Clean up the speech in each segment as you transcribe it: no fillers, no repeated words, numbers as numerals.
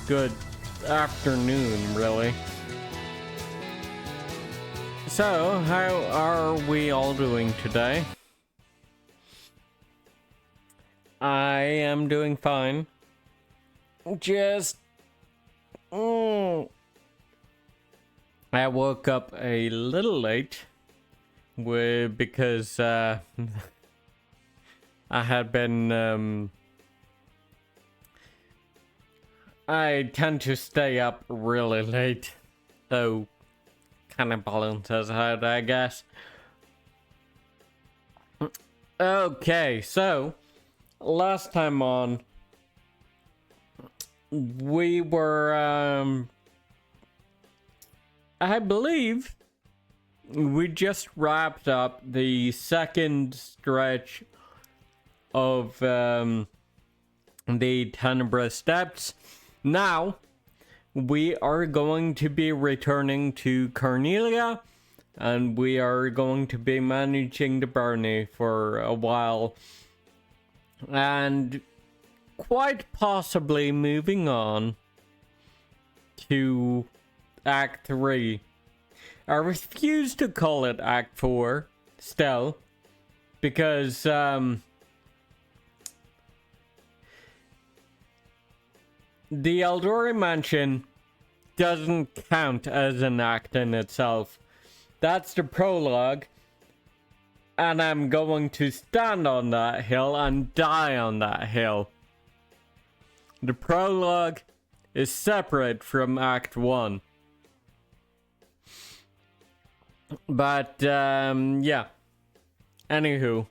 good afternoon, really. So, how are we all doing today? I am doing fine. Just... I woke up a little late because I had been... I tend to stay up really late, so kind of balances out, I guess. Okay, so last time on, we were, I believe we just wrapped up the second stretch of the Tenebrous Depths. Now, we are going to be returning to Cornelia, and we are going to be managing the Barney for a while, and quite possibly moving on to Act 3. I refuse to call it Act 4 still, because the Eldori Mansion doesn't count as an act in itself. That's the prologue, and I'm going to stand on that hill and die on that hill. The prologue is separate from Act 1. But, yeah. Anywho.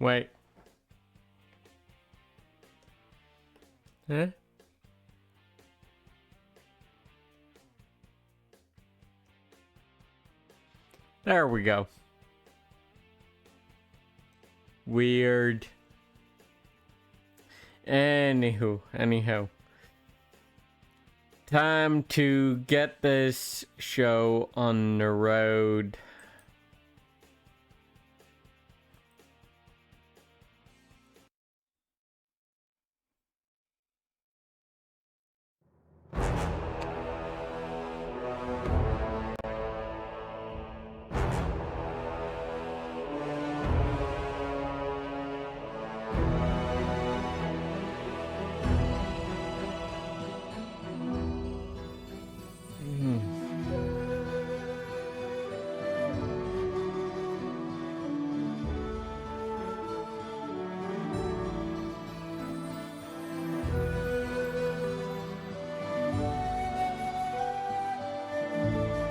Wait. Huh? There we go. Weird. Anyhow. Time to get this show on the road.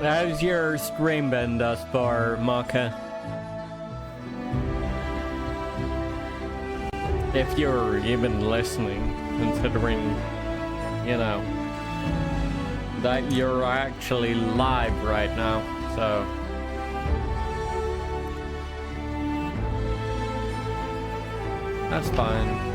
How's your stream been thus far, Maka? If you're even listening, considering, you know, that you're actually live right now, so... That's fine.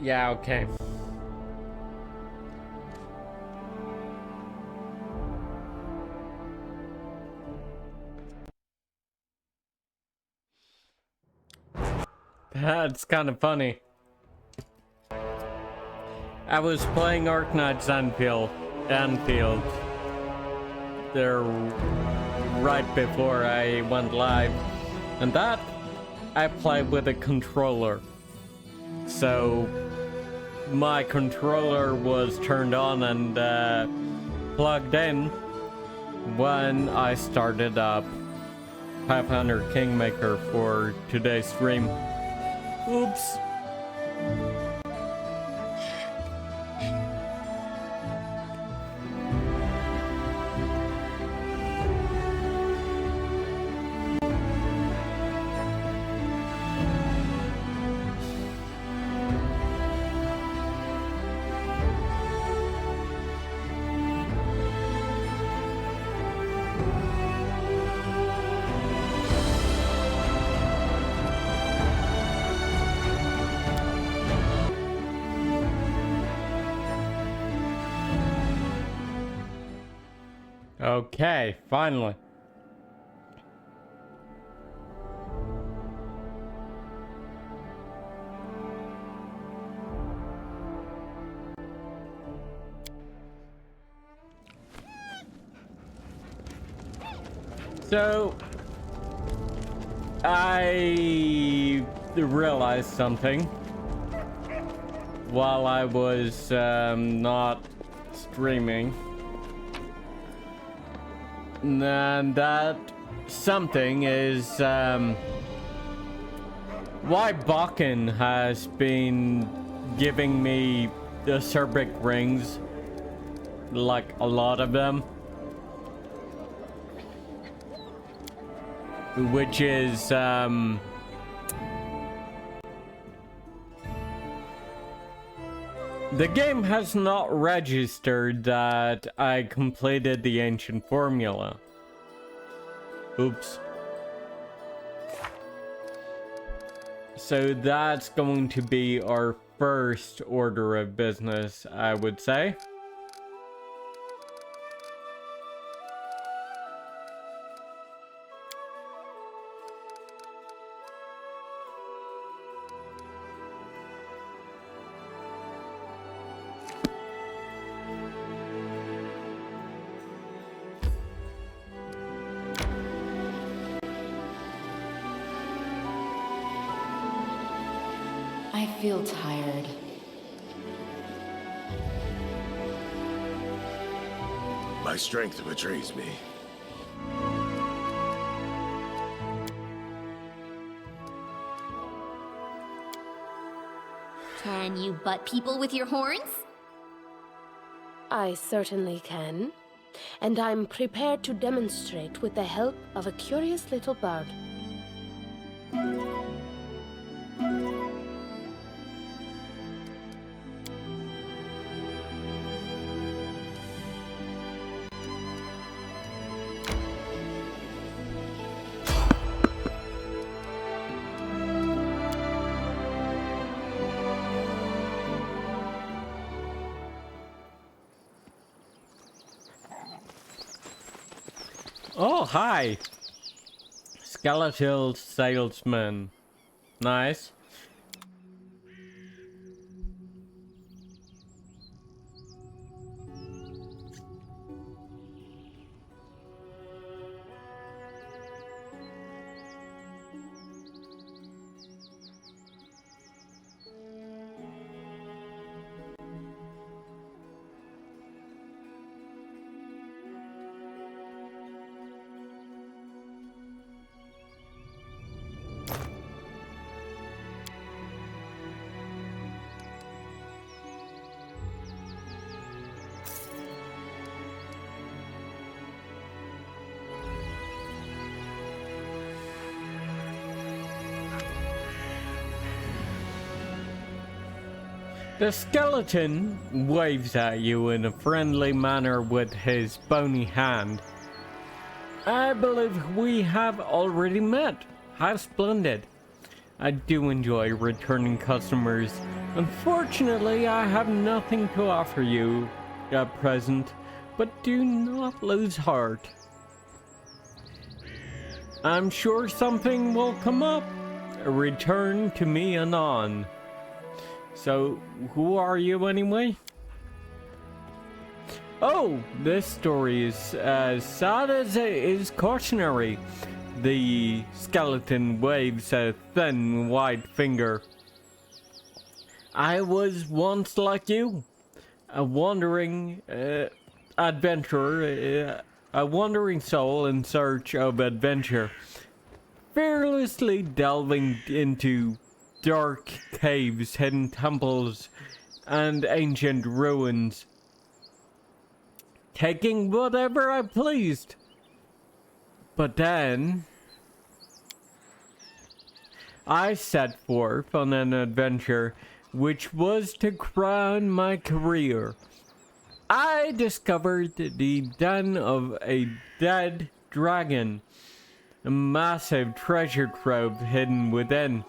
Yeah, okay. That's kind of funny. I was playing Arknights Anfield there right before I went live, and that I played with a controller. So my controller was turned on and plugged in when I started up Pathfinder Kingmaker for today's stream. Oops. Okay, finally. So, I realized something while I was not streaming. And that something is why Bakken has been giving me the Acerbic rings, like a lot of them. Which is, the game has not registered that I completed the ancient formula. Oops. So that's going to be our first order of business, I would say. I feel tired. My strength betrays me. Can you butt people with your horns? I certainly can. And I'm prepared to demonstrate with the help of a curious little bird. Oh, hi! Skeletal salesman. Nice. The skeleton waves at you in a friendly manner with his bony hand. I believe we have already met. How splendid. I do enjoy returning customers. Unfortunately, I have nothing to offer you at present, but do not lose heart. I'm sure something will come up. Return to me anon. So, who are you anyway? Oh, this story is as sad as it is cautionary. The skeleton waves a thin, white finger. I was once like you, a wandering adventurer, a wandering soul in search of adventure, fearlessly delving into dark caves, hidden temples, and ancient ruins, taking whatever I pleased. But then I set forth on an adventure which was to crown my career. I discovered the den of a dead dragon, a massive treasure trove hidden within.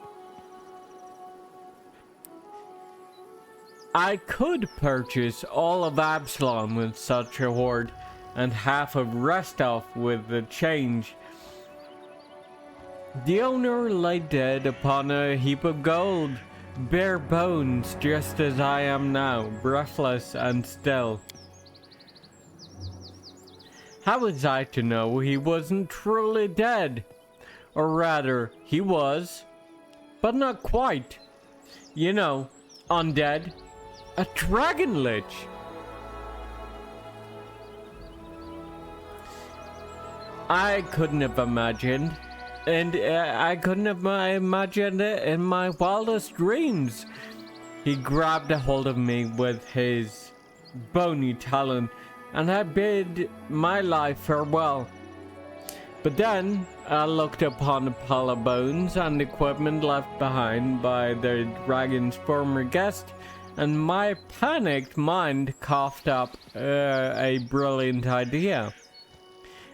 I could purchase all of Absalom with such a hoard, and half of rest off with the change. The owner lay dead upon a heap of gold, bare bones, just as I am now, breathless and still. How was I to know he wasn't truly dead? Or rather, he was, but not quite. You know, undead. A dragon lich. I couldn't have imagined, and I couldn't have imagined it in my wildest dreams. He grabbed a hold of me with his bony talon, and I bid my life farewell. But then I looked upon a pile of bones and equipment left behind by the dragon's former guest, and my panicked mind coughed up a brilliant idea.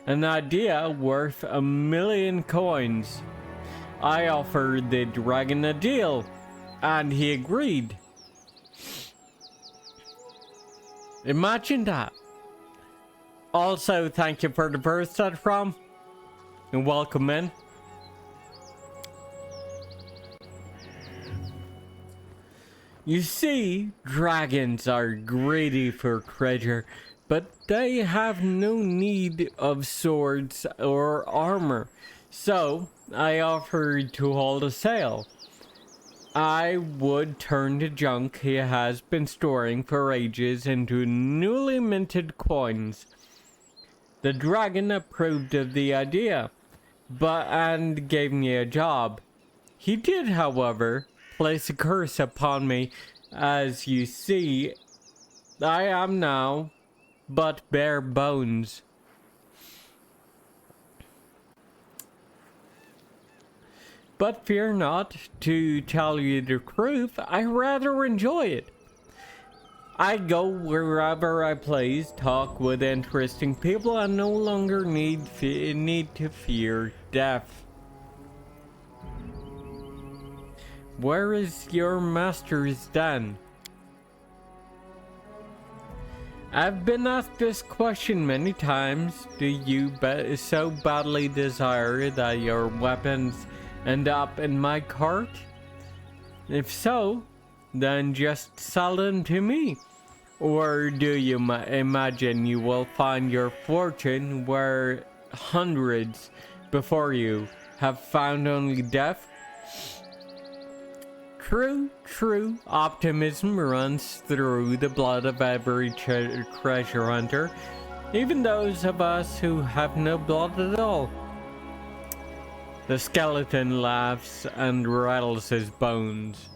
An idea worth 1,000,000 coins. I offered the dragon a deal, and he agreed. Imagine that. Also, thank you for the first set from, and welcome in. You see, dragons are greedy for treasure, but they have no need of swords or armor, so I offered to hold a sale. I would turn the junk he has been storing for ages into newly minted coins. The dragon approved of the idea, and gave me a job. He did, however, place a curse upon me. As you see, I am now but bare bones. But fear not, to tell you the truth, I rather enjoy it. I go wherever I please, talk with interesting people, and no longer need to fear death. Where is your master's den? I've been asked this question many times. Do you so badly desire that your weapons end up in my cart? If so, then just sell them to me. Or do you imagine you will find your fortune where hundreds before you have found only death? True, optimism runs through the blood of every treasure hunter, even those of us who have no blood at all. The skeleton laughs and rattles his bones.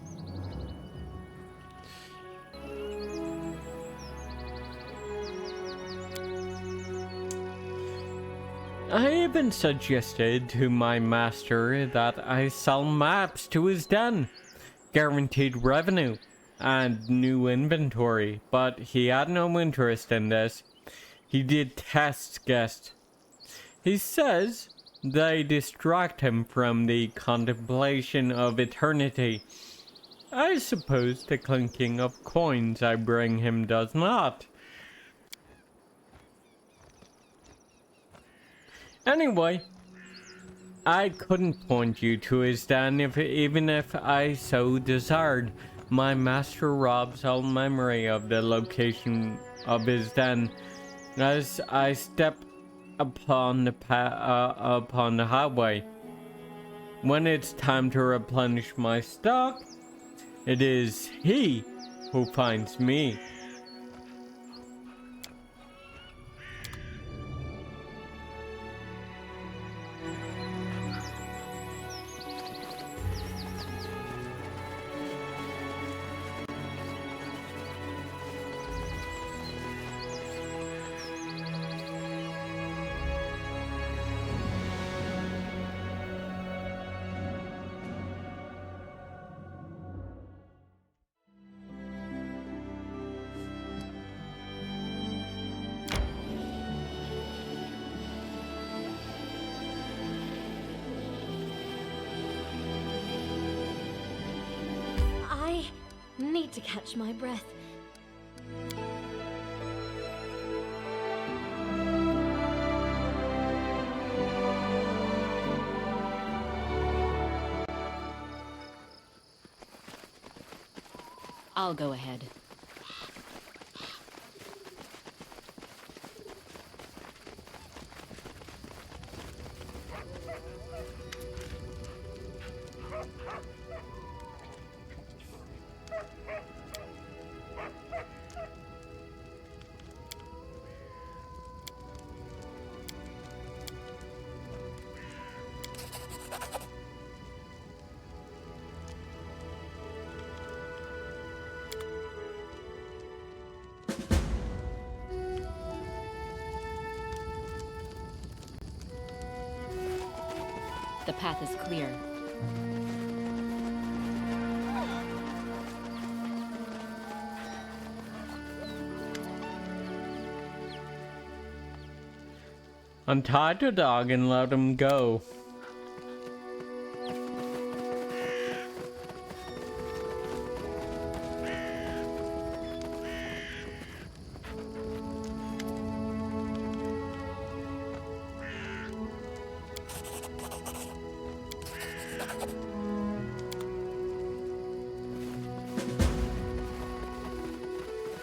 I even suggested to my master that I sell maps to his den, guaranteed revenue, and new inventory, but he had no interest in this. He detests guests. He says they distract him from the contemplation of eternity. I suppose the clinking of coins I bring him does not. Anyway, I couldn't point you to his den even if I so desired. My master robs all memory of the location of his den as I step upon the highway. When it's time to replenish my stock, it is he who finds me. Need to catch my breath. I'll go ahead. The path is clear. Untie the dog and let him go.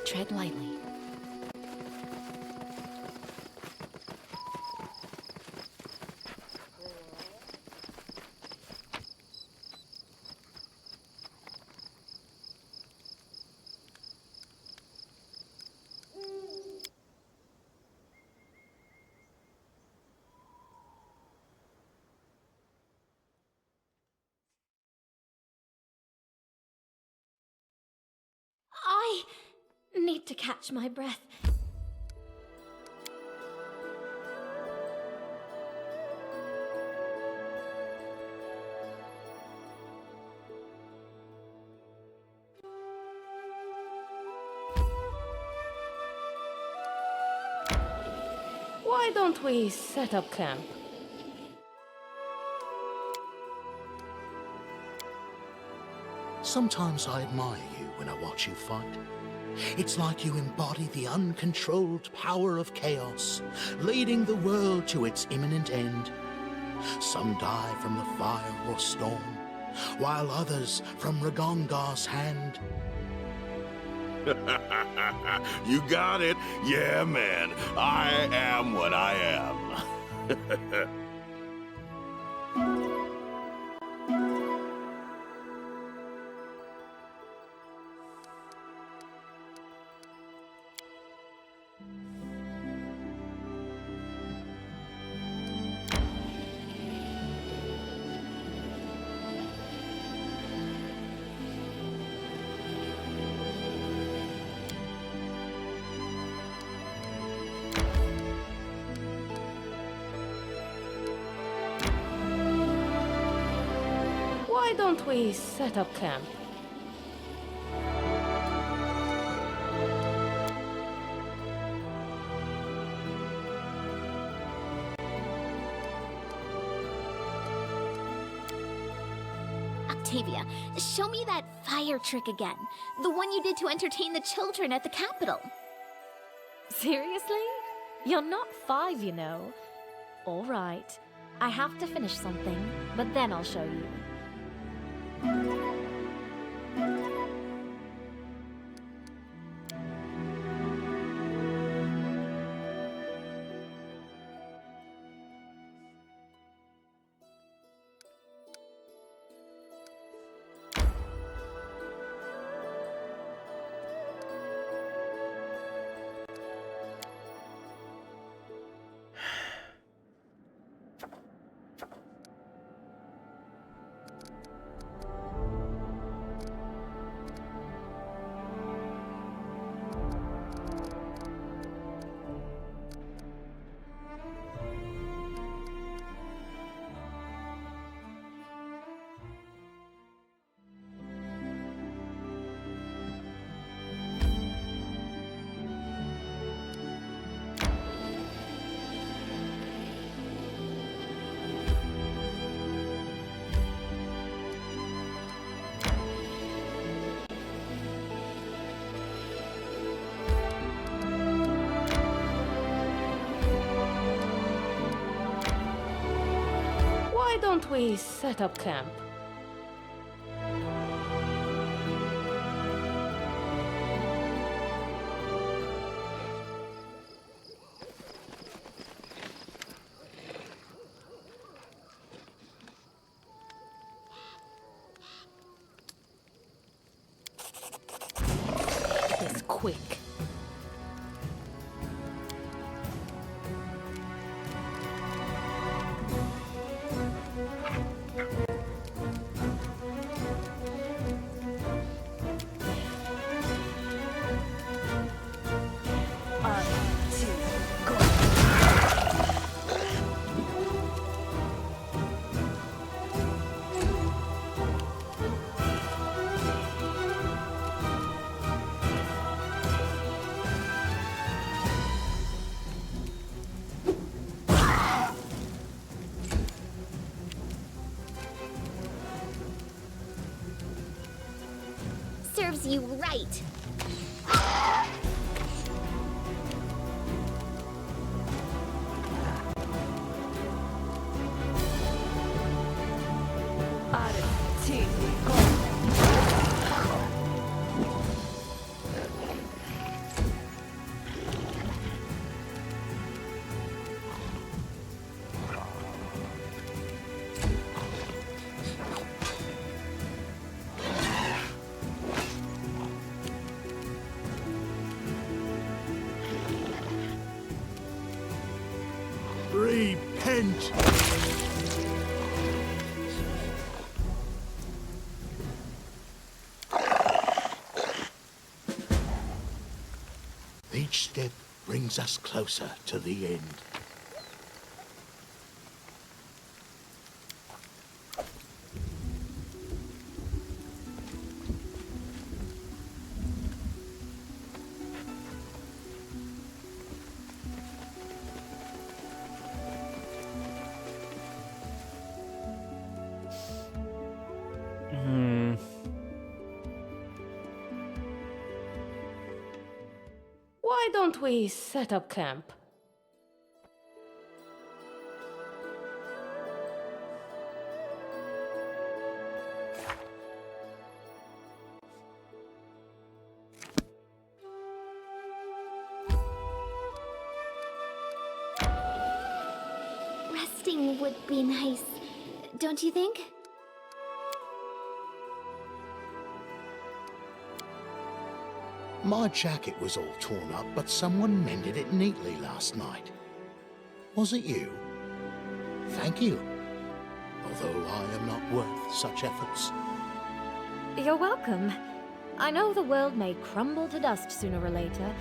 Tread lightly. I need to catch my breath. Why don't we set up camp? Sometimes I admire you when I watch you fight. It's like you embody the uncontrolled power of chaos, leading the world to its imminent end. Some die from the fire or storm, while others from Ragongar's hand. You got it. Yeah, man. I am what I am. Why don't we set up camp? Octavia, show me that fire trick again. The one you did to entertain the children at the Capitol. Seriously? You're not 5, you know. All right. I have to finish something, but then I'll show you. Why don't we set up camp? quick. Serves you right. Repent! Each step brings us closer to the end. Why don't we set up camp? Resting would be nice, don't you think? My jacket was all torn up, but someone mended it neatly last night. Was it you? Thank you. Although I am not worth such efforts. You're welcome. I know the world may crumble to dust sooner or later,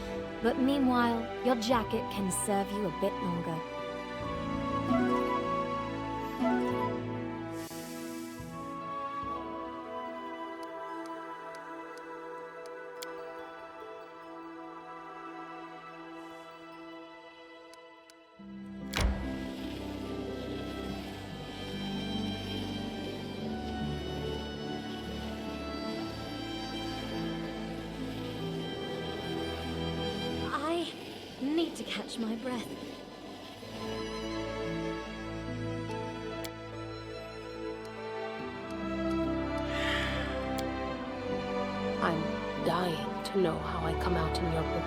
but meanwhile, your jacket can serve you a bit longer. Need to catch my breath. I'm dying to know how I come out in your book.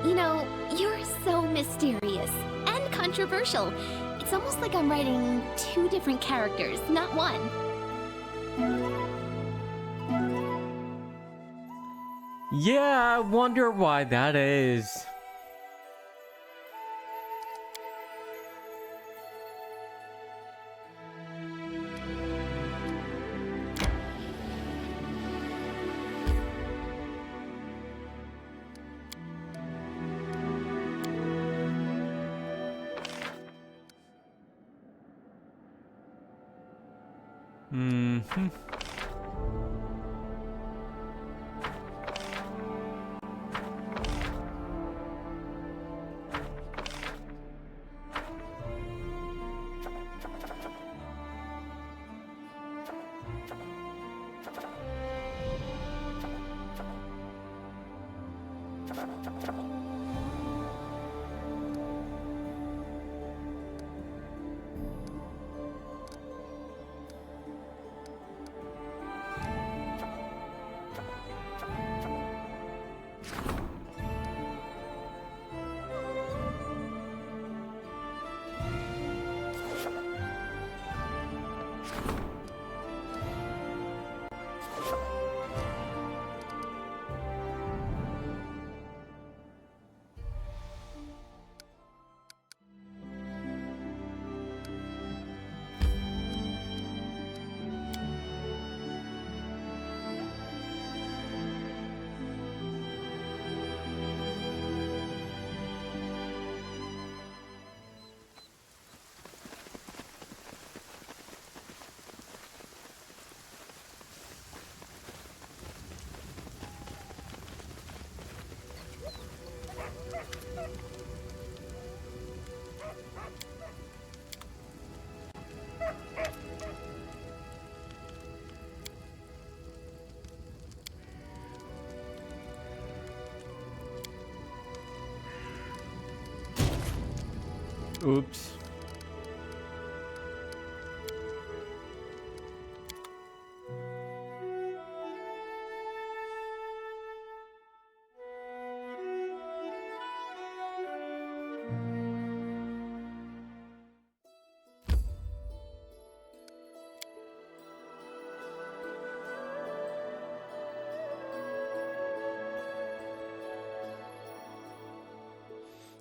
You know, you're so mysterious and controversial. It's almost like I'm writing two different characters, not one. Yeah, I wonder why that is. Mm-hmm. Oops.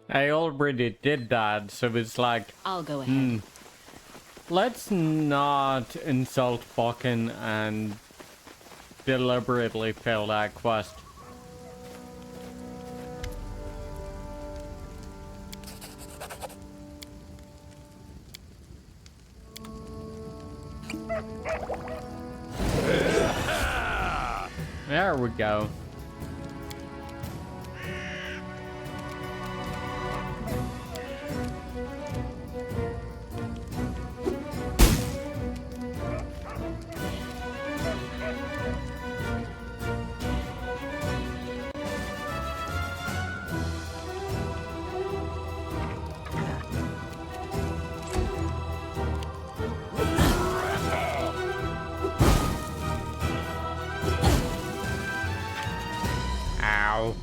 I already did that, so it's like, I'll go ahead. let's not insult Bokken and deliberately fail that quest. There we go. Ow.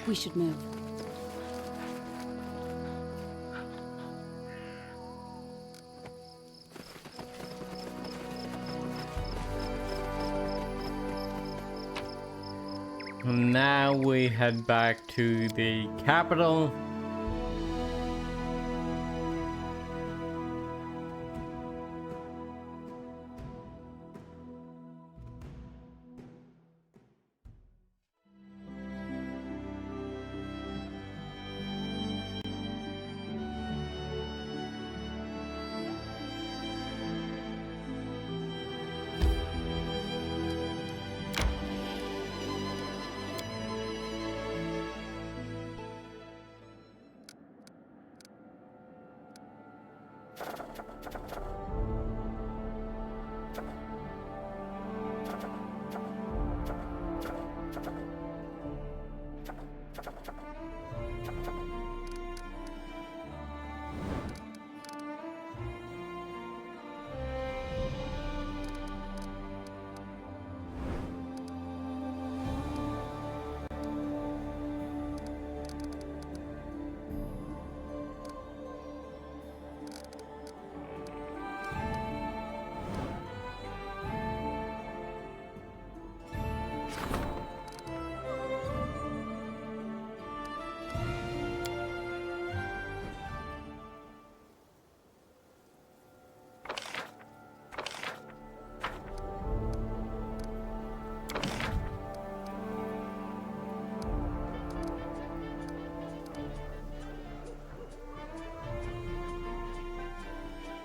We should move. Now we head back to the capital.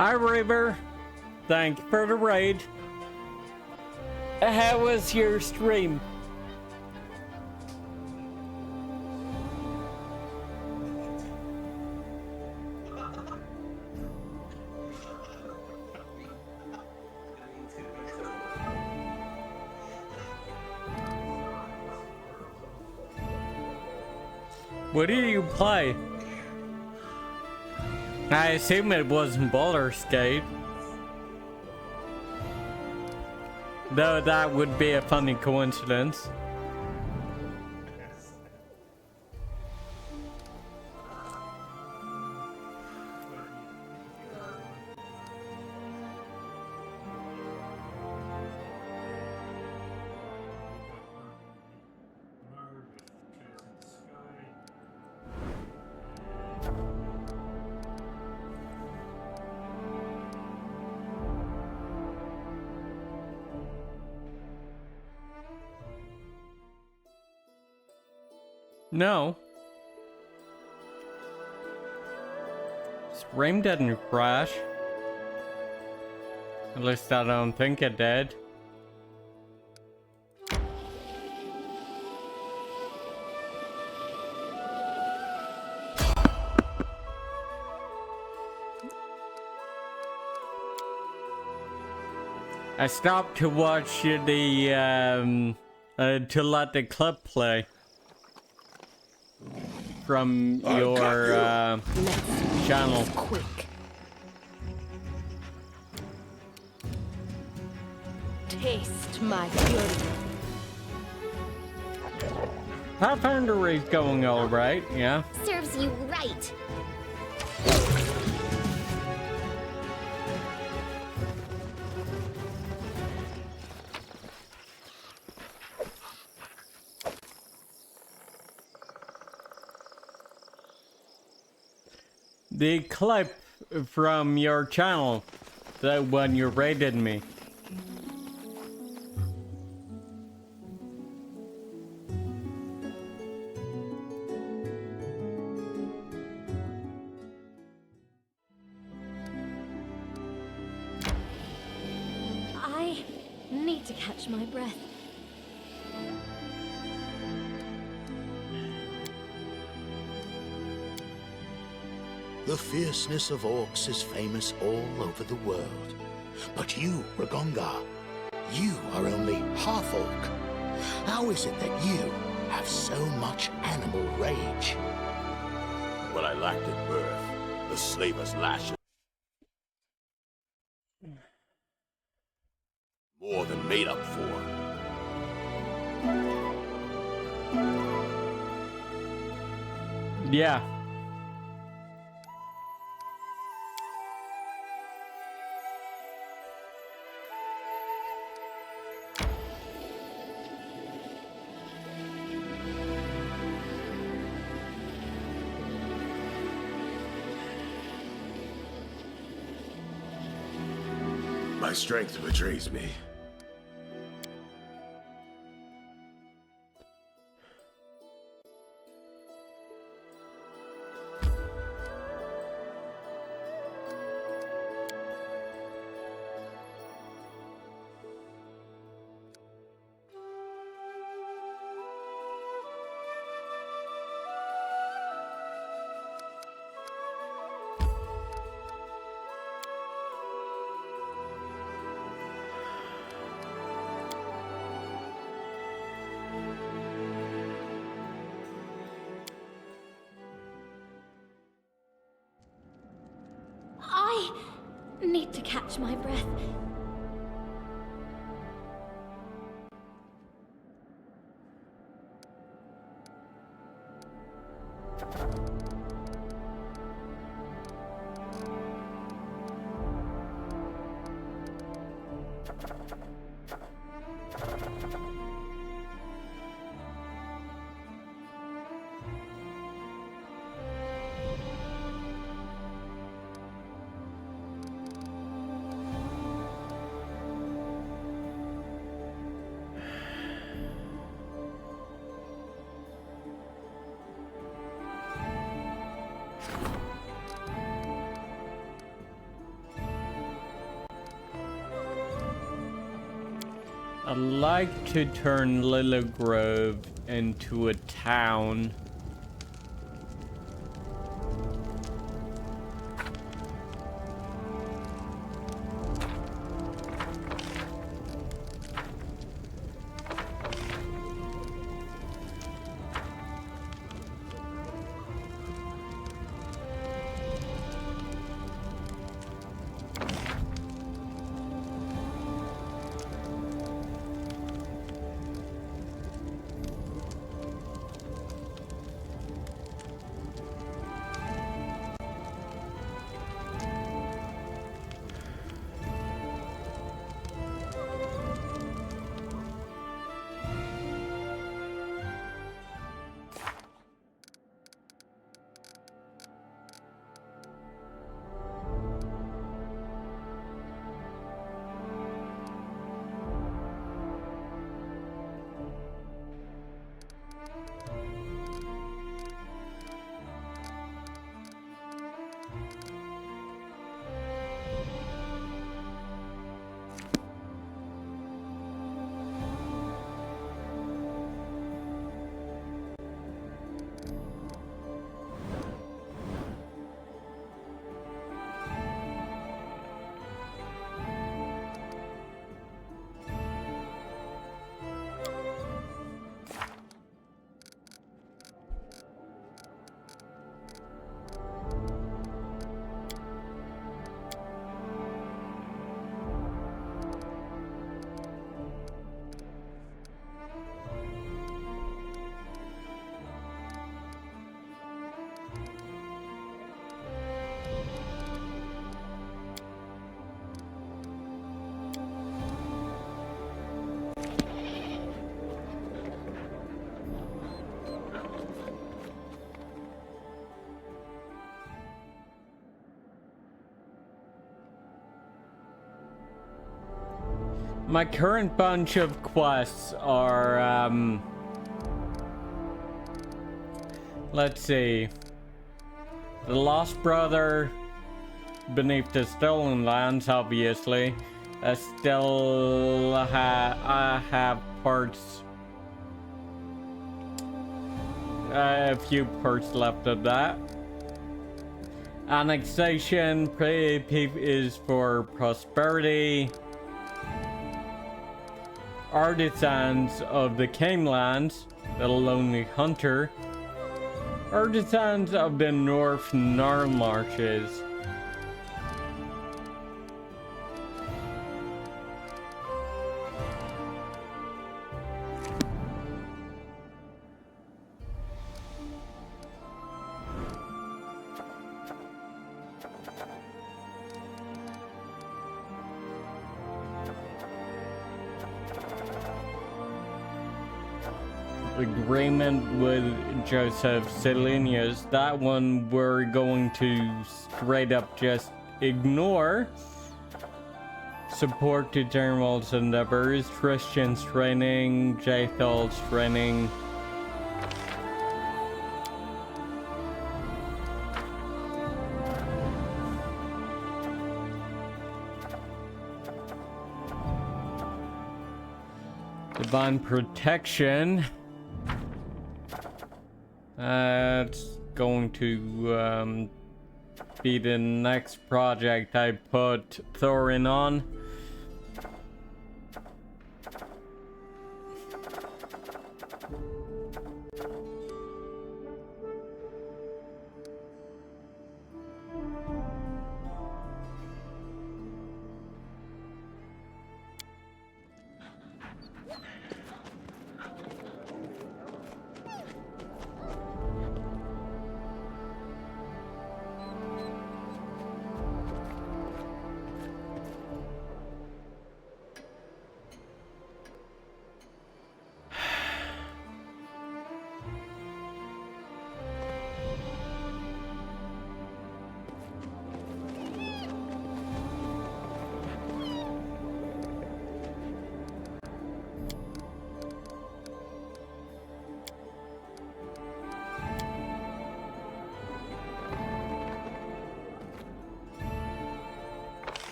Hi, River. Thank you for the raid. How was your stream? What do you play? I assume it wasn't Boulder Skate. Though that would be a funny coincidence. No. Stream didn't crash. At least I don't think it did. I stopped to watch the to let the clip play from your channel. Quick. Taste my fury. Pathfinder is going all right, yeah. Serves you right. The clip from your channel, the one you raided me. I need to catch my breath. The fierceness of orcs is famous all over the world. But you, Ragongar, you are only half orc. How is it that you have so much animal rage? What I lacked at birth, the slaver's lashes. More than made up for. Yeah. My strength betrays me. I need to catch my breath. I'd like to turn Lily Grove into a town. My current bunch of quests are, let's see. The Lost Brother, Beneath the Stolen Lands, obviously. I have parts, a few parts left of that. Annexation is for prosperity. Artisans of the Canelands, the Lonely Hunter. Artisans of the North Gnarl Marshes. Agreement with Joseph Selenius. That one we're going to straight up just ignore. Support to General's endeavors, Christian's training, Jathal's training. Divine protection. That's going to be the next project I put Thorin on.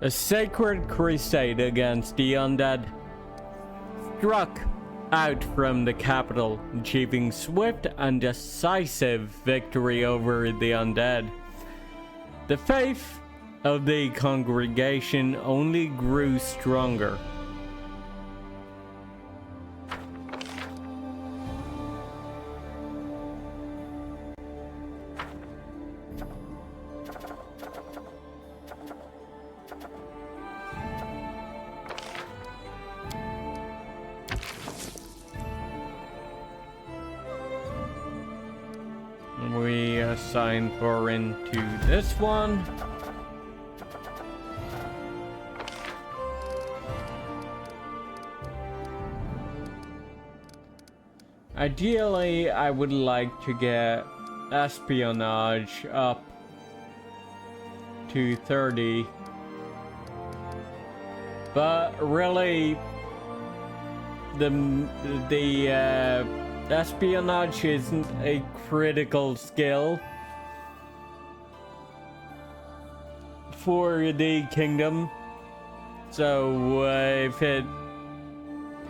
A sacred crusade against the undead struck out from the capital, achieving swift and decisive victory over the undead. The faith of the congregation only grew stronger. We assign Thorin to this one. Ideally, I would like to get espionage up to 30. But really, the espionage isn't a critical skill for the kingdom. So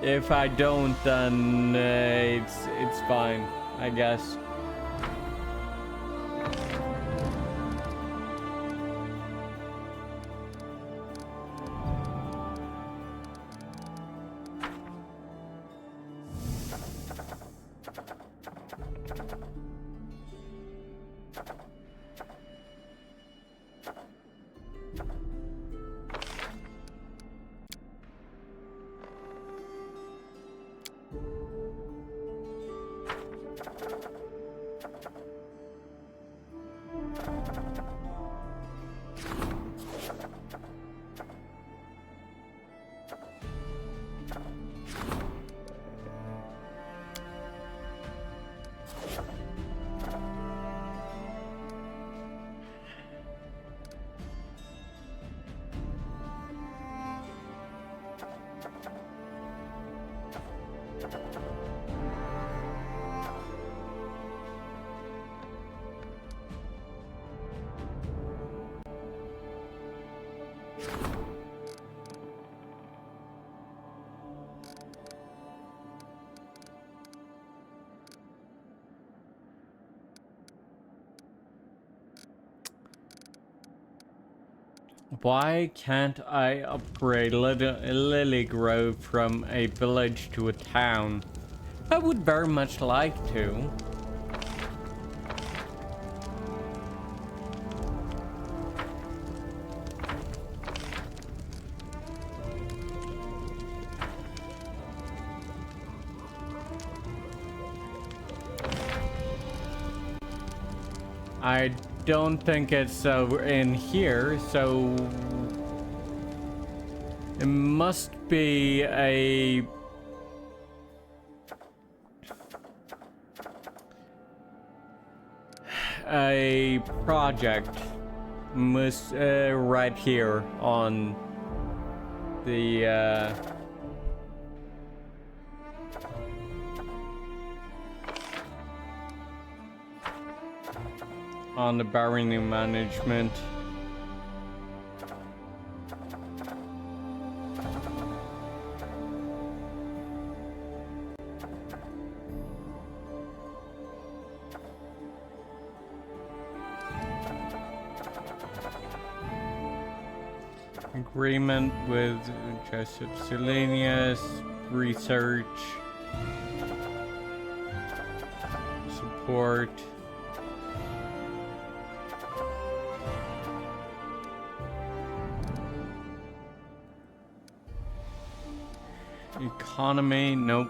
if I don't, then it's fine, I guess. Why can't I upgrade Lily Grove from a village to a town? I would very much like to. I don't think it's in here, so it must be a project right here on the revenue management. Agreement with Joseph Selenius, research, support. Economy, nope.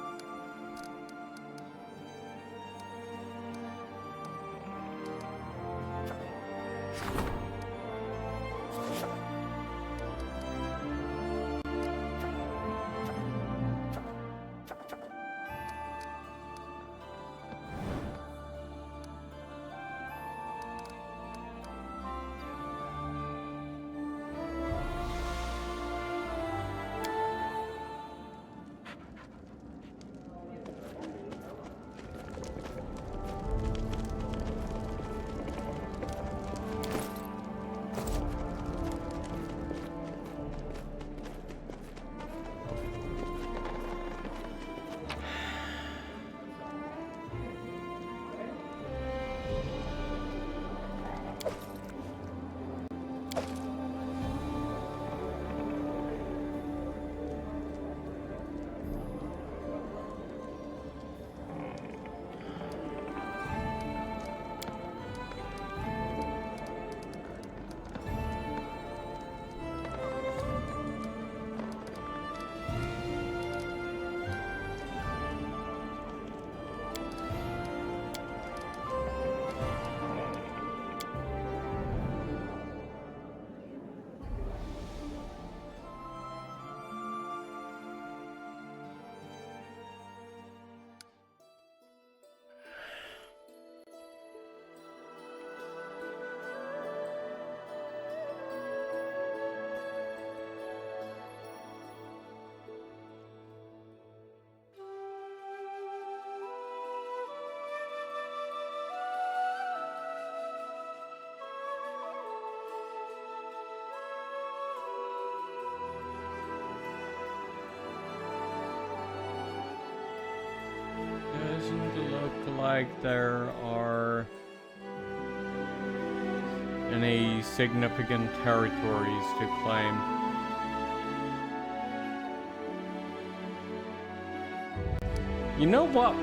Doesn't look like there are any significant territories to claim. You know what?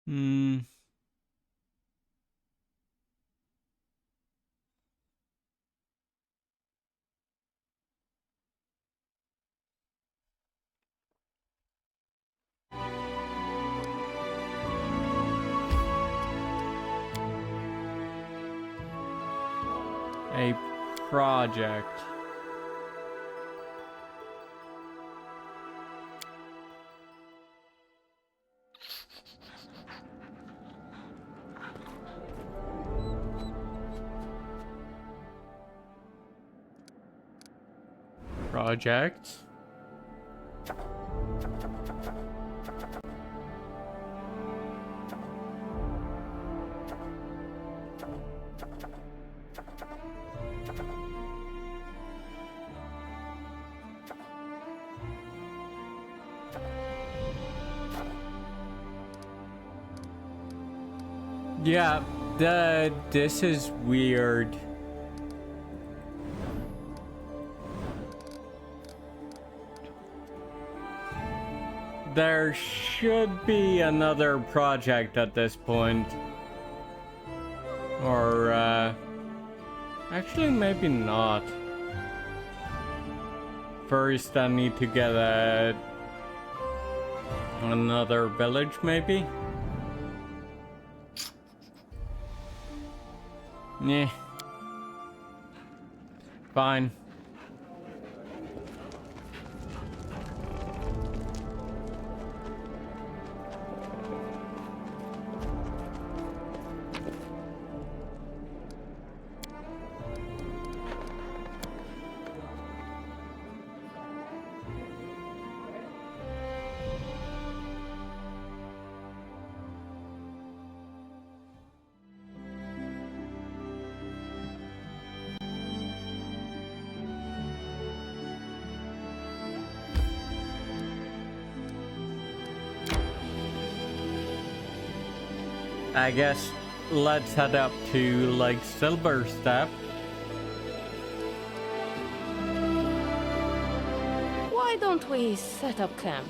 Hmm. a project. Project. Yeah, this is weird. There should be another project at this point. Or, actually maybe not. First I need to get another village maybe? Yeah. Fine. I guess let's head up to like Silver Step. Why don't we set up camp?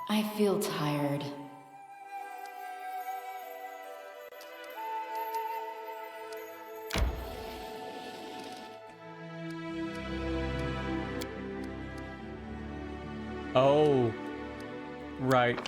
I feel tired. Oh, right.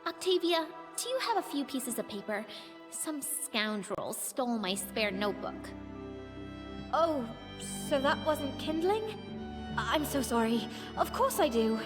Octavia, do you have a few pieces of paper? Some scoundrel stole my spare notebook. Oh, so that wasn't kindling? I'm so sorry. Of course I do.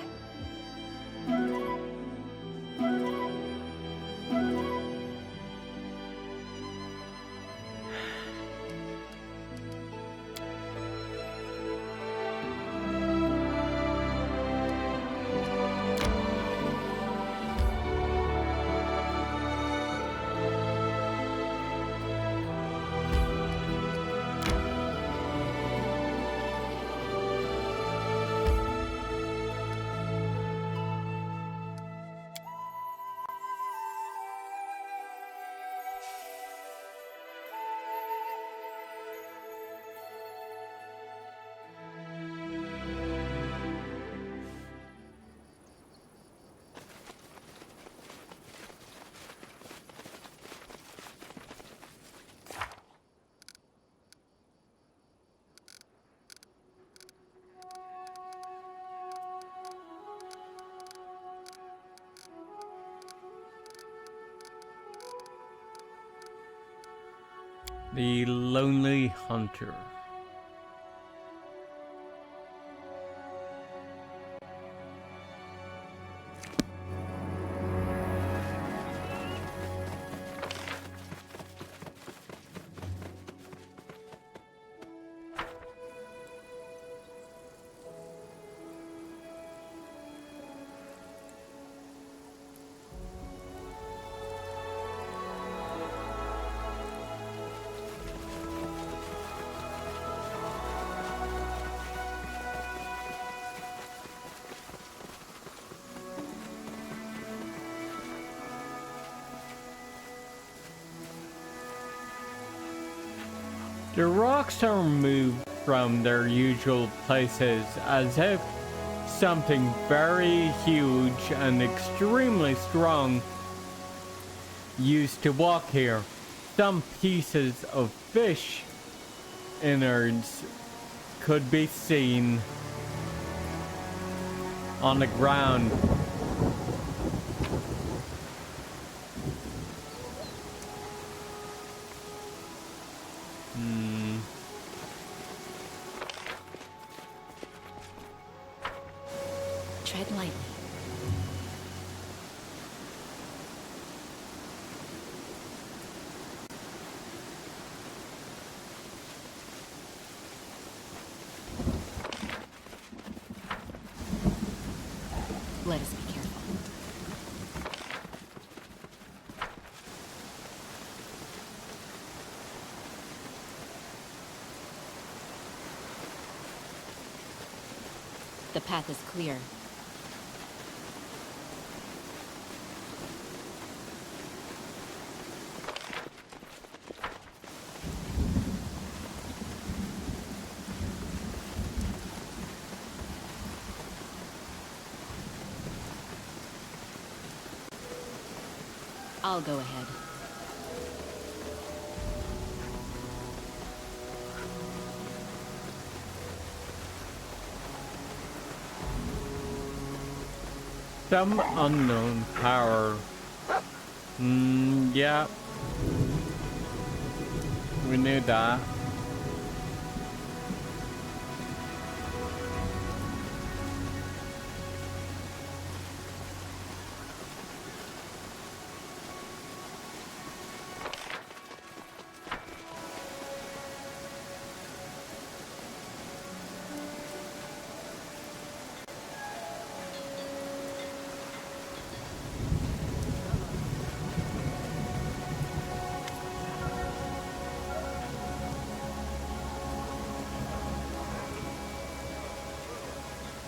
The Lonely Hunter. The rocks are moved from their usual places as if something very huge and extremely strong used to walk here. Some pieces of fish innards could be seen on the ground. Tread lightly. Let us be careful. The path is clear. I'll go ahead. Some unknown power. Yeah. We knew that.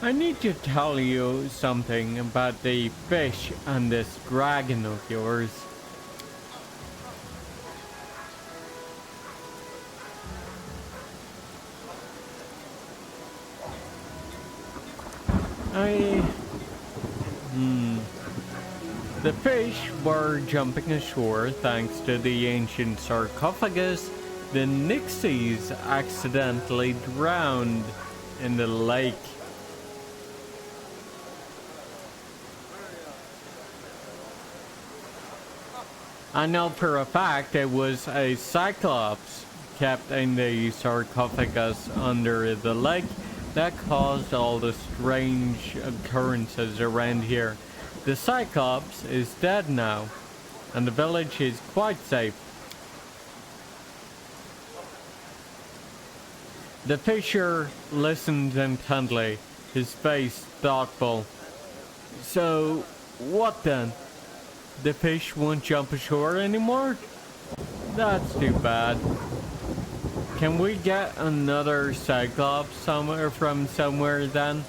I need to tell you something about the fish and this dragon of yours. The fish were jumping ashore thanks to the ancient sarcophagus. The Nixies accidentally drowned in the lake. I know for a fact it was a Cyclops kept in the sarcophagus under the lake that caused all the strange occurrences around here. The Cyclops is dead now, and the village is quite safe. The fisher listened intently, his face thoughtful. So, what then? The fish won't jump ashore anymore? That's too bad. Can we get another Cyclops from somewhere then?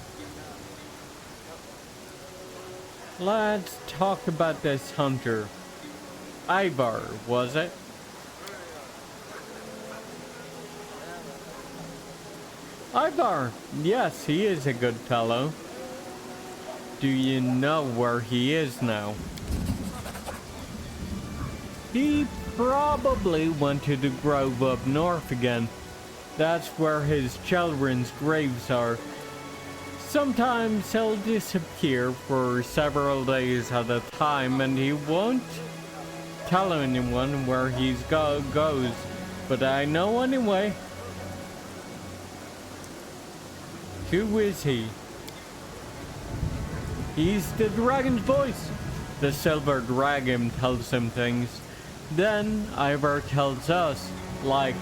Let's talk about this hunter. Ivar, was it? Ivar, yes, he is a good fellow. Do you know where he is now? He probably went to the grove up north again. That's where his children's graves are. Sometimes he'll disappear for several days at a time and he won't tell anyone where he goes. but I know anyway. Who is he? He's the dragon's voice. The silver dragon tells him things. Then Ivar tells us, like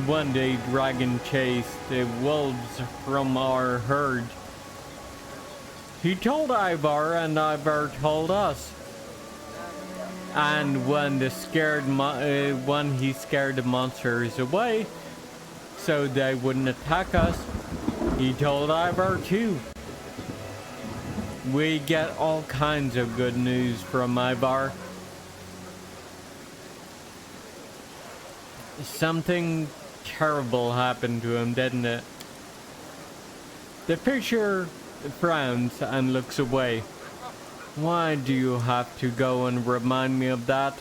one day dragon chased the wolves from our herd. He told Ivar and Ivar told us. And when he scared the monsters away so they wouldn't attack us, he told Ivar too. We get all kinds of good news from Ivar. Something terrible happened to him, didn't it? The fisher frowns and looks away. Why do you have to go and remind me of that?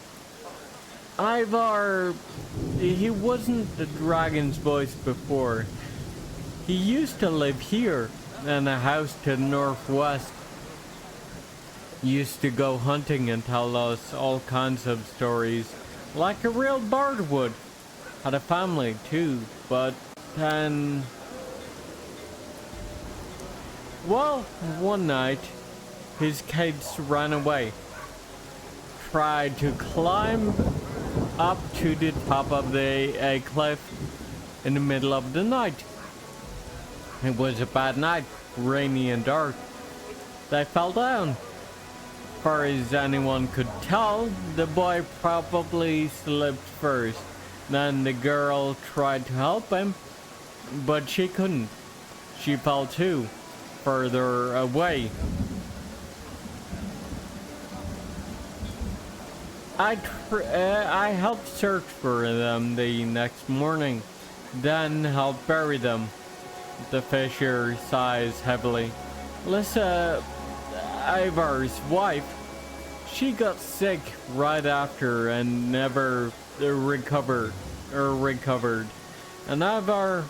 Ivar, he wasn't the dragon's voice before. He used to live here in a house to the northwest. He used to go hunting and tell us all kinds of stories, like a real bard would. Had a family too, but then... Well, one night, his kids ran away. Tried to climb up to the top of a cliff in the middle of the night. It was a bad night, rainy and dark. They fell down. Far as anyone could tell, the boy probably slipped first. Then the girl tried to help him, but she couldn't. She fell too, further away. I helped search for them the next morning, then helped bury them. The fisher sighs heavily. Lisa, Ivar's wife, she got sick right after and never recovered. And Ivar,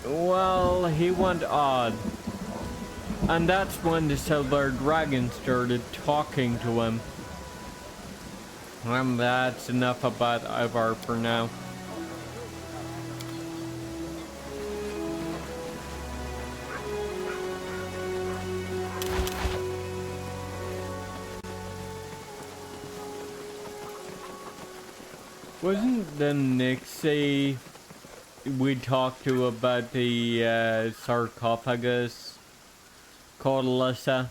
well, he went odd. And that's when the silver dragon started talking to him. And that's enough about Ivar for now. Wasn't the Nixie we talked to about the sarcophagus called Alyssa?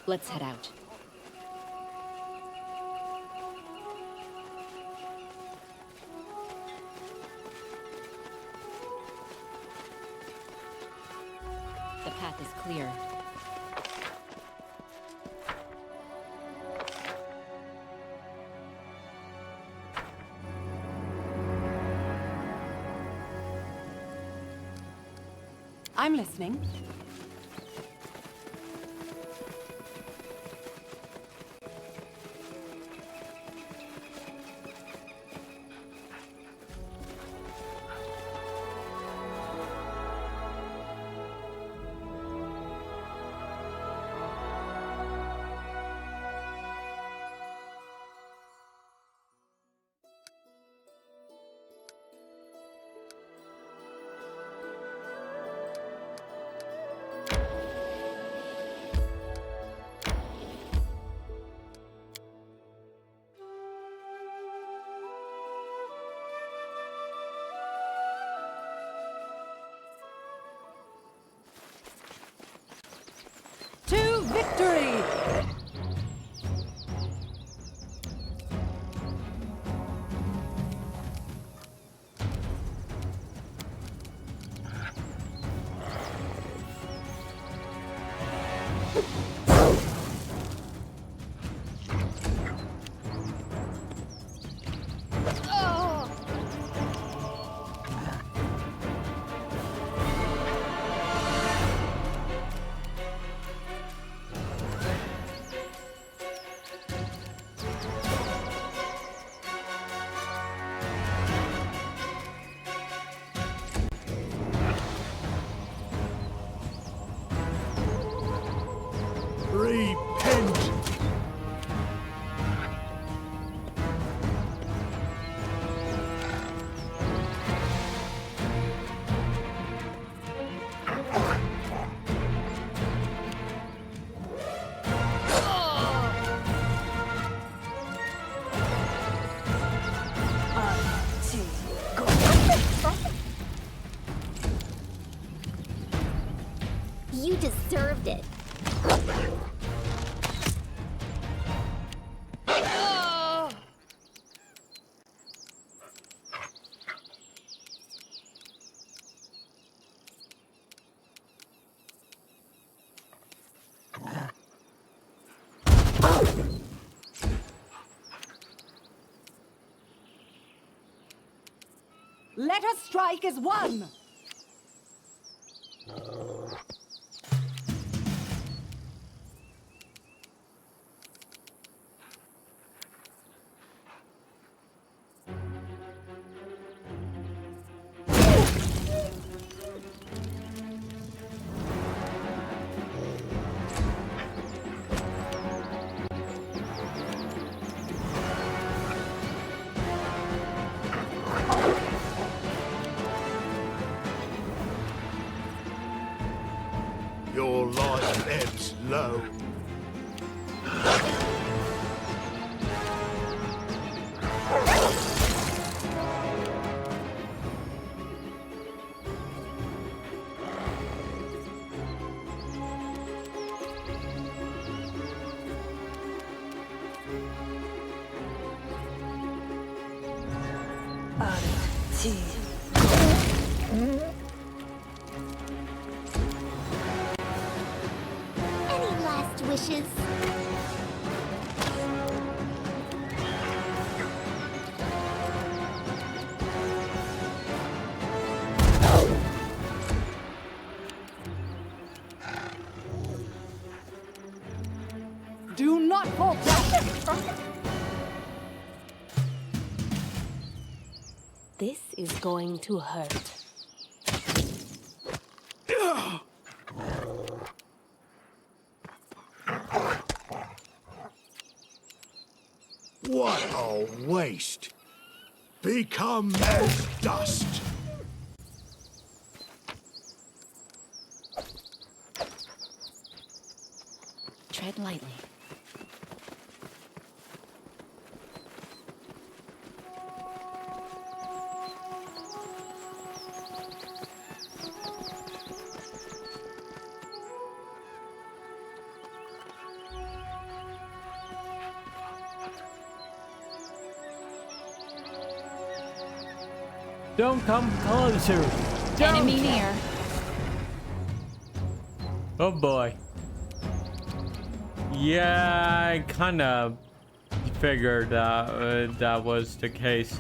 Let's head out. The path is clear. I'm listening. To victory! Let us strike as one! Your life ebbs low. Any last wishes? Do not fall down! This is going to hurt. What a waste! Become as dust! Tread lightly. Don't come closer. Don't. Enemy near. Oh boy. Yeah, I kind of figured that was the case.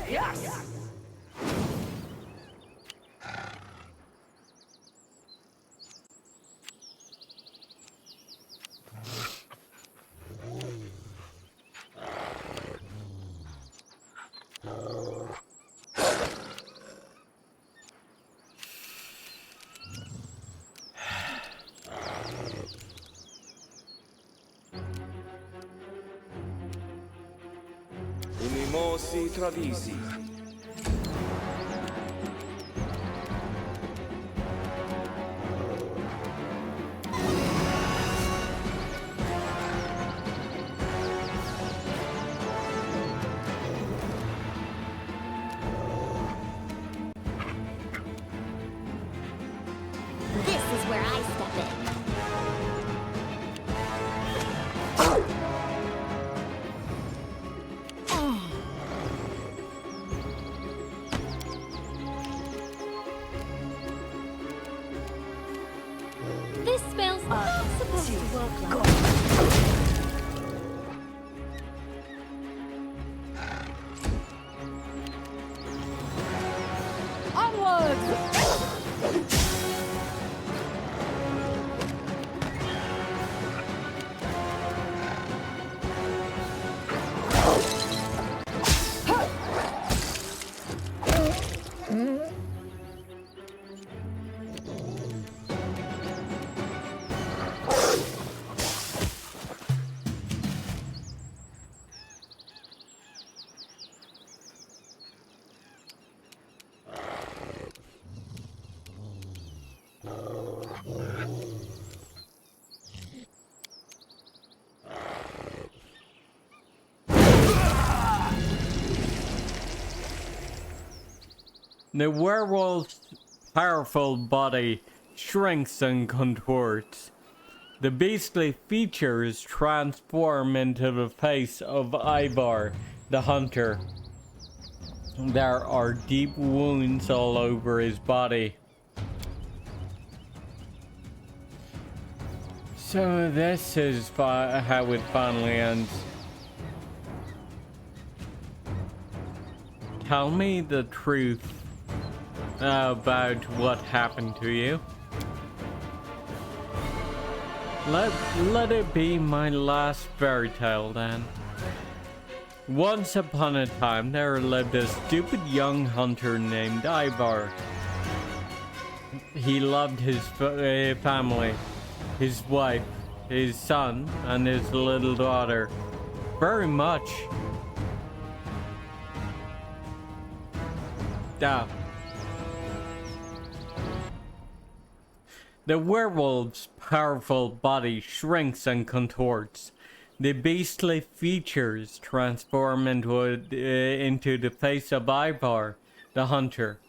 Yes! Unimosi travisi. This is where I step in. The werewolf's powerful body shrinks and contorts. The beastly features transform into the face of Ivar, the hunter. There are deep wounds all over his body. So this is how it finally ends. Tell me the truth about what happened to you. Let it be my last fairy tale then. Once upon a time, there lived a stupid young hunter named Ivar. He loved his family, his wife, his son, and his little daughter very much. The werewolf's powerful body shrinks and contorts. The beastly features transform into the face of Ivar, the hunter.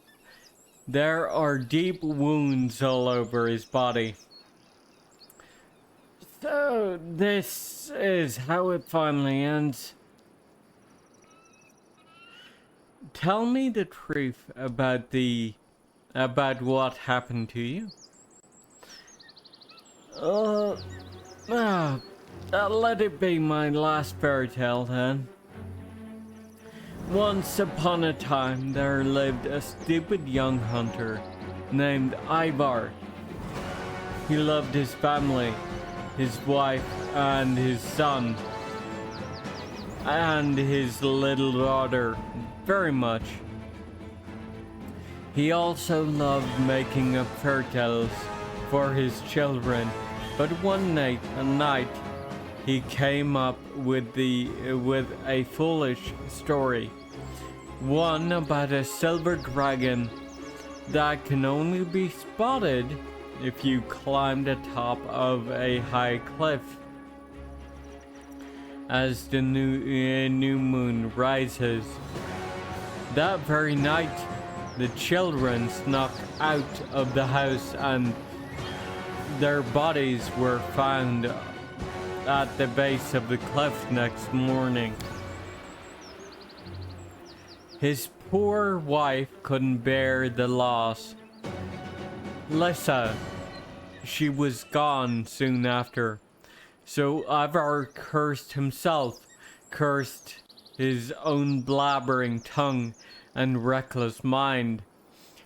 There are deep wounds all over his body. So this is how it finally ends. Tell me the truth about what happened to you. Let it be my last fairy tale then. Once upon a time, there lived a stupid young hunter named Ivar. He loved his family, his wife, and his son, and his little daughter very much. He also loved making up fairy tales for his children, but one night, he came up with a foolish story. One about a silver dragon that can only be spotted if you climb the top of a high cliff. As the new moon rises. That very night, the children snuck out of the house and their bodies were found at the base of the cliff next morning. His poor wife couldn't bear the loss. Lissa, she was gone soon after. So Ivar cursed himself, cursed his own blabbering tongue and reckless mind,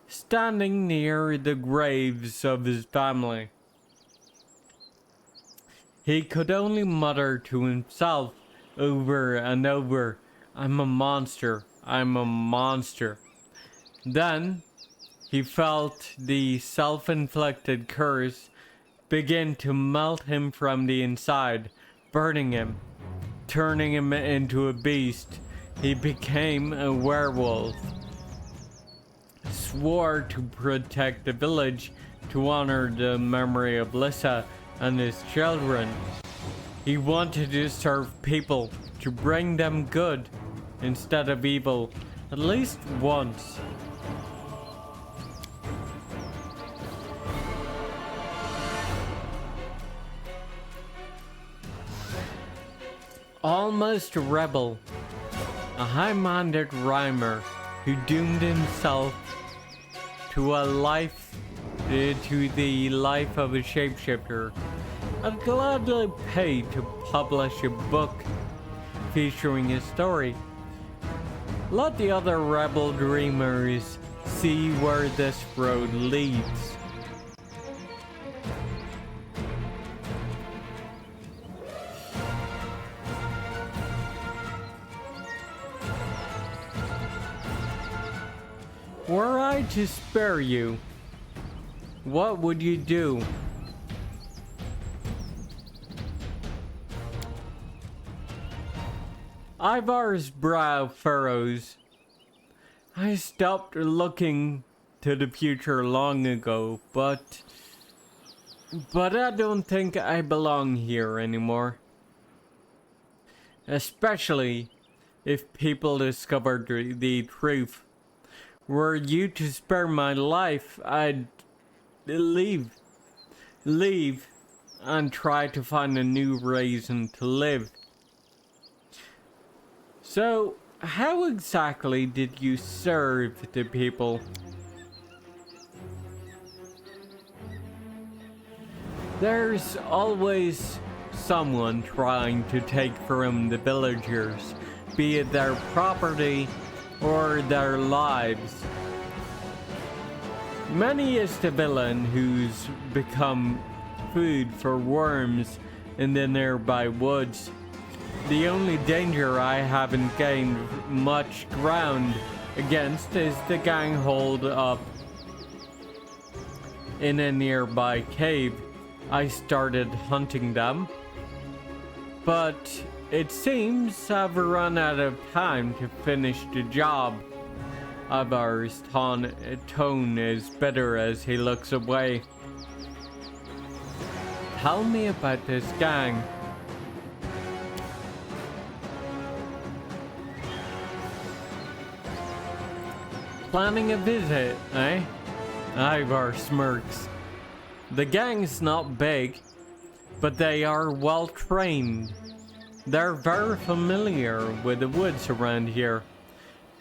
standing near the graves of his family. He could only mutter to himself over and over, "I'm a monster, I'm a monster." Then he felt the self-inflicted curse begin to melt him from the inside, burning him, turning him into a beast. He became a werewolf, swore to protect the village, to honor the memory of Lissa and his children. He wanted to serve people, to bring them good instead of evil, at least once. Almost a rebel, a high-minded rhymer who doomed himself to the life of a shapeshifter. I'd gladly pay to publish a book featuring his story. Let the other rebel dreamers see where this road leads. Were I to spare you, what would you do? Ivar's brow furrows. I stopped looking to the future long ago, but I don't think I belong here anymore. Especially if people discover the truth. Were you to spare my life, I'd leave and try to find a new reason to live. So, how exactly did you serve the people? There's always someone trying to take from the villagers, be it their property or their lives. Many is the villain who's become food for worms in the nearby woods. The only danger I haven't gained much ground against is the gang holed up in a nearby cave. I started hunting them, but it seems I've run out of time to finish the job. Ivar's tone is bitter as he looks away. Tell me about this gang. Planning a visit, eh? Ivar smirks. The gang's not big, but they are well trained. They're very familiar with the woods around here.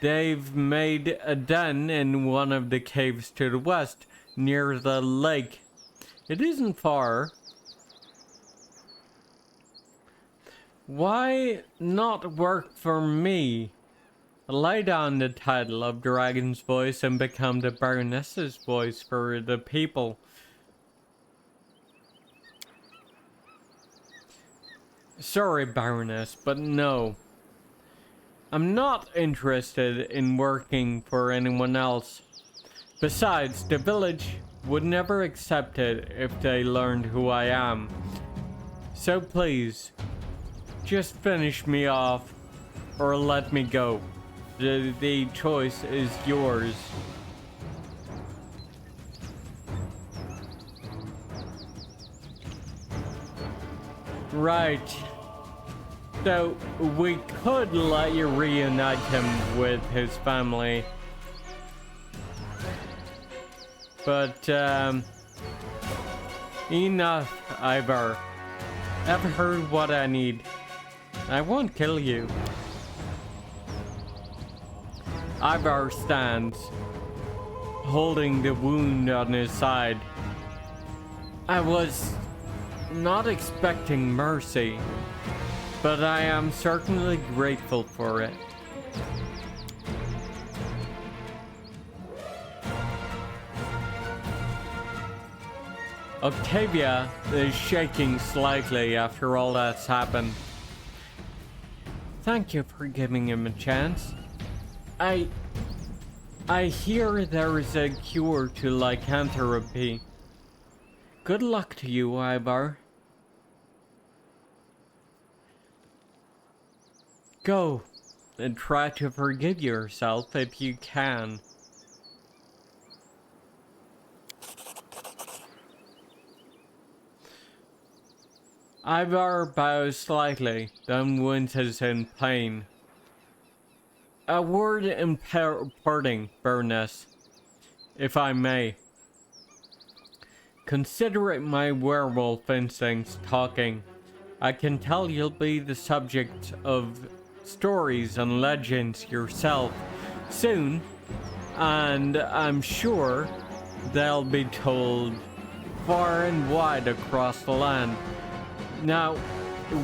They've made a den in one of the caves to the west, near the lake. It isn't far. Why not work for me? Lay down the title of Dragon's Voice and become the Baroness's voice for the people. Sorry, Baroness, but no. I'm not interested in working for anyone else. Besides, the village would never accept it if they learned who I am. So please, just finish me off or let me go. The choice is yours. Right. So, we could let you reunite him with his family. But, enough, Ivar. I've heard what I need. I won't kill you. Ivar stands, holding the wound on his side. I was not expecting mercy, but I am certainly grateful for it. Octavia is shaking slightly after all that's happened. Thank you for giving him a chance. I hear there is a cure to lycanthropy. Good luck to you, Ivar. Go and try to forgive yourself if you can. Ivar bows slightly, then winces in pain. A word in parting, Baroness, if I may. Consider it my werewolf instincts talking. I can tell you'll be the subject of stories and legends yourself soon, and I'm sure they'll be told far and wide across the land. Now,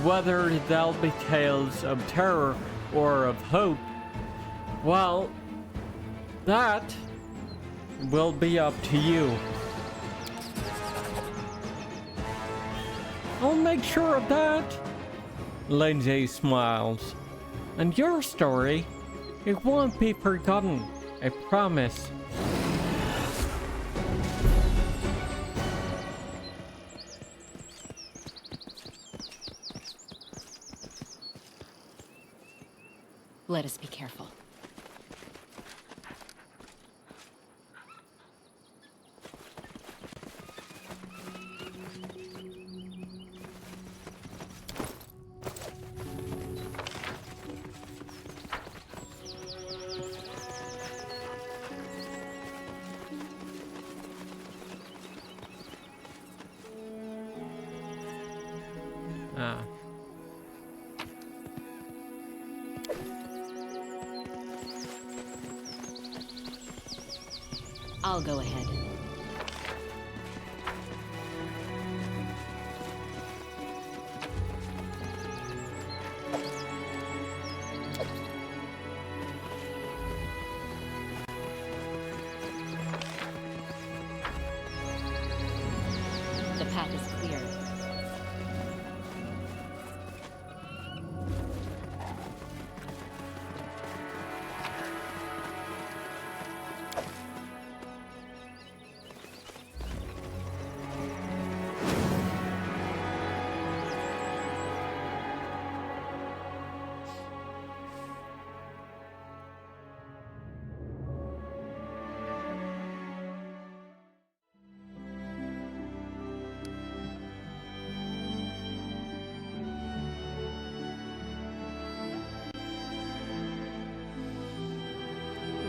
whether they'll be tales of terror or of hope, well, that will be up to you. I'll make sure of that. Lindsay smiles. And your story, it won't be forgotten, I promise. Let us be careful. Ah. I'll go ahead. The path is clear.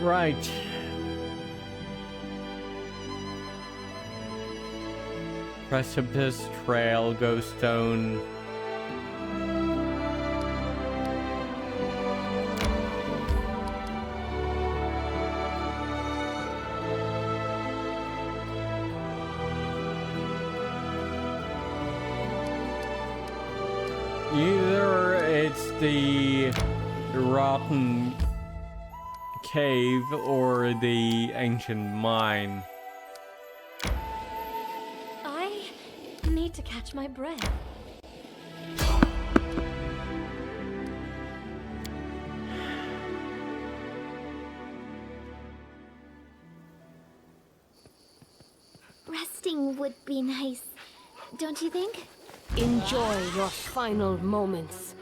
Right. Precipice, trail, ghost stone. Either it's the rotten cave or the ancient mine. I need to catch my breath. Resting would be nice, don't you think? Enjoy your final moments.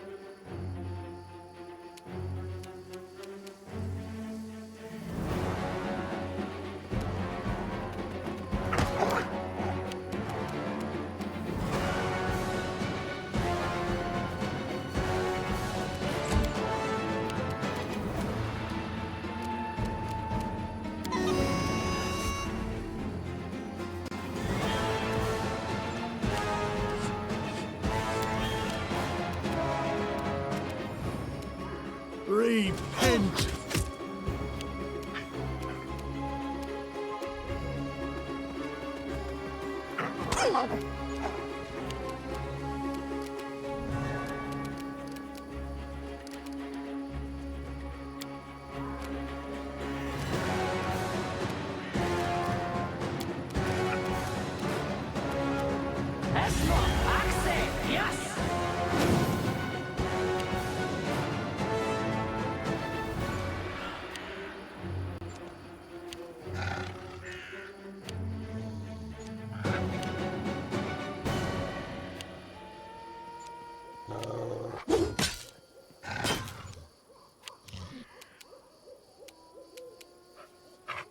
Repent!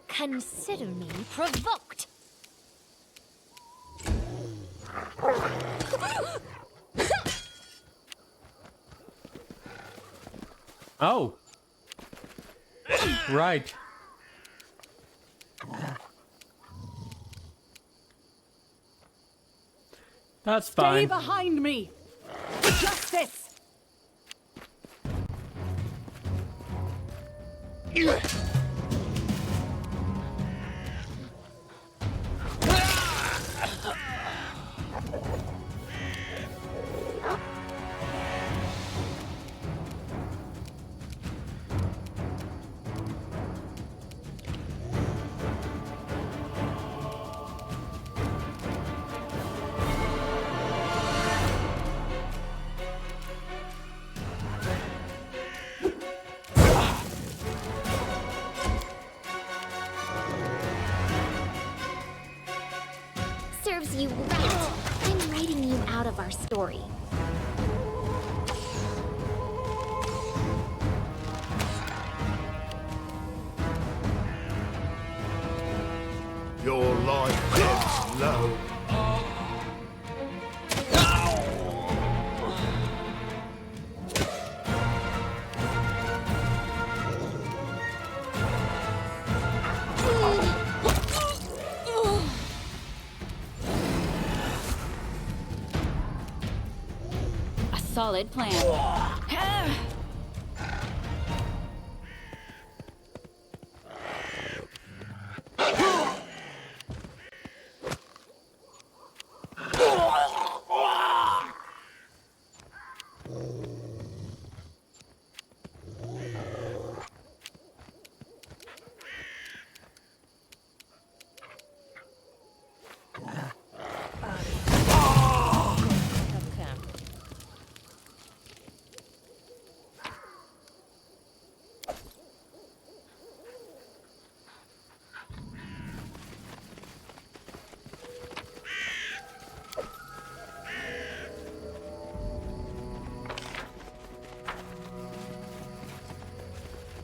Consider me provoked. Oh. Right. That's Stay fine. behind me! Justice! Serves you right. I'm writing you out of our story. Your life ebbs low. Solid plan.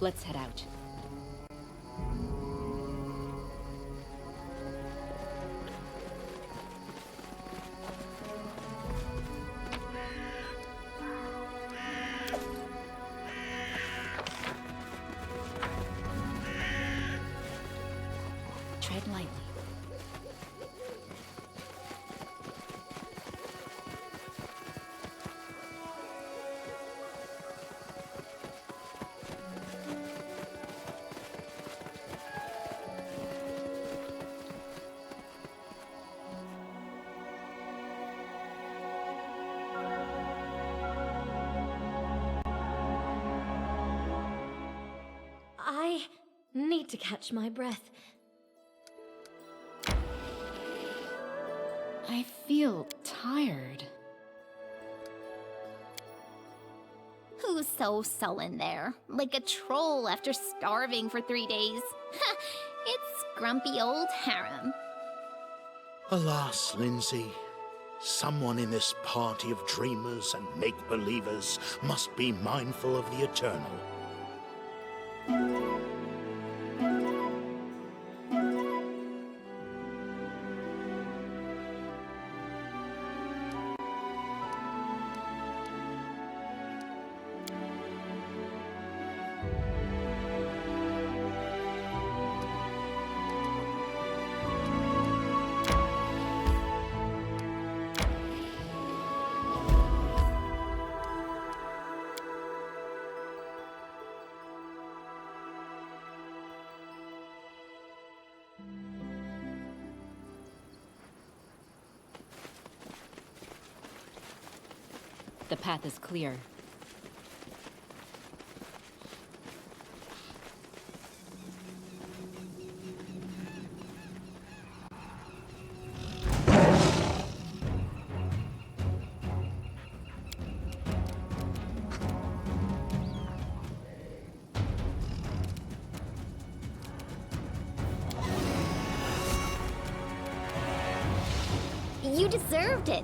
Let's head out. Tread lightly. I need to catch my breath. I feel tired. Who's so sullen there? Like a troll after starving for 3 days. It's grumpy old harem. Alas, Lindsay, someone in this party of dreamers and make-believers must be mindful of the eternal. The path is clear. You deserved it.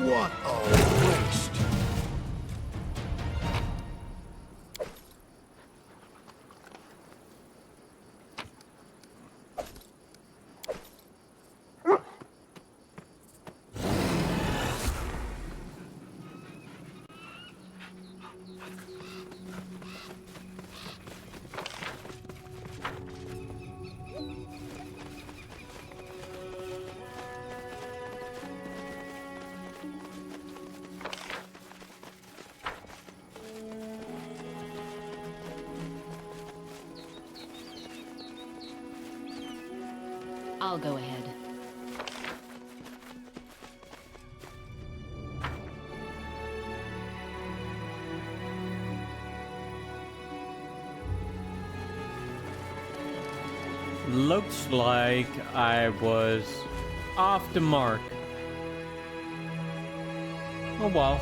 What a waste! I'll go ahead. Looks like I was off the mark. Oh well.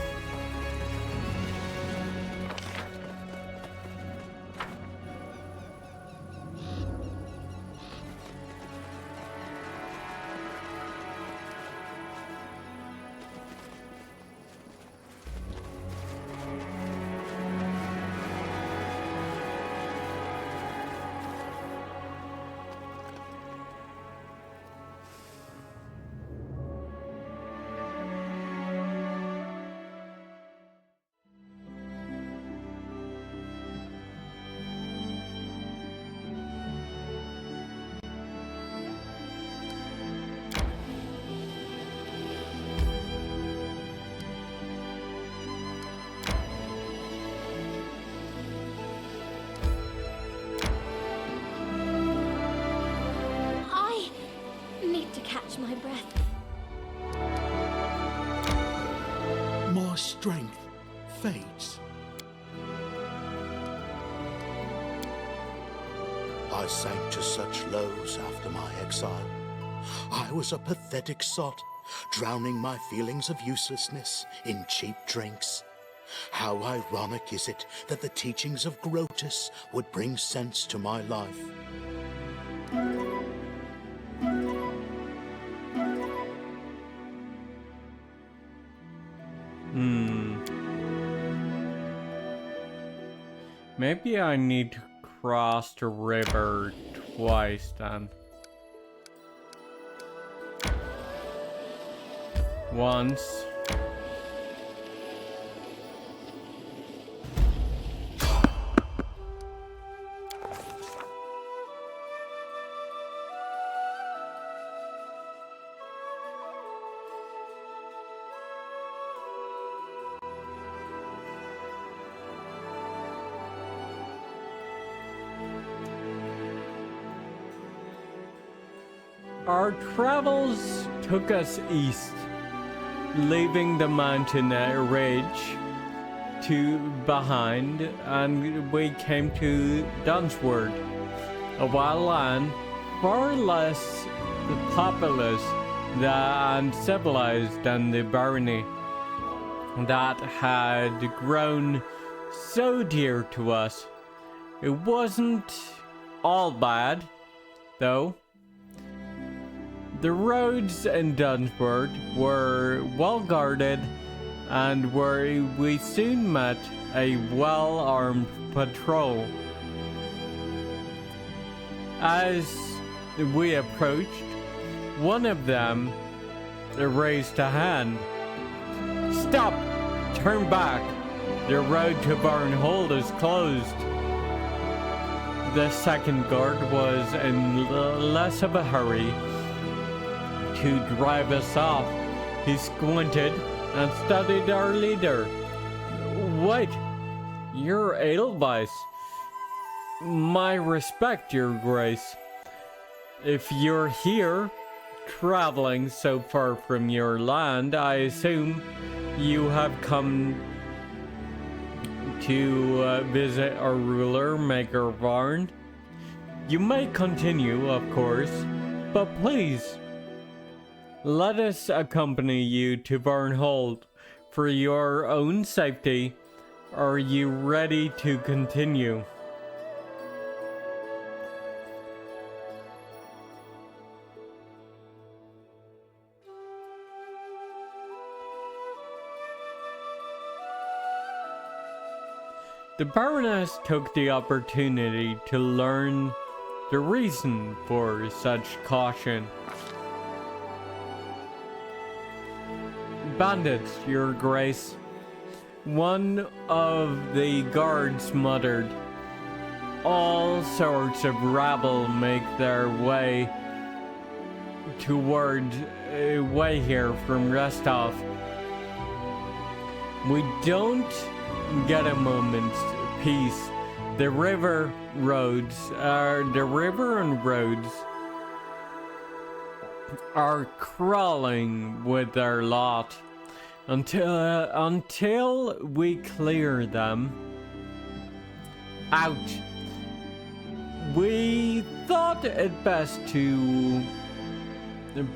I need to catch my breath. My strength fades. I sank to such lows after my exile. I was a pathetic sot, drowning my feelings of uselessness in cheap drinks. How ironic is it that the teachings of Grotus would bring sense to my life. Maybe I need to cross the river twice then. Once. Our travels took us east, leaving the mountain ridge behind, and we came to Dunsword, a wild land far less populous and civilized than the barony that had grown so dear to us. It wasn't all bad, though. The roads in Dunsford were well guarded, and we soon met a well-armed patrol. As we approached, one of them raised a hand. "Stop! Turn back! The road to Barnhold is closed." The second guard was in less of a hurry to drive us off. He squinted and studied our leader. "Wait, you're Edelweiss. My respect, Your Grace. If you're here, traveling so far from your land, I assume you have come to visit our ruler, Maker Varn. You may continue, of course, but please, let us accompany you to Barnhold for your own safety. Are you ready to continue?" The Baroness took the opportunity to learn the reason for such caution. "Bandits, Your Grace," one of the guards muttered. "All sorts of rabble make their way here from Restov. We don't get a moment's peace. The river and roads are crawling with their lot until we clear them out. We thought it best to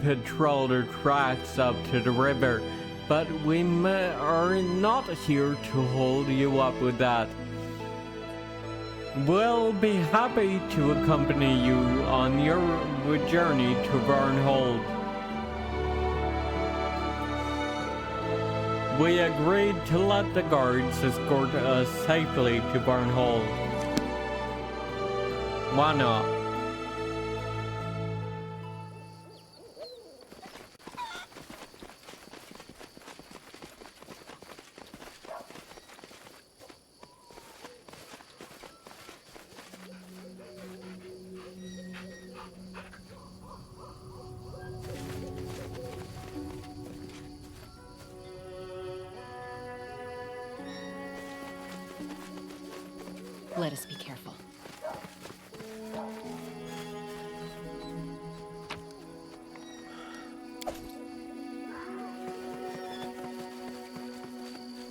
patrol the tracks up to the river but we are not here to hold you up with that. We'll be happy to accompany you on your journey to Varnhold. We agreed to let the guards escort us safely to Varnhold. Why not? Let us be careful.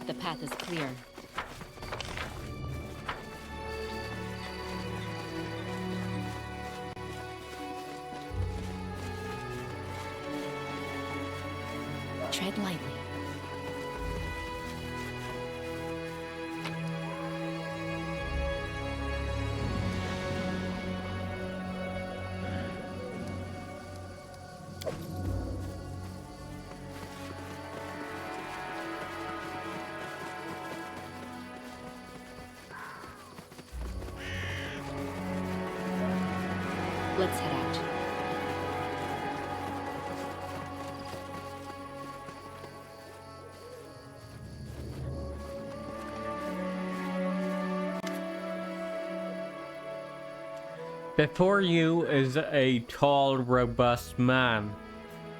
The path is clear. Tread lightly. Let's head out. Before you is a tall, robust man.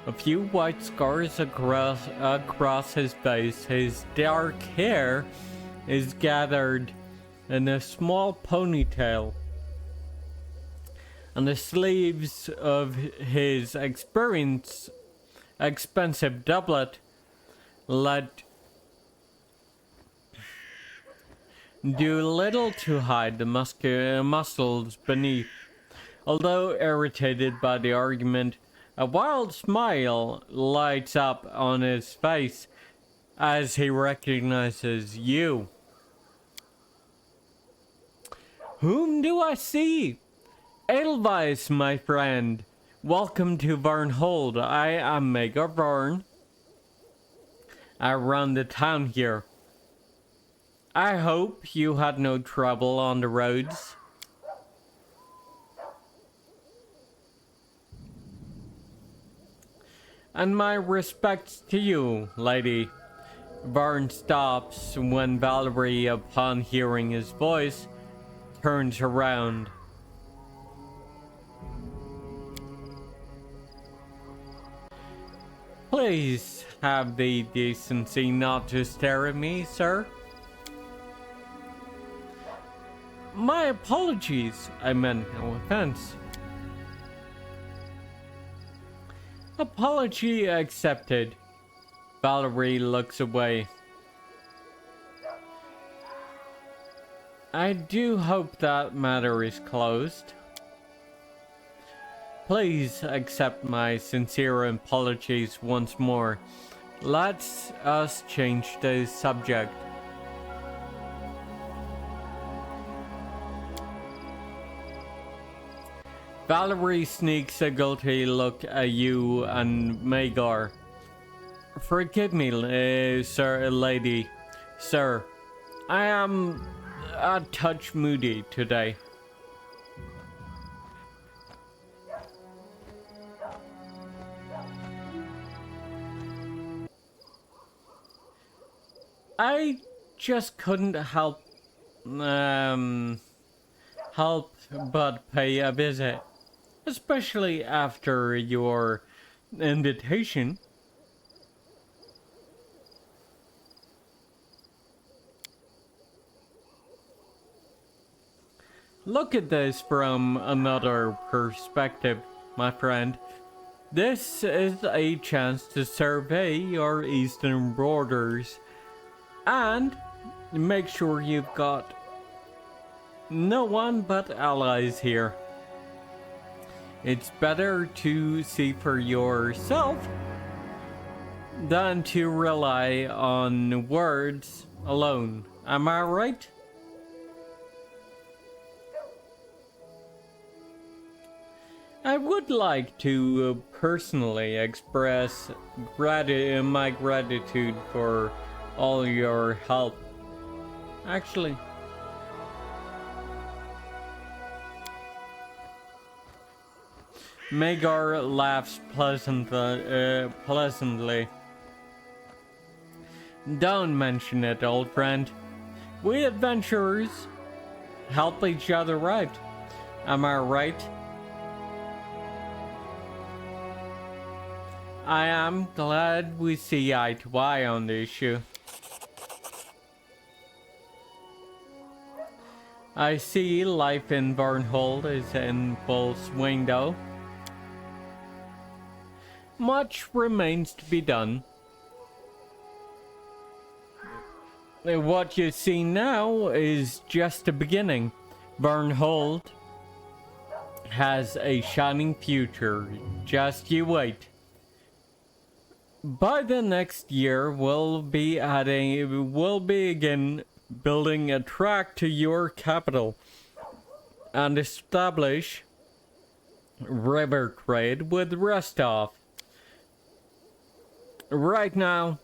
A few white scars across his face. His dark hair is gathered in a small ponytail. And the sleeves of his expensive doublet let do little to hide the muscles beneath. Although irritated by the argument, a wild smile lights up on his face as he recognizes you. Whom do I see? Edelweiss, my friend. Welcome to Varnhold. I am Mager Varn. I run the town here. I hope you had no trouble on the roads. And my respects to you, lady. Varn stops when Valerie, upon hearing his voice, turns around. Please have the decency not to stare at me, sir. My apologies. I meant no offense. Apology accepted. Valerie looks away. I do hope that matter is closed. Please accept my sincere apologies once more. Let's us change the subject. Valerie sneaks a guilty look at you and Magar. Forgive me, lady. Sir, I am a touch moody today. I just couldn't help but pay a visit, especially after your invitation. Look at this from another perspective, my friend. This is a chance to survey your eastern borders and make sure you've got no one but allies here. It's better to see for yourself than to rely on words alone. Am I right? I would like to personally express my gratitude for all your help. Actually, Magar laughs pleasantly. Don't mention it, old friend. We adventurers help each other out. Am I right? I am glad we see eye to eye on the issue. I see life in Barnhold is in full swing though. Much remains to be done. What you see now is just the beginning. Barnhold has a shining future. Just you wait. By the next year, we'll be again building a track to your capital and establish river trade with Rostov. Right now,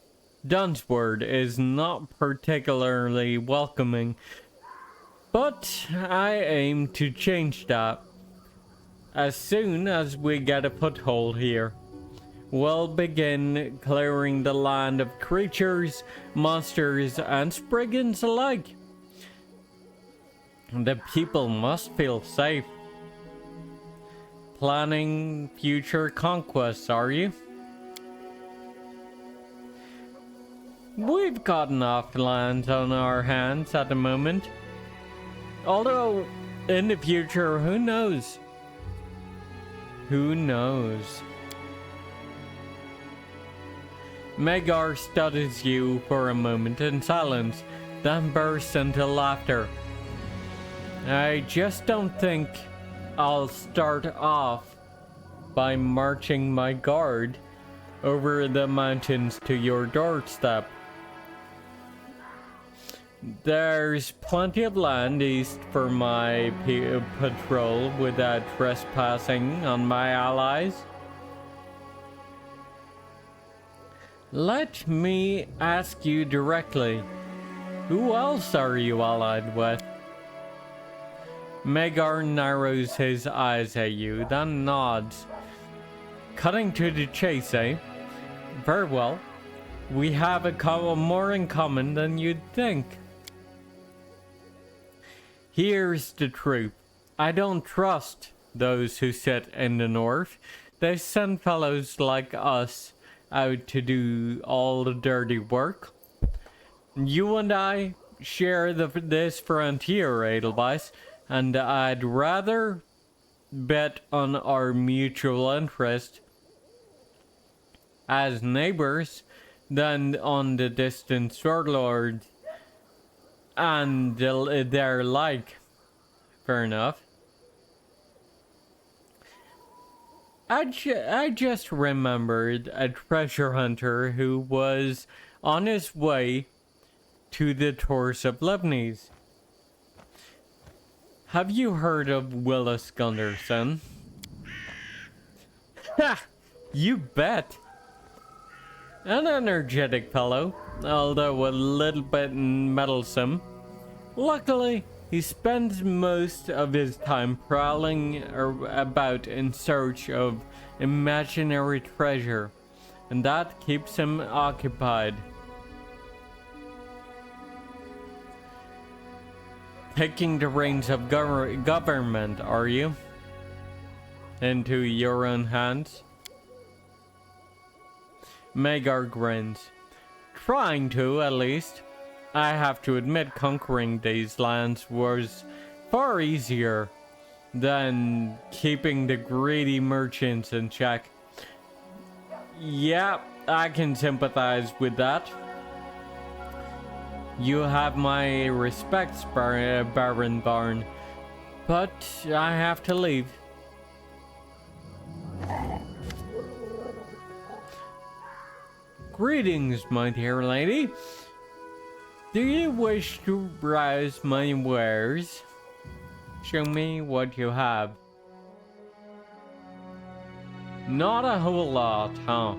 Dunsword is not particularly welcoming, but I aim to change that. As soon as we get a foothold here, we'll begin clearing the land of creatures, monsters, and spriggans alike. The people must feel safe. Planning future conquests, are you? We've got enough lands on our hands at the moment. Although, in the future, who knows? Who knows? Magar studies you for a moment in silence, then bursts into laughter. I just don't think I'll start off by marching my guard over the mountains to your doorstep. There's plenty of land east for my patrol without trespassing on my allies. Let me ask you directly, who else are you allied with? Magar narrows his eyes at you, then nods. Cutting to the chase, eh? Very well. We have more in common than you'd think. Here's the truth. I don't trust those who sit in the north. They send fellows like us out to do all the dirty work. You and I share this frontier, Edelweiss, and I'd rather bet on our mutual interest as neighbors than on the distant swordlord and their like. Fair enough. I just remembered a treasure hunter who was on his way to the Tours of Leibniz. Have you heard of Willis Gunderson? Ha! You bet! An energetic fellow, although a little bit meddlesome. Luckily, he spends most of his time prowling about in search of imaginary treasure, and that keeps him occupied. Taking the reins of government, are you? Into your own hands? Magar grins. Trying to, at least. I have to admit, conquering these lands was far easier than keeping the greedy merchants in check. Yeah, I can sympathize with that. You have my respects, Baron Barn, but I have to leave. Greetings, my dear lady. Do you wish to browse my wares? Show me what you have. Not a whole lot, huh?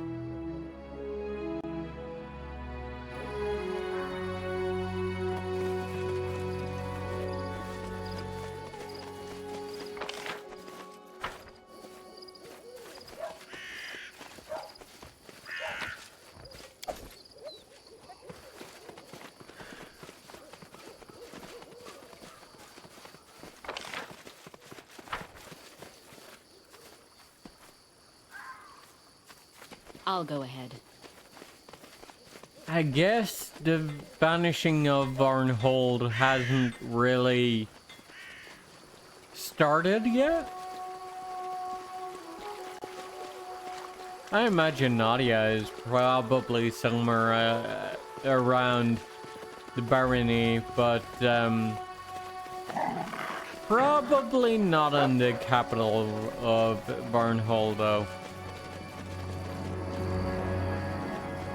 I'll go ahead. I guess the vanishing of Varnhold hasn't really started yet? I imagine Nadia is probably somewhere around the barony, but probably not in the capital of Varnhold, though.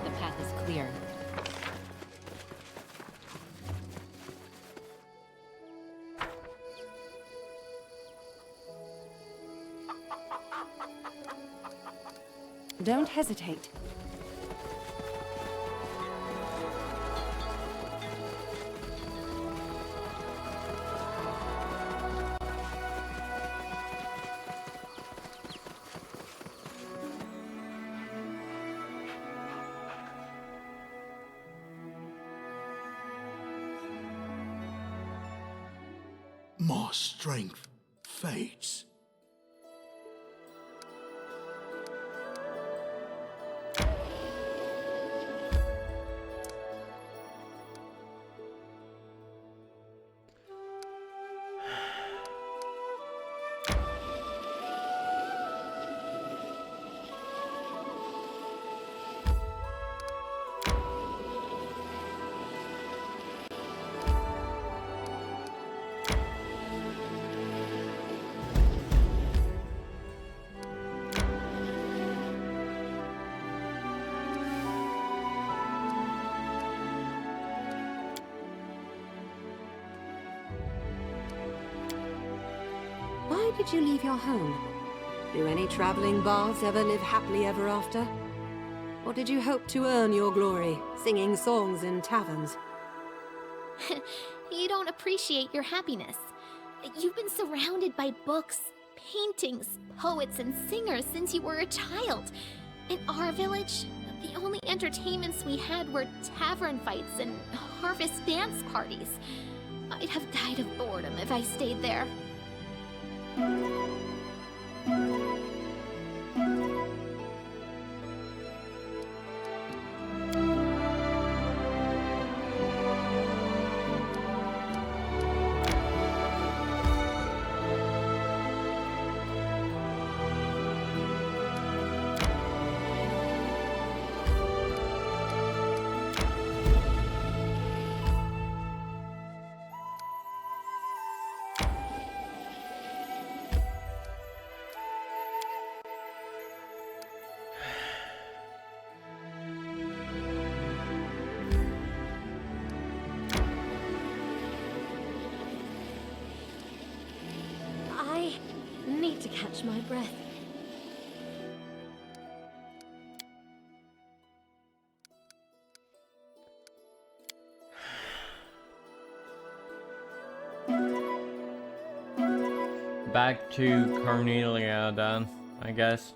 The path is clear. Don't hesitate. My strength fades. Why did you leave your home? Do any traveling bards ever live happily ever after? Or did you hope to earn your glory, singing songs in taverns? You don't appreciate your happiness. You've been surrounded by books, paintings, poets, and singers since you were a child. In our village, the only entertainments we had were tavern fights and harvest dance parties. I'd have died of boredom if I stayed there. I need to catch my breath. Back to Cornelia then, I guess.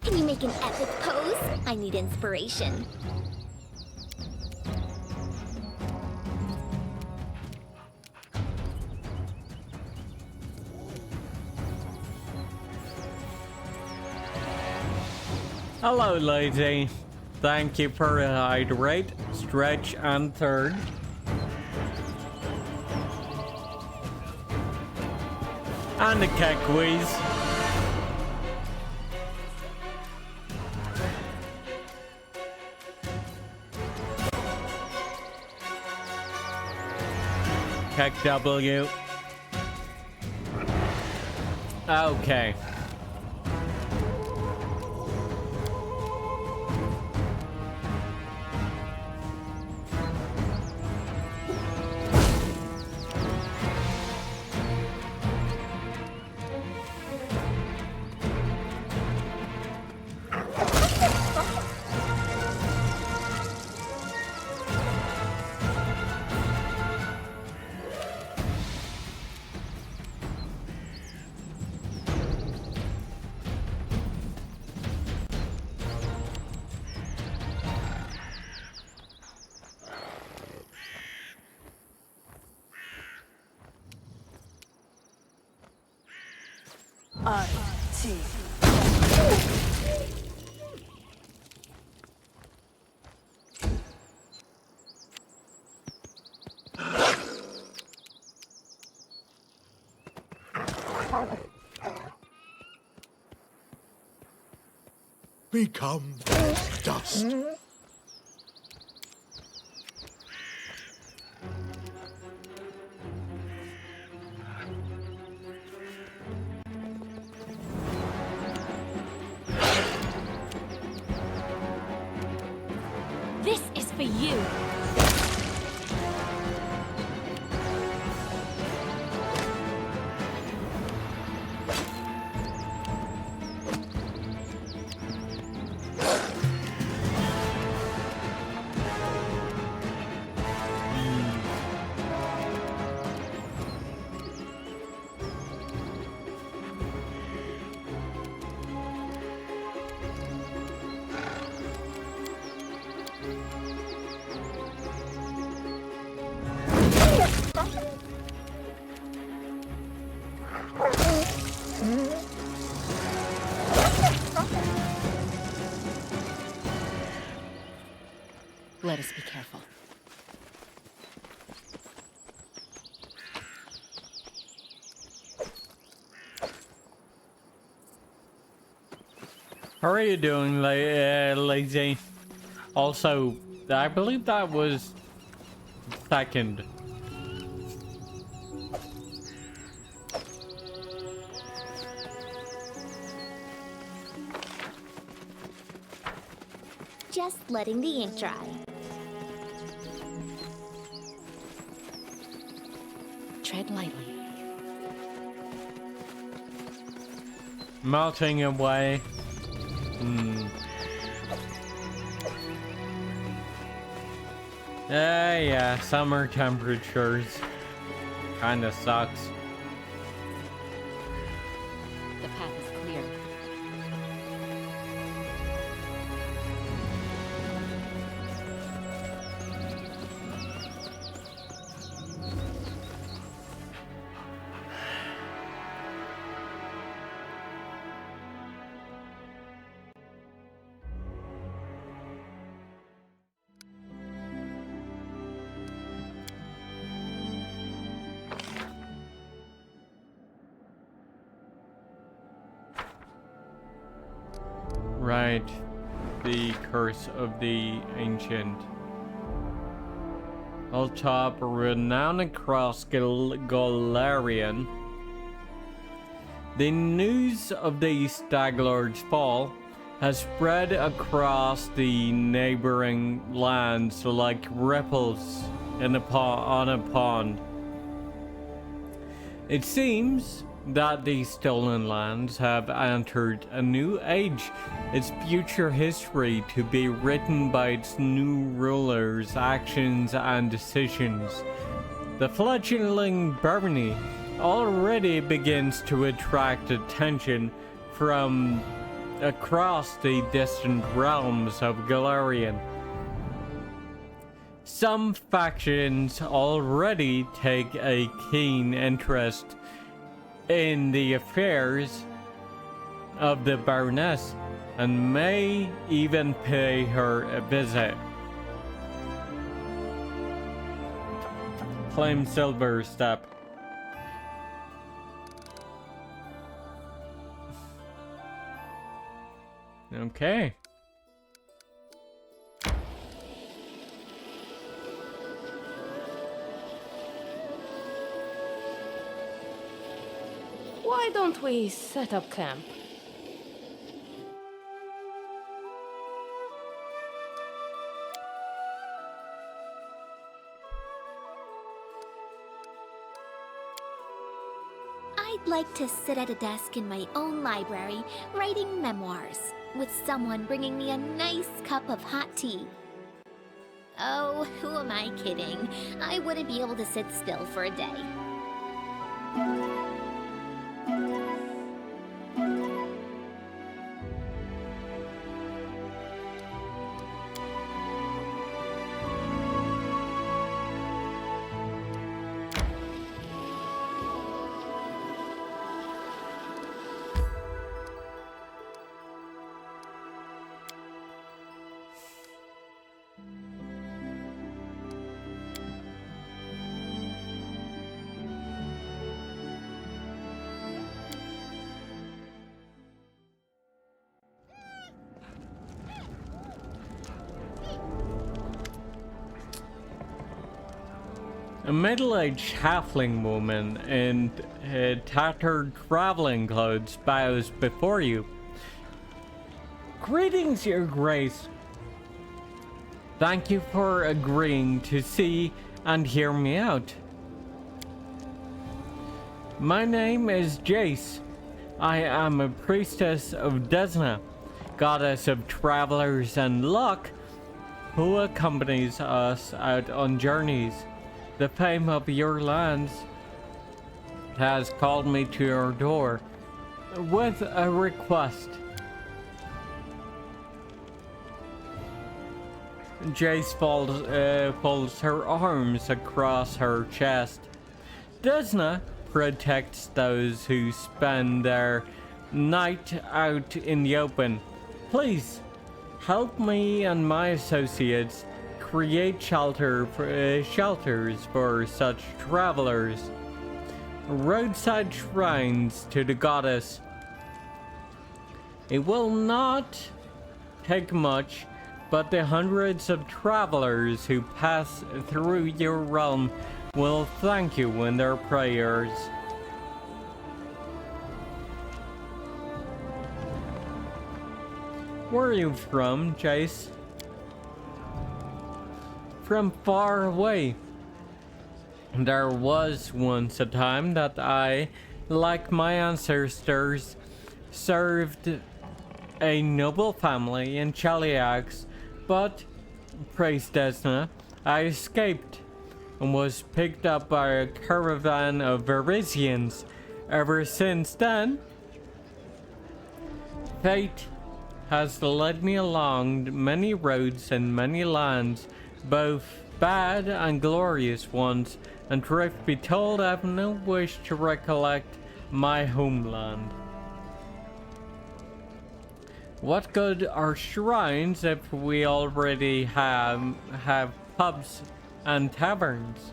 Can you make an epic pose? I need inspiration. Hello, lady. Thank you for the hydrate, stretch, and third. And the cake whiz. check W. Okay. Become as dust. This is for you. Let us be careful. How are you doing, Lazy? Also, I believe that was second. Just letting the ink dry. Tread lightly. Melting away. Yeah, summer temperatures. Kinda sucks. The path is clear. Right. The curse of the ancient. Hilltop, renowned across Galarian. The news of the Staglord's fall has spread across the neighboring lands like ripples in on a pond. It seems that the stolen lands have entered a new age, its future history to be written by its new rulers' actions and decisions. The fledgling barony already begins to attract attention from across the distant realms of Galarian. Some factions already take a keen interest in the affairs of the Baroness and may even pay her a visit. Claim Silver Step. Okay. Why don't we set up camp? I'd like to sit at a desk in my own library, writing memoirs, with someone bringing me a nice cup of hot tea. Oh, who am I kidding? I wouldn't be able to sit still for a day. A middle-aged halfling woman in tattered traveling clothes bows before you. Greetings, Your Grace. Thank you for agreeing to see and hear me out. My name is Jace. I am a priestess of Desna, goddess of travelers and luck, who accompanies us out on journeys. The fame of your lands has called me to your door with a request. Jace folds her arms across her chest. Desna protects those who spend their night out in the open. Please, help me and my associates create shelters for such travelers. Roadside shrines to the goddess. It will not take much, but the hundreds of travelers who pass through your realm will thank you in their prayers. Where are you from, Jace? From far away. There was once a time that I, like my ancestors, served a noble family in Chaliax, but, praise Desna, I escaped and was picked up by a caravan of Varisians. Ever since then, fate has led me along many roads and many lands, both bad and glorious ones, and truth be told, I have no wish to recollect my homeland. What good are shrines if we already have pubs and taverns?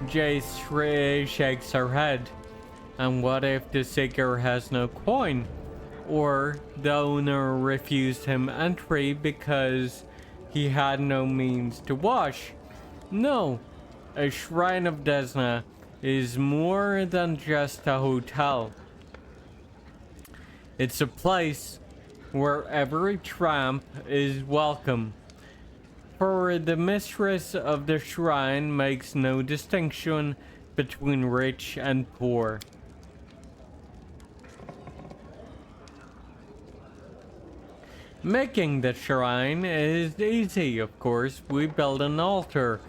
Jace shakes her head. And what if the seeker has no coin? Or the owner refused him entry because he had no means to wash? No, a Shrine of Desna is more than just a hotel. It's a place where every tramp is welcome. For the mistress of the shrine makes no distinction between rich and poor. Making the shrine is easy, of course. We build an altar,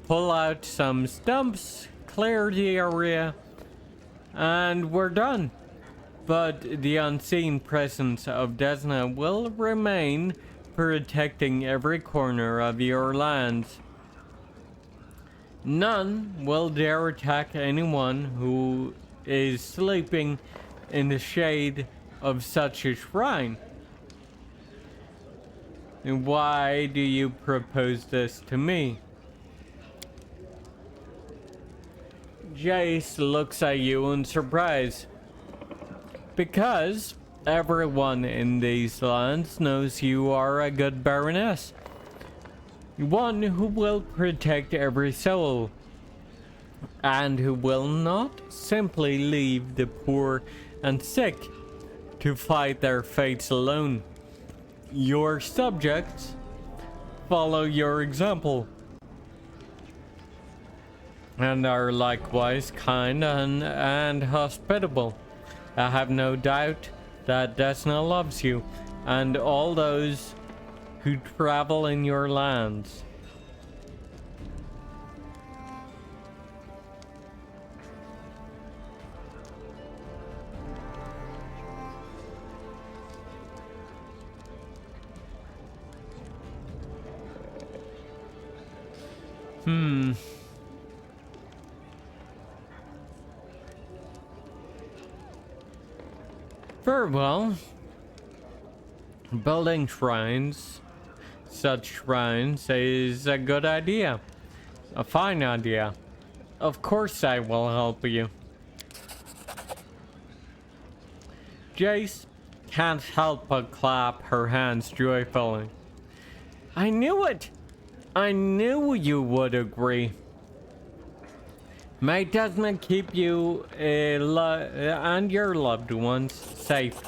pull out some stumps, clear the area, and we're done. But the unseen presence of Desna will remain, protecting every corner of your lands. None will dare attack anyone who is sleeping in the shade of such a shrine. And why do you propose this to me? Jace looks at you in surprise. Because everyone in these lands knows you are a good baroness. One who will protect every soul. and who will not simply leave the poor and sick to fight their fates alone. Your subjects follow your example and are likewise kind and hospitable. I have no doubt that Desna loves you and all those who travel in your lands. Very well. Building shrines, such shrines, is a good idea. A fine idea. Of course I will help you. Jace can't help but clap her hands joyfully. I knew it! I knew you would agree. May Desna keep you and your loved ones safe.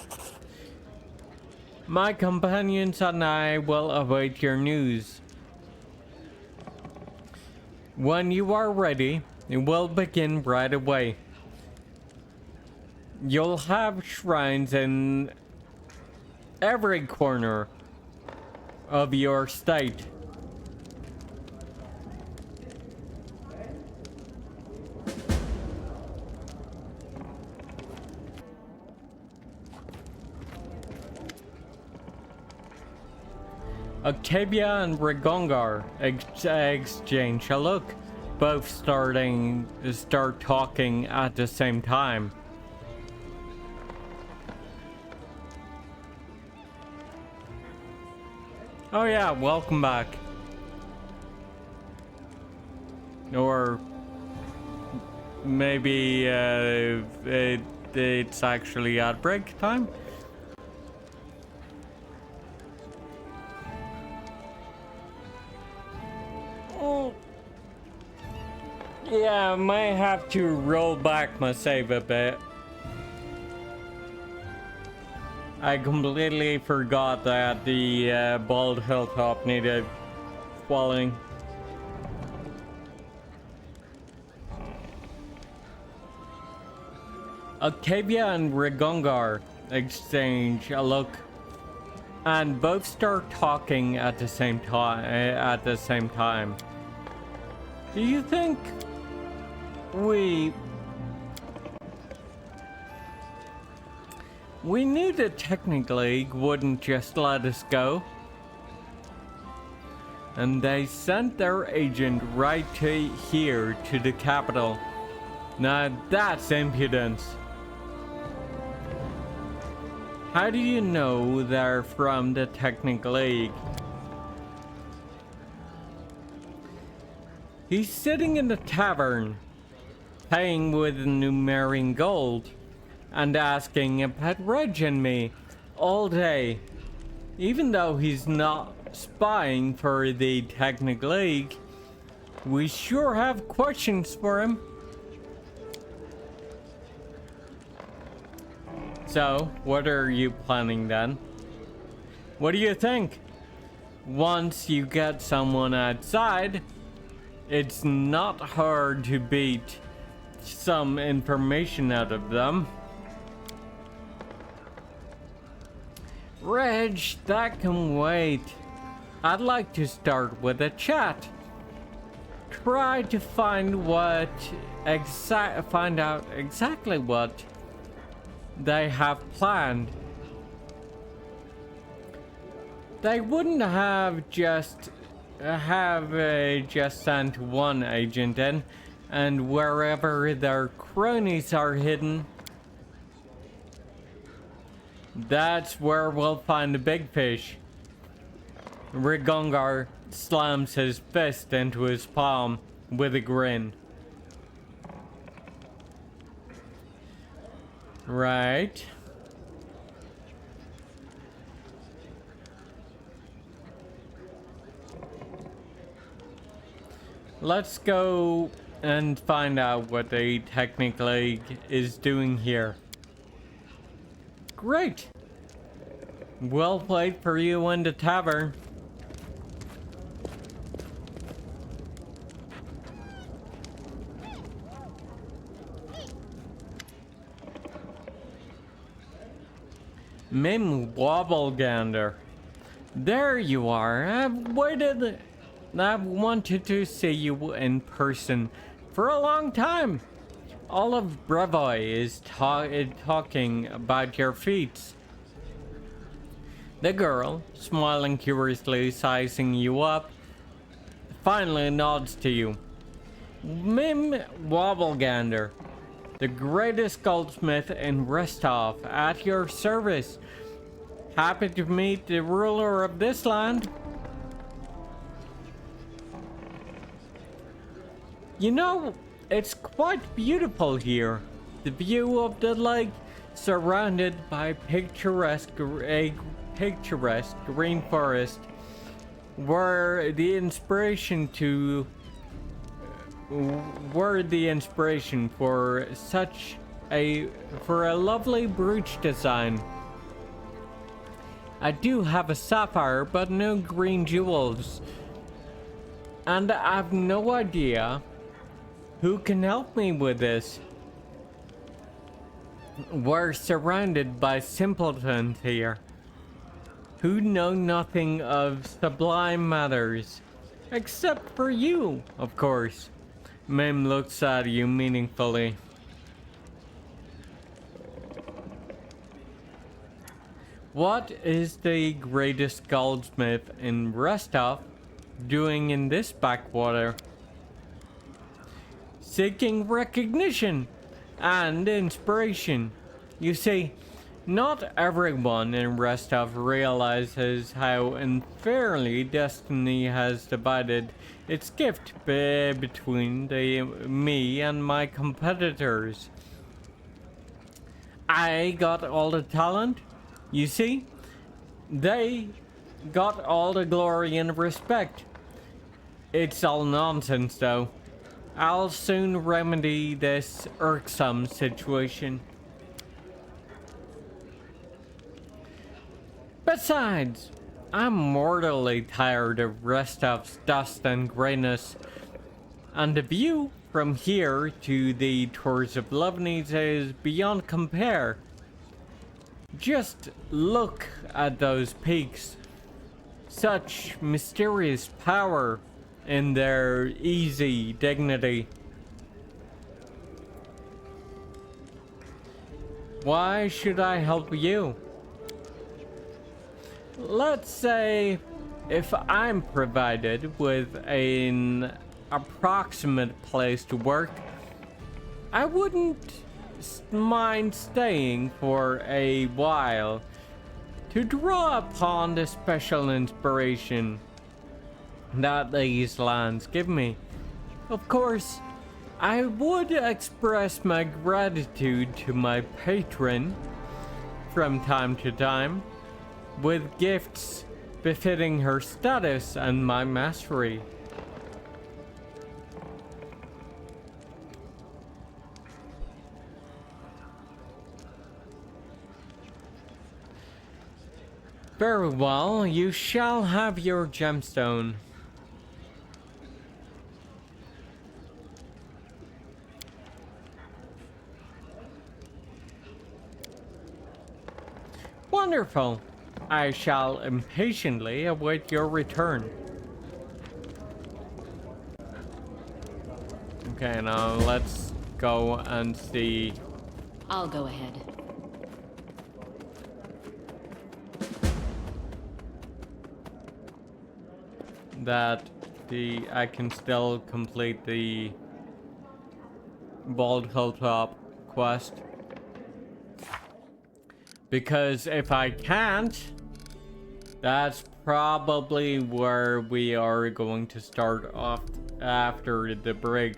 My companions and I will await your news. When you are ready, we'll begin right away. You'll have shrines in every corner of your state. Octavia and Rigongar exchange a look, both start talking at the same time. Oh yeah, welcome back. Or maybe it's actually outbreak time. Yeah, I might have to roll back my save a bit. I completely forgot that the bald hilltop needed swallowing. Octavia and Rigongar exchange a look, and both start talking at the same time. Do you think we knew the Technic League wouldn't just let us go? And they sent their agent right here to the capital. Now that's impudence. How do you know they're from the Technic League? He's sitting in the tavern, paying with Numerian gold, and asking about Reg and me all day. Even though he's not spying for the Technic League, we sure have questions for him. So, what are you planning then? What do you think? Once you get someone outside, it's not hard to beat some information out of them. Reg, that can wait. I'd like to start with a chat. Try to find out exactly what they have planned. They wouldn't have just sent one agent in, and wherever their cronies are hidden, that's where we'll find the big fish. Rigongar slams his fist into his palm with a grin. Right. Let's go and find out what they technically is doing here. Great! We'll wait for you in the tavern. Mim Wobblegander. There you are. I've wanted to see you in person for a long time. Olive Brevoy is talking about your feats. The girl, smiling curiously, sizing you up, finally nods to you. Mim Wobblegander, the greatest goldsmith in Restov, at your service. Happy to meet the ruler of this land. You know, it's quite beautiful here. The view of the lake, surrounded by picturesque green forest, were the inspiration for a lovely brooch design. I do have a sapphire, but no green jewels. And I've no idea who can help me with this. We're surrounded by simpletons here, who know nothing of sublime matters. Except for you, of course. Mim looks at you meaningfully. What is the greatest goldsmith in Restov doing in this backwater? Seeking recognition and inspiration. You see, not everyone in Restov realizes how unfairly destiny has divided its gift between me and my competitors. I got all the talent. You see, they got all the glory and respect. It's all nonsense, though. I'll soon remedy this irksome situation. Besides, I'm mortally tired of Restov's dust and grayness, and the view from here to the Tours of Lovenies is beyond compare. Just look at those peaks. Such mysterious power in their easy dignity. Why should I help you? Let's say if I'm provided with an approximate place to work, I wouldn't mind staying for a while to draw upon the special inspiration that these lands give me. Of course, I would express my gratitude to my patron from time to time with gifts befitting her status and my mastery. Very well, you shall have your gemstone. Wonderful. I shall impatiently await your return. Okay, now let's go and see. I'll go ahead. That I can still complete the Bald Hilltop quest. Because if I can't, that's probably where we are going to start off after the brig.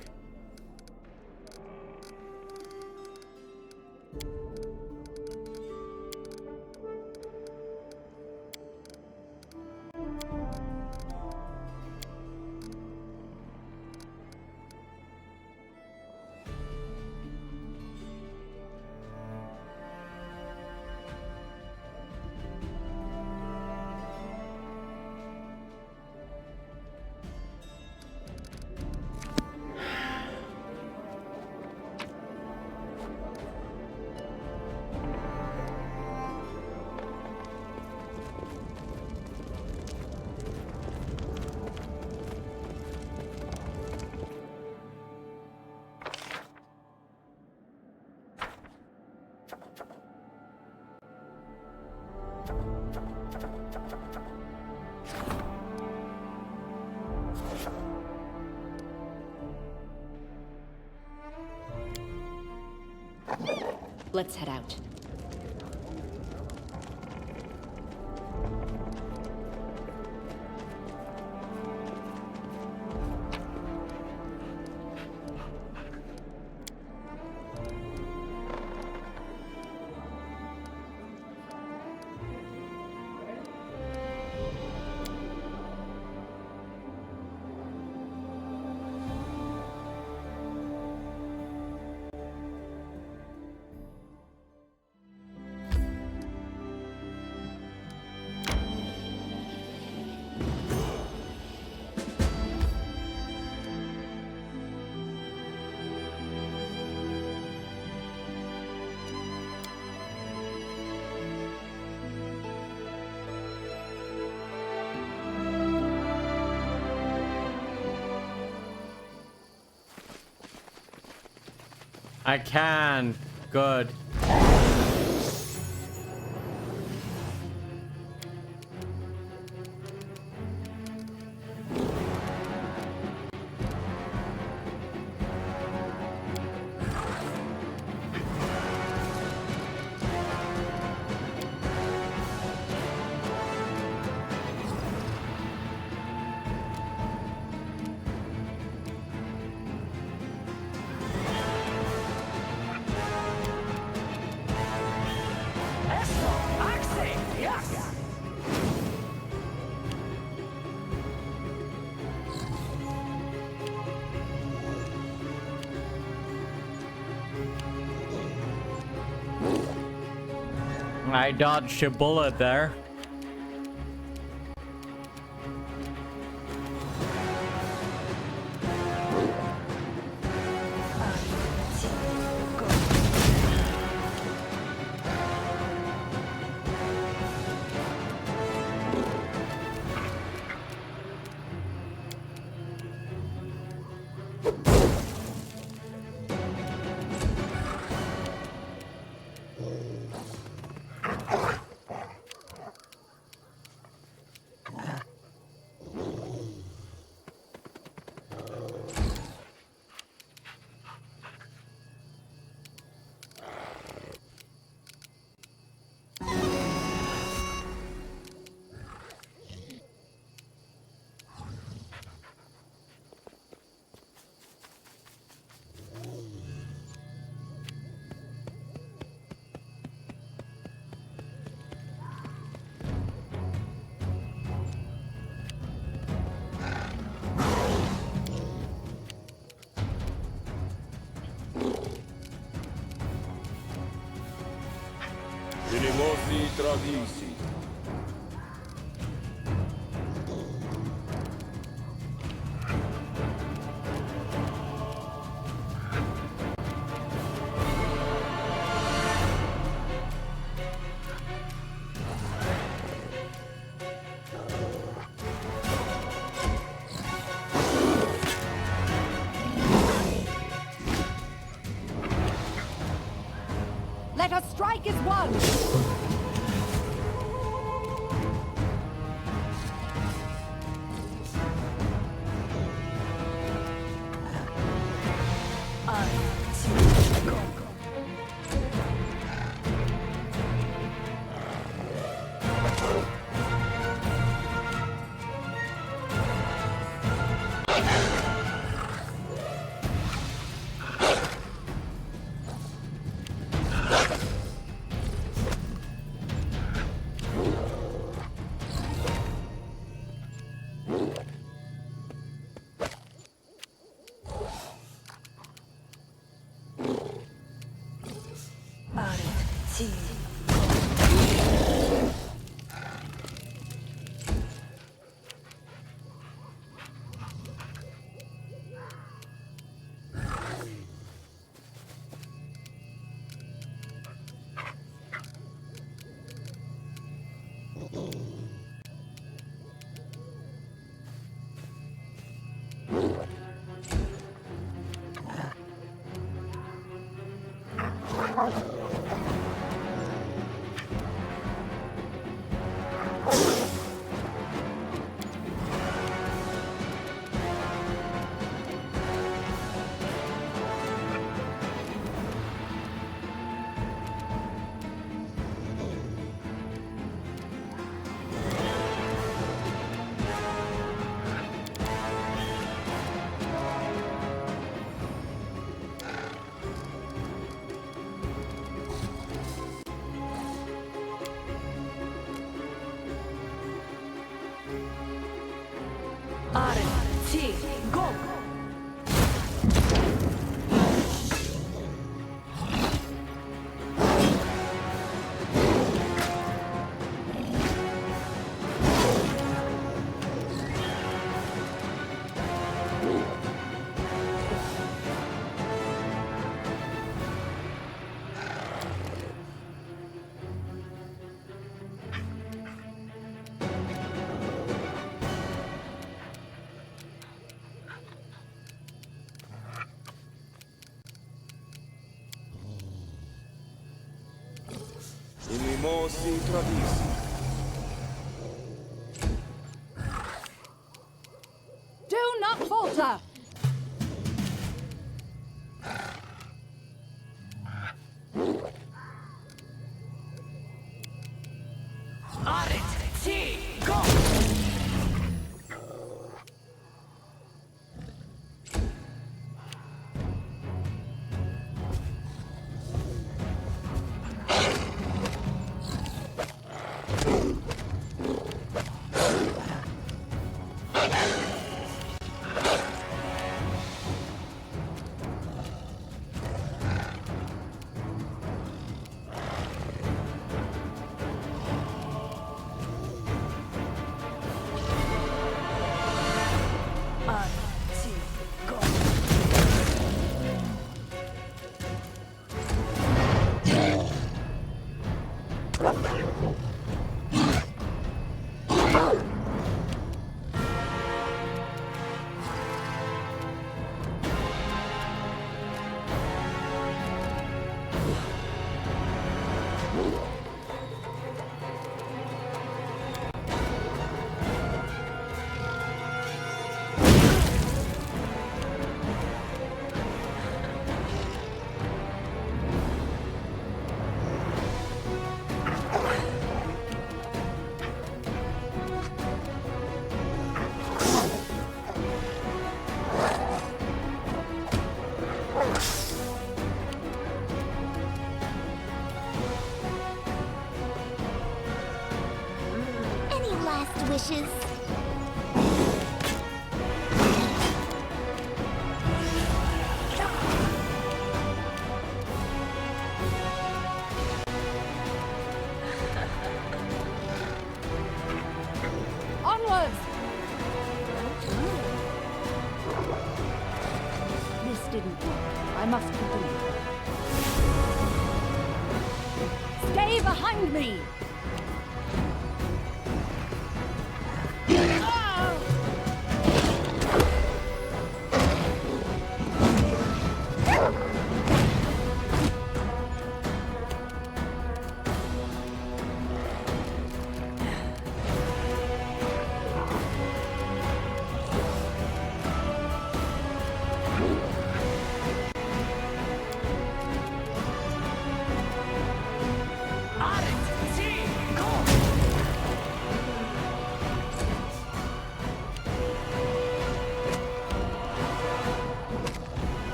Let's head out. I can. Good. I dodged a bullet there. Tenimosi travisi. Let us strike as one! Go! Mossi travisi. Do not falter! Any last wishes? Onwards! This didn't work. I must continue. Stay behind me!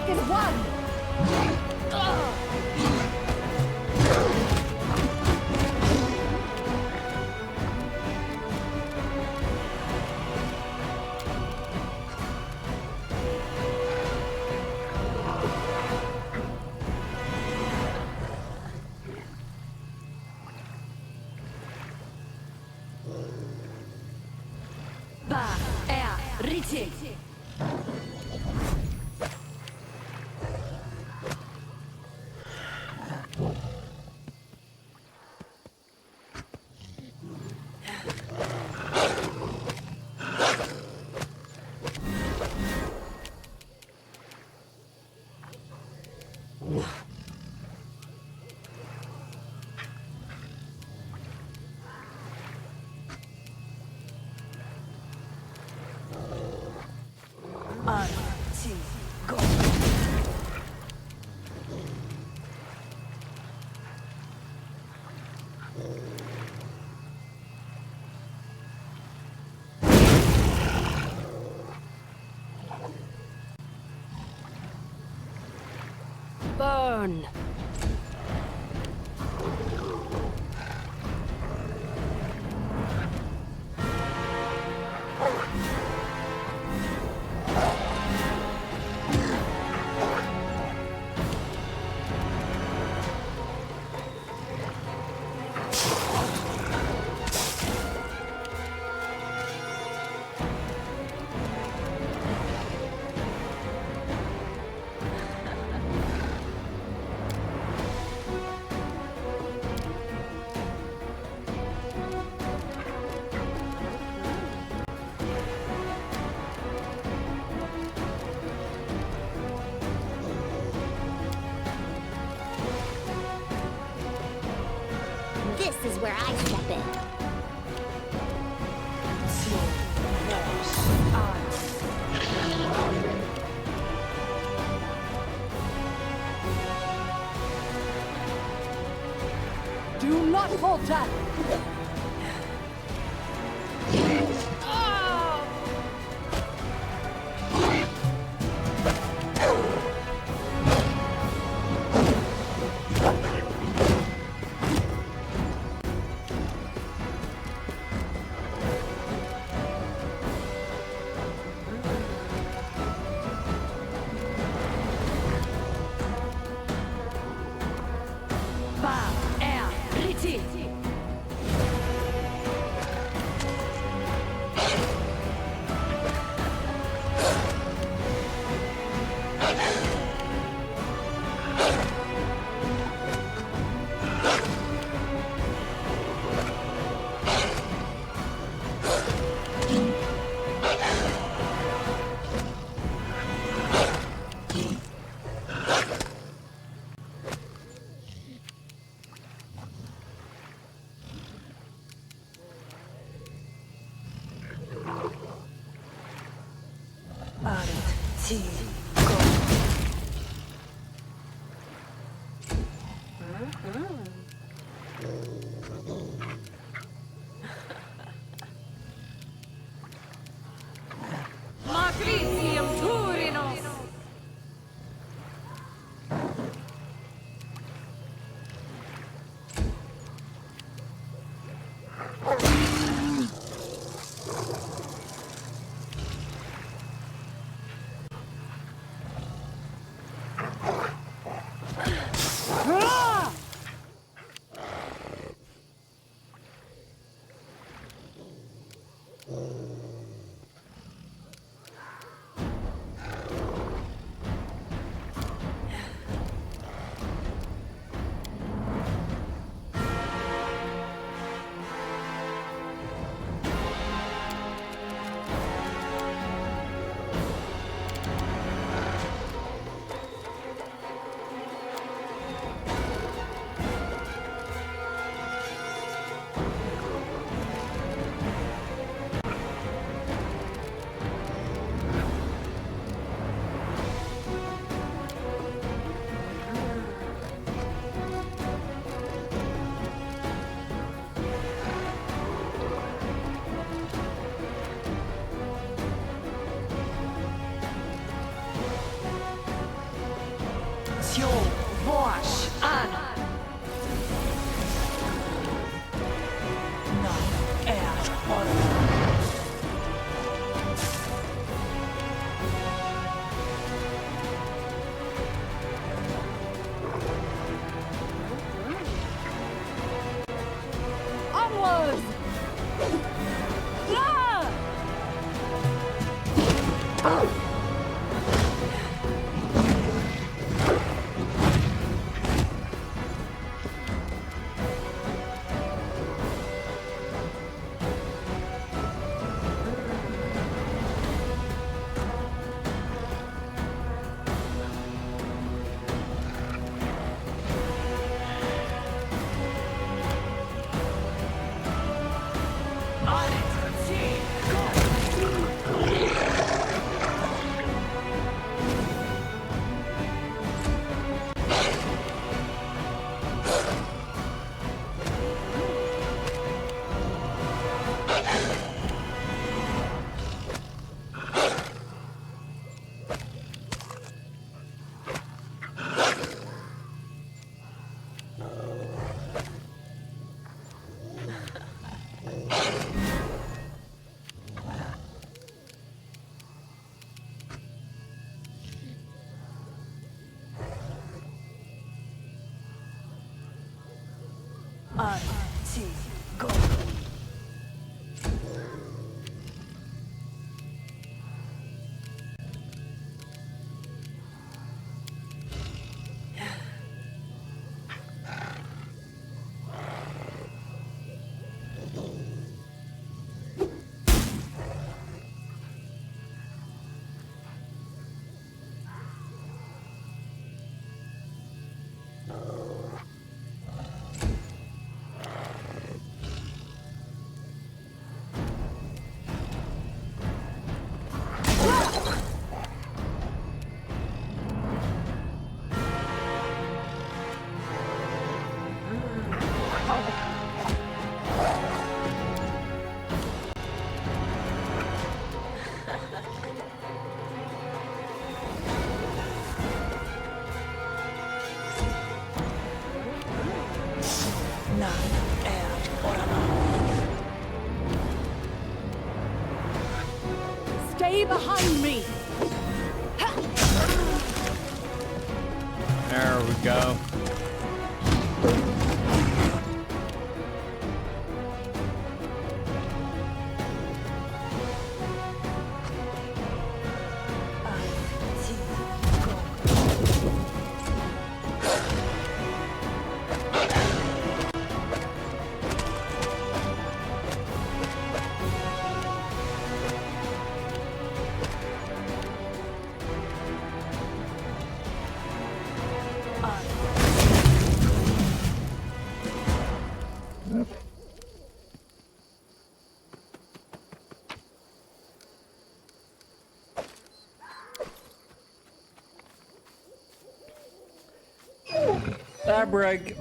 strike is won! Burn! This is where I step in. Do not falter! Stay behind me! There we go. Break.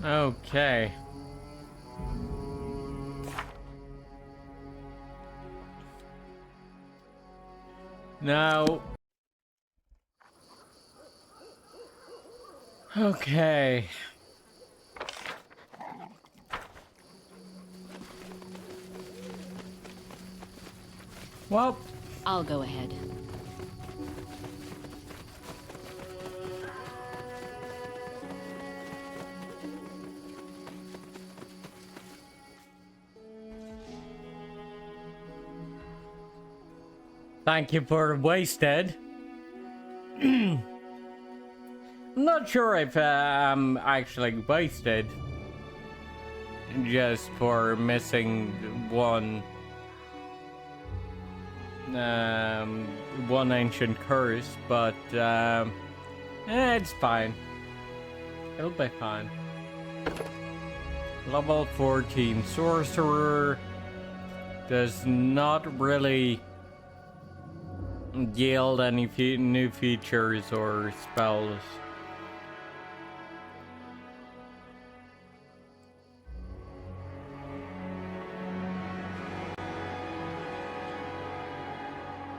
Okay. Now. Okay. Well, I'll go ahead. thank you for wasted. I'm not sure if I'm actually wasted. Just for missing one one ancient curse, but it's fine. It'll be fine. Level 14 sorcerer does not really yield any new features or spells.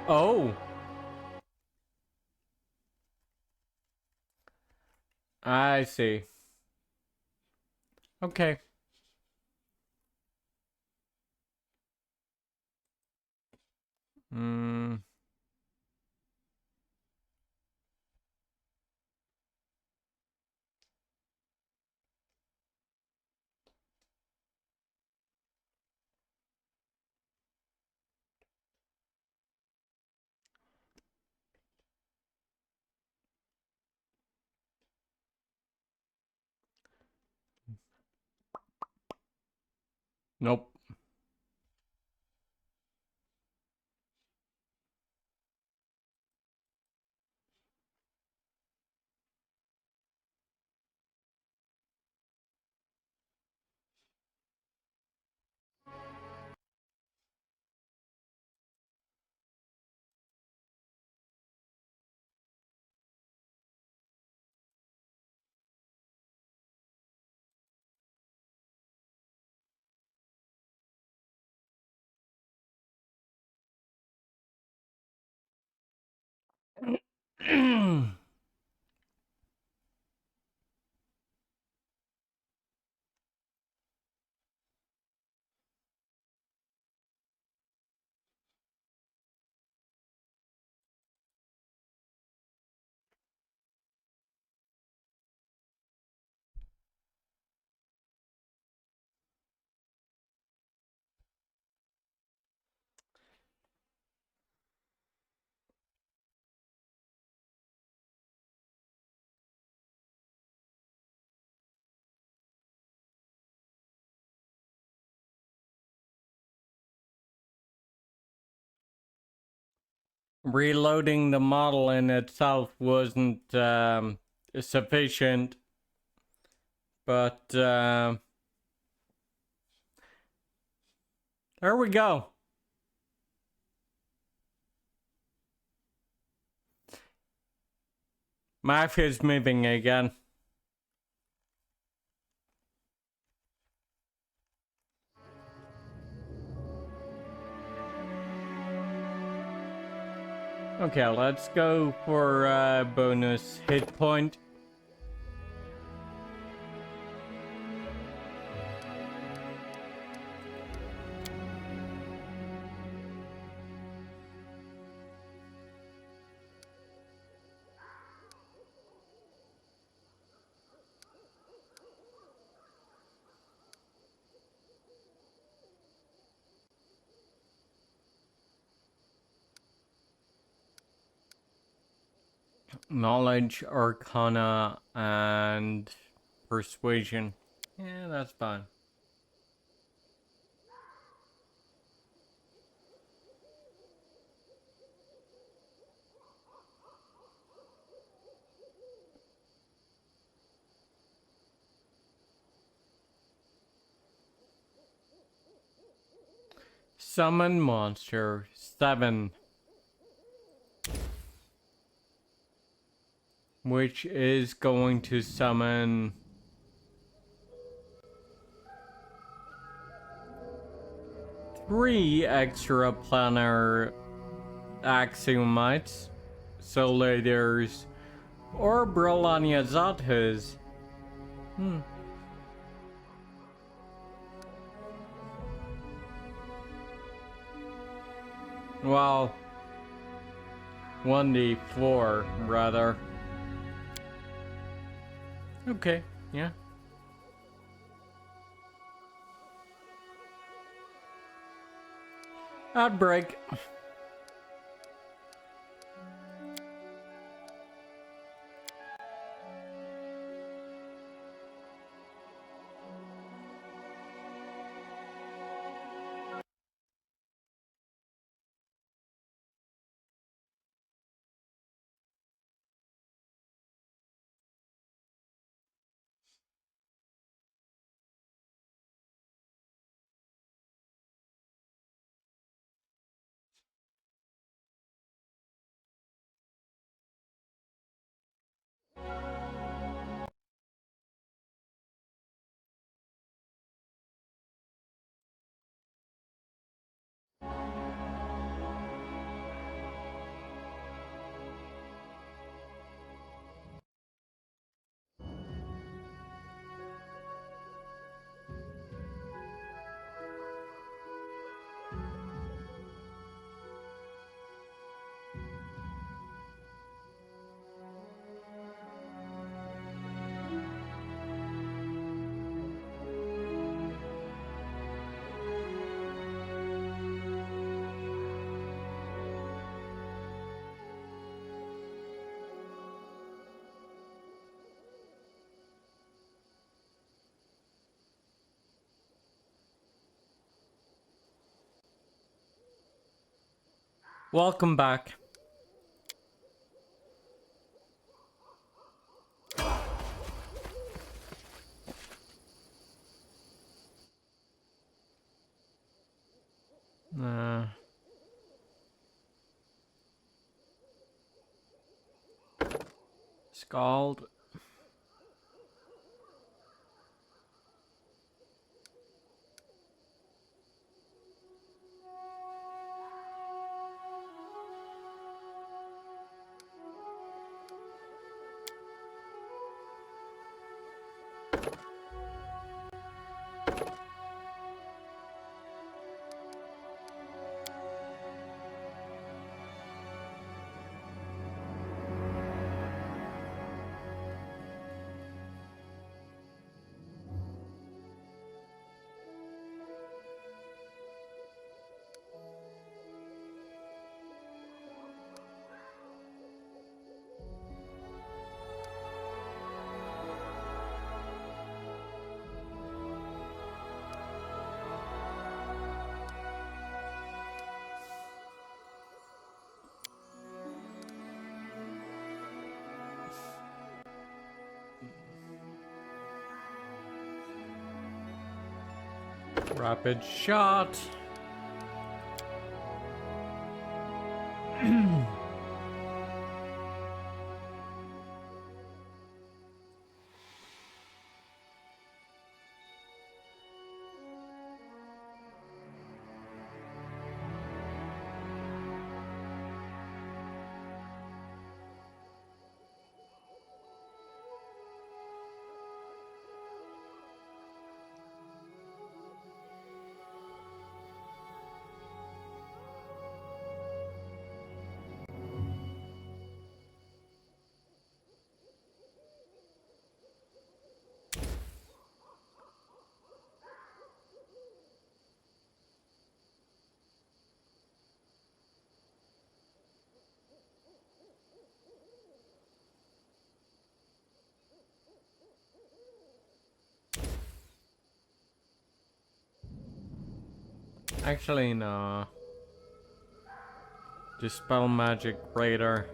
Oh. I see. Okay. Hmm. Nope. Reloading the model in itself wasn't sufficient, but there we go. Mafia's moving again. Okay, let's go for bonus hit point. Knowledge, Arcana, and Persuasion. Yeah, that's fine. Summon monster 7. Which is going to summon 3 extra planar axiomites. So there's Orbrelaniazatas. Well, 1d4 rather. Okay, yeah. Outbreak. Welcome back. Scald. Rapid shot. Actually, no. Dispel magic radar.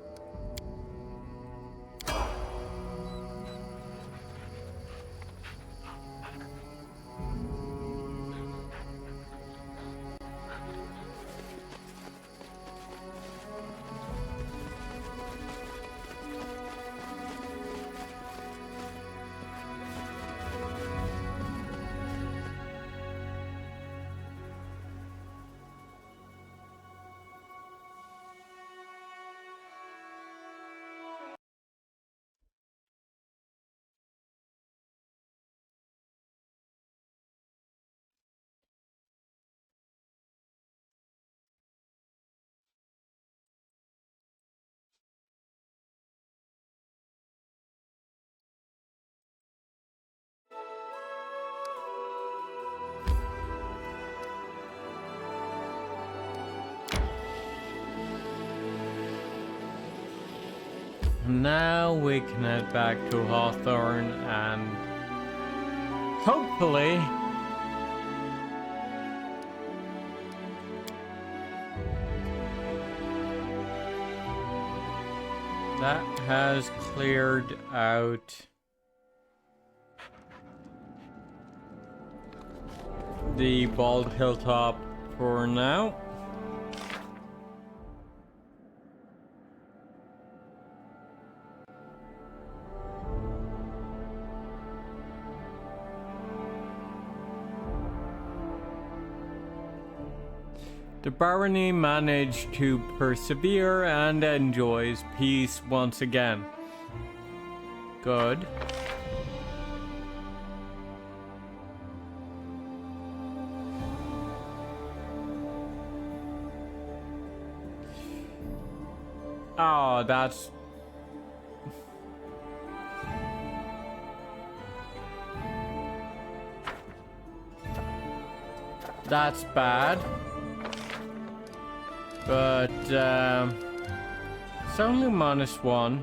Now we can head back to Hawthorne and hopefully that has cleared out the Bald Hilltop for now. The barony managed to persevere and enjoys peace once again. Good. Oh, that's bad. But, it's only -1.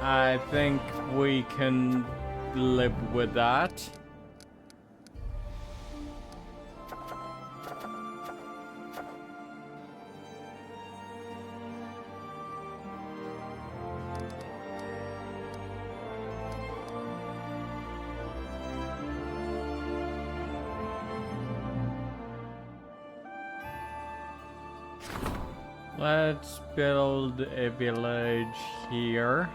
I think we can live with that. Let's build a village here.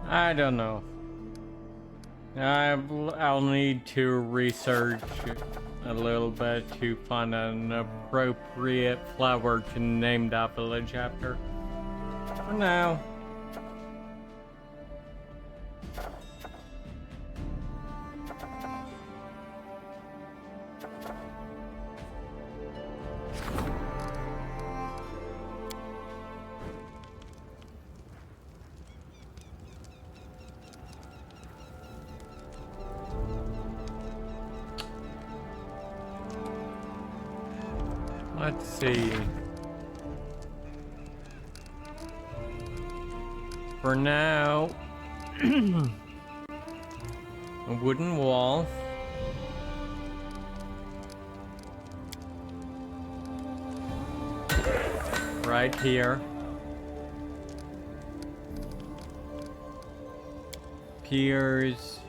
I don't know. I'll need to research a little bit to find an appropriate flower to name that village after. For now. Let's see. For now, a wooden wall. Right here. Piers.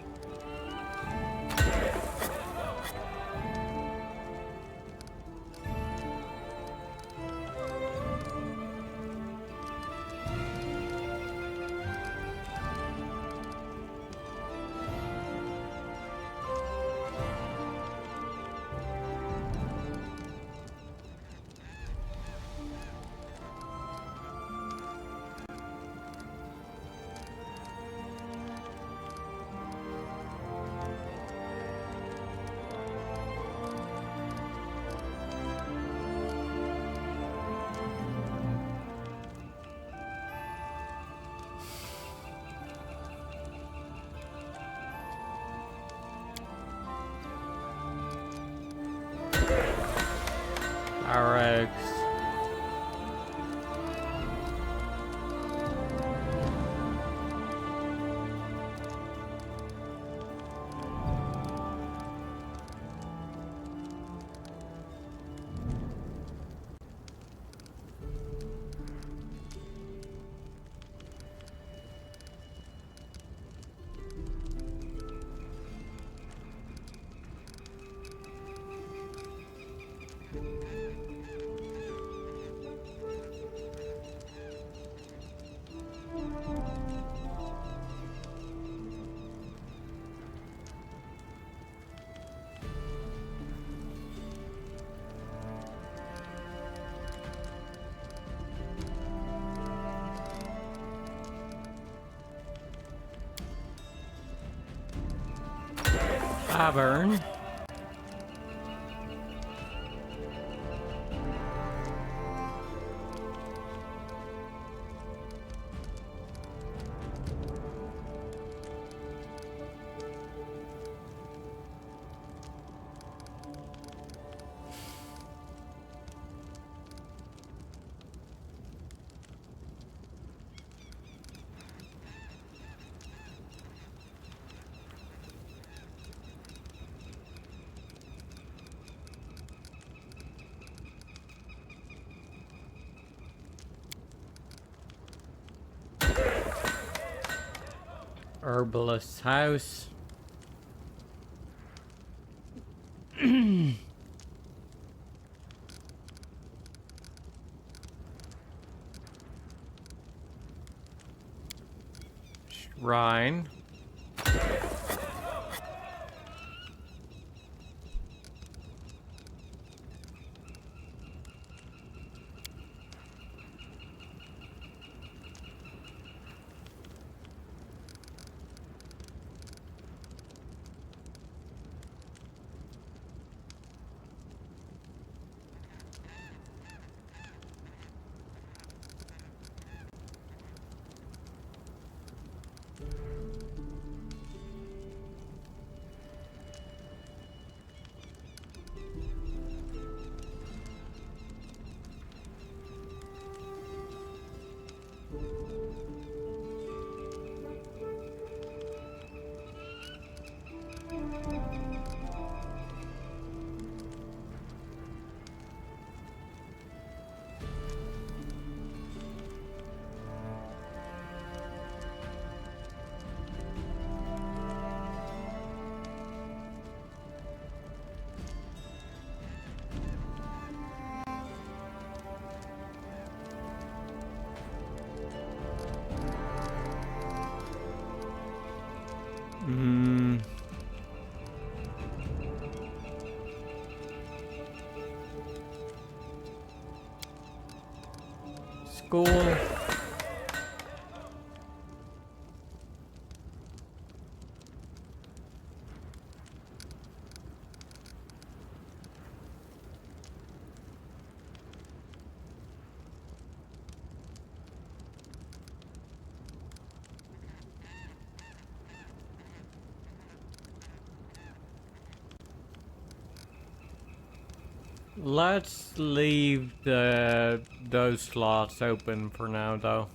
RX. Tavern. Herbalist's house. Shrine. school. Let's leave those slots open for now, though.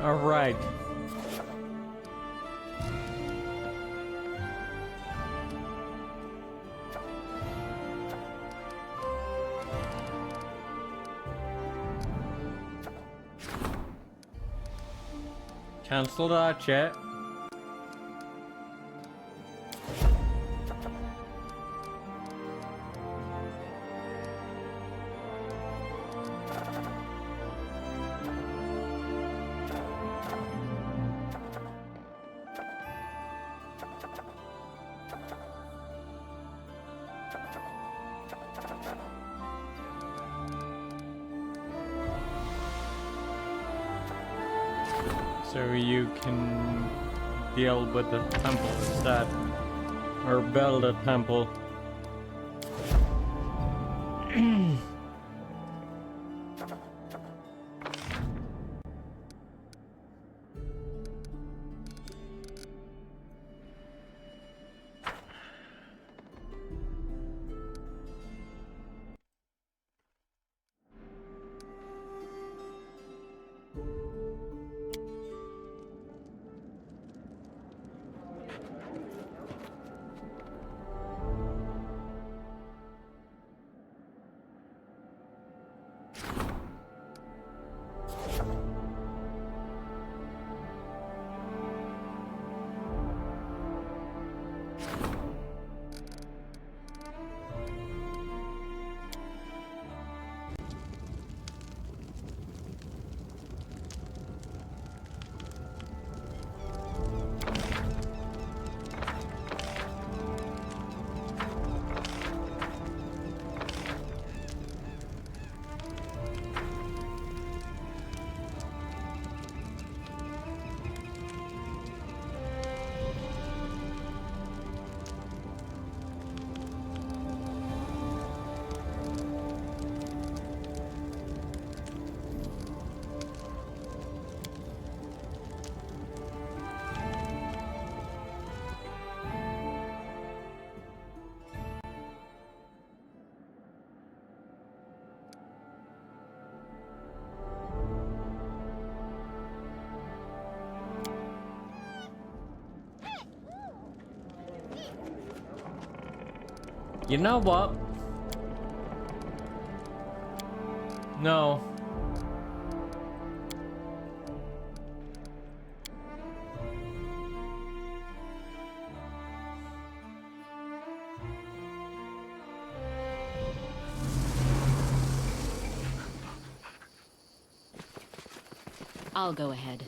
All right. Cancel that chat. So you can deal with the temple instead. Or build a temple. You know what? No. I'll go ahead.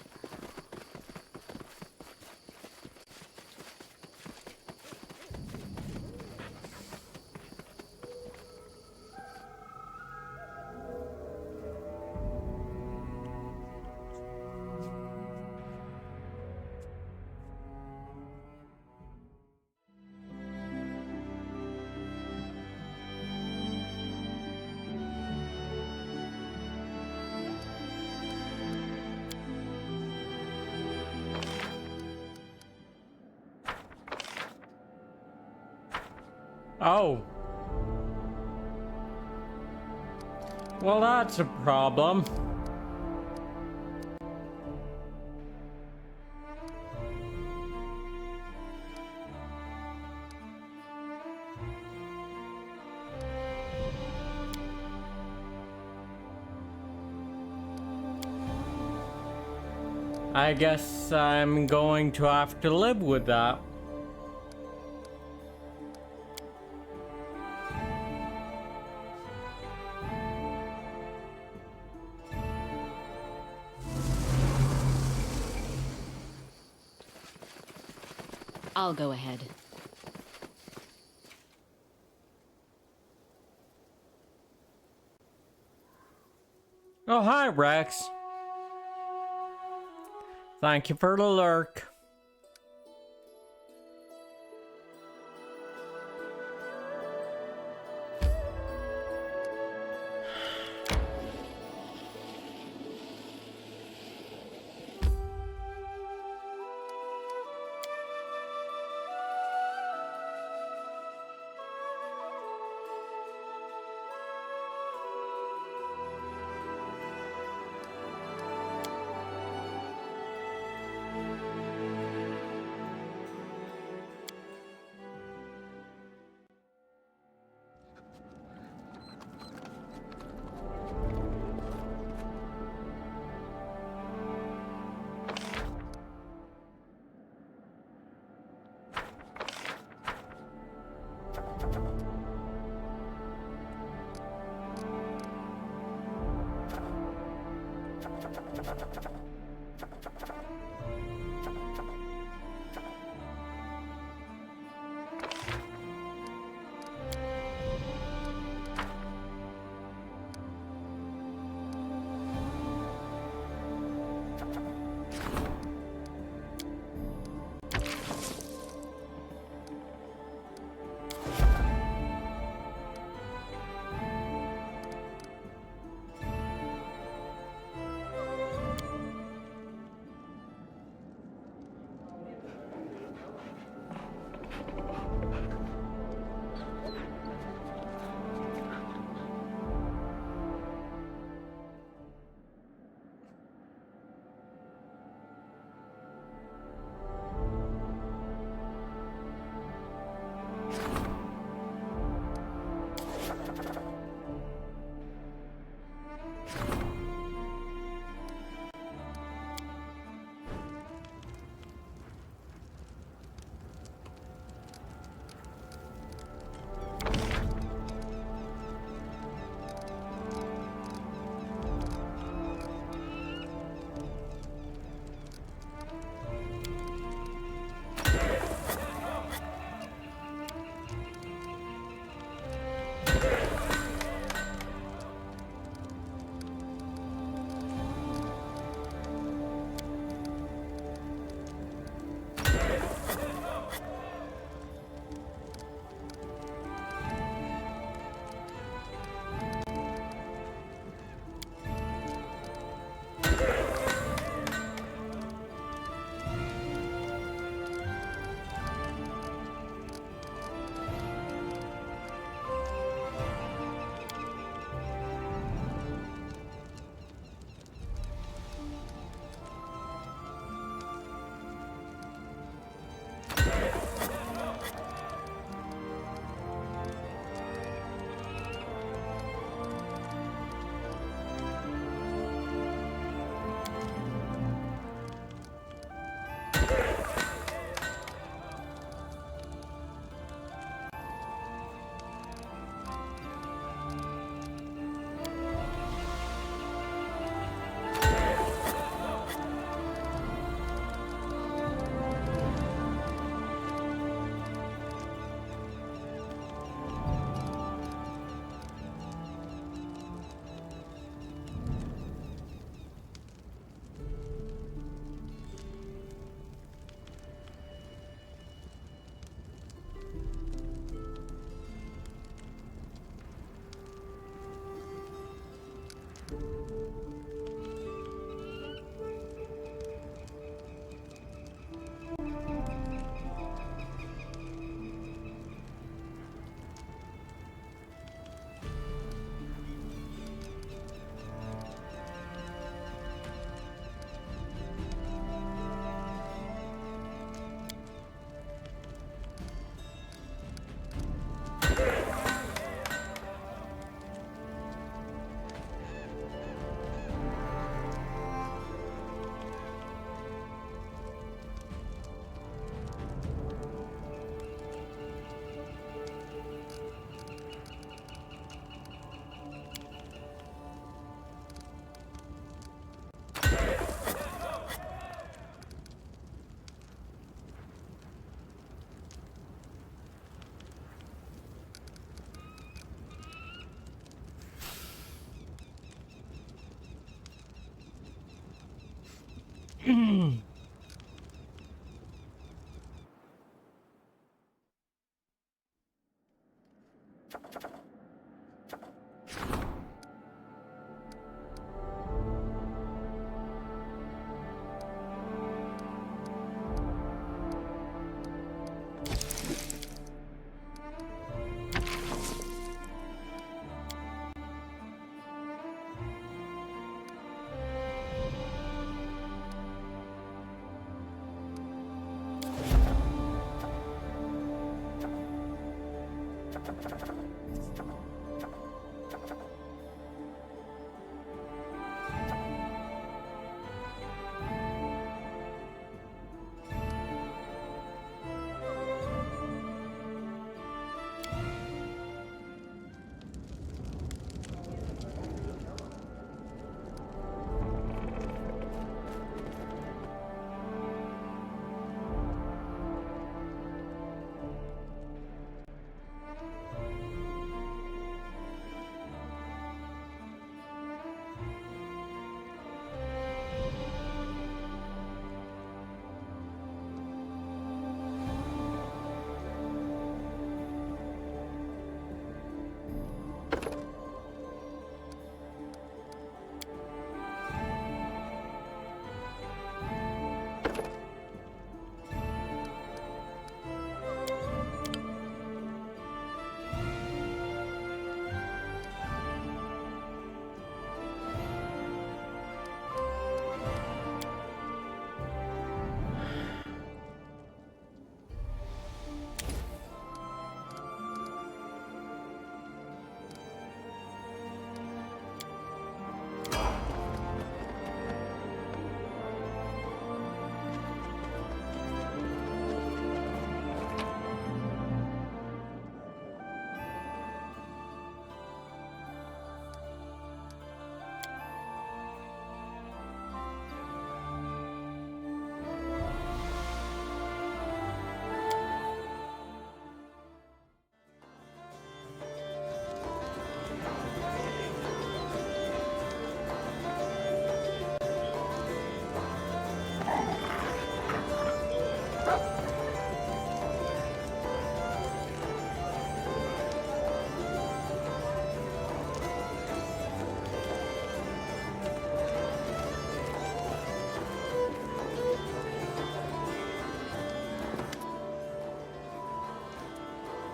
Oh. Well, that's a problem. I guess I'm going to have to live with that. I'll go ahead. Oh, hi, Rex. Thank you for the lurk.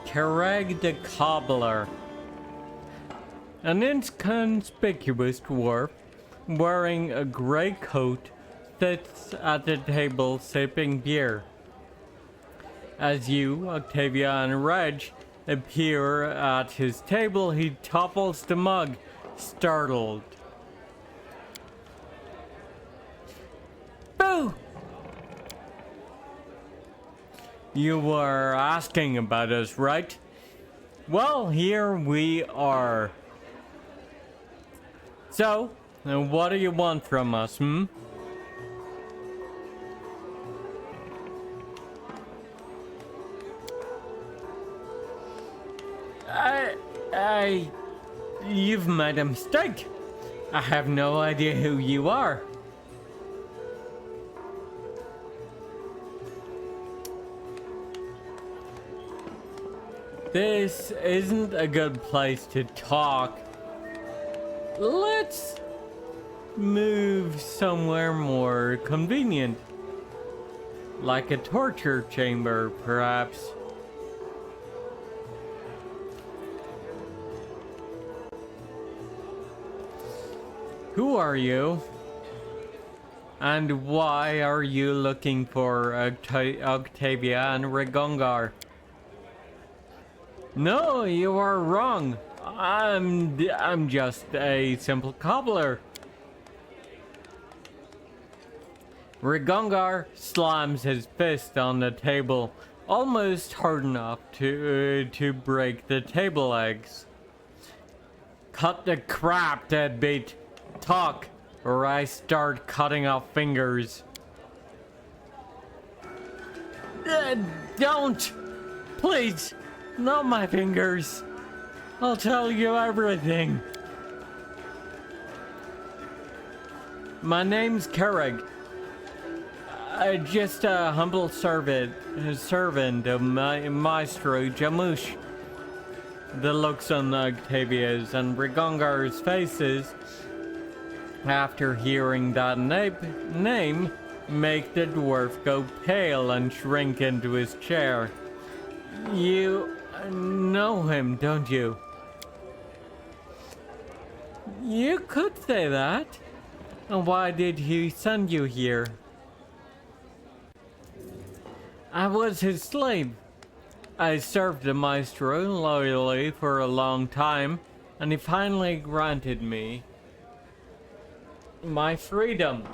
Kereg the Cobbler. An inconspicuous dwarf wearing a grey coat sits at the table sipping beer. As you, Octavia, and Reg appear at his table, he topples the mug, startled. Boo! You were asking about us, right? Well, here we are. So, what do you want from us, hmm? You've made a mistake. I have no idea who you are. This isn't a good place to talk. Let's move somewhere more convenient. Like a torture chamber, perhaps. Who are you? And why are you looking for Octavia and Regongar? No, you are wrong. I'm just a simple cobbler. Regongar slams his fist on the table, almost hard enough to break the table legs. Cut the crap, deadbeat. Talk, or I start cutting off fingers. Don't! Please! Not my fingers! I'll tell you everything. My name's Kerrig. Just a humble servant of Maestro Jamush. The looks on Octavia's and Regongar's faces after hearing that name make the dwarf go pale and shrink into his chair. You know him, don't you? You could say that. And why did he send you here? I was his slave. I served the Maestro loyally for a long time, and he finally granted me my freedom.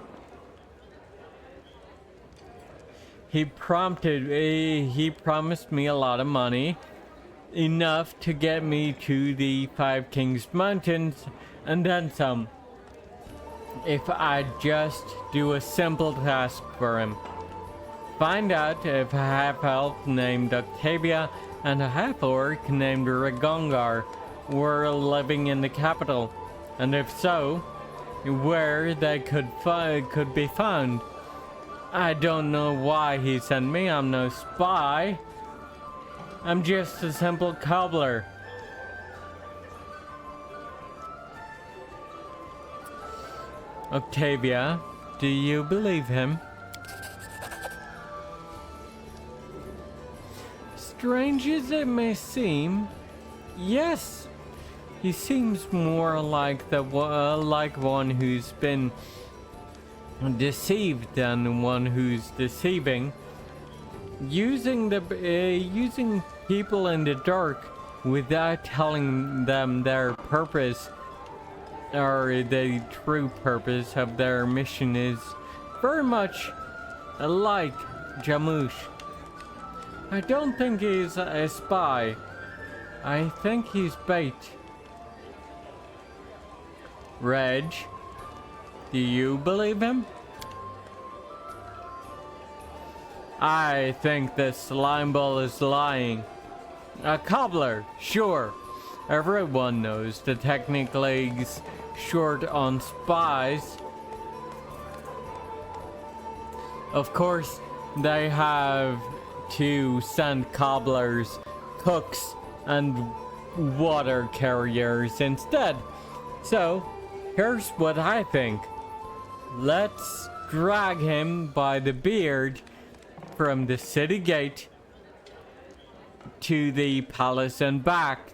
He promised me a lot of money, enough to get me to the Five Kings Mountains, and then some. If I just do a simple task for him. Find out if a half-elf named Octavia and a half-orc named Regongar were living in the capital, and if so, where they could be found. I don't know why he sent me. I'm no spy. I'm just a simple cobbler. Octavia, do you believe him? Strange as it may seem, yes. He seems more like one who's been deceived than one who's deceiving. Using people in the dark without telling them their purpose or the true purpose of their mission is very much like Jamush. I don't think he's a spy. I think he's bait. Reg, do you believe him? I think the slimeball is lying. A cobbler, sure. Everyone knows the technically's short on spies. Of course, they have to send cobblers, cooks, and water carriers instead. So, here's what I think. Let's drag him by the beard from the city gate to the palace and back.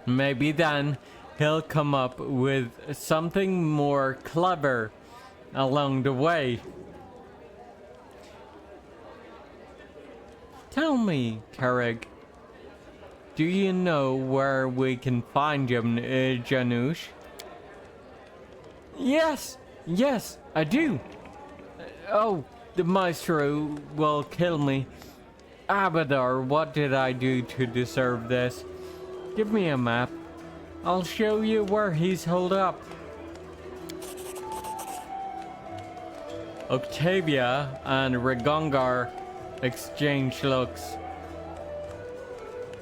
Maybe then he'll come up with something more clever along the way. Tell me, Kerrig, do you know where we can find Janusz? Yes, I do. Oh, the Maestro will kill me. Abadar, what did I do to deserve this? Give me a map. I'll show you where he's holed up. Octavia and Regongar exchange looks.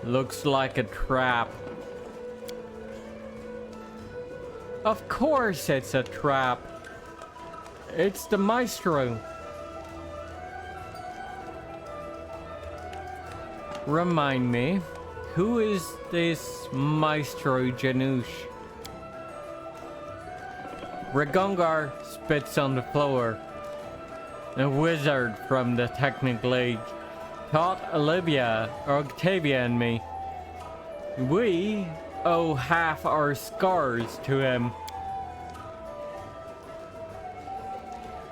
Looks like a trap. Of course it's a trap. It's the Maestro. Remind me, who is this Maestro Janusz? Regongar spits on the floor. A wizard from the Technic League taught Olivia, Octavia and me. We owe half our scars to him.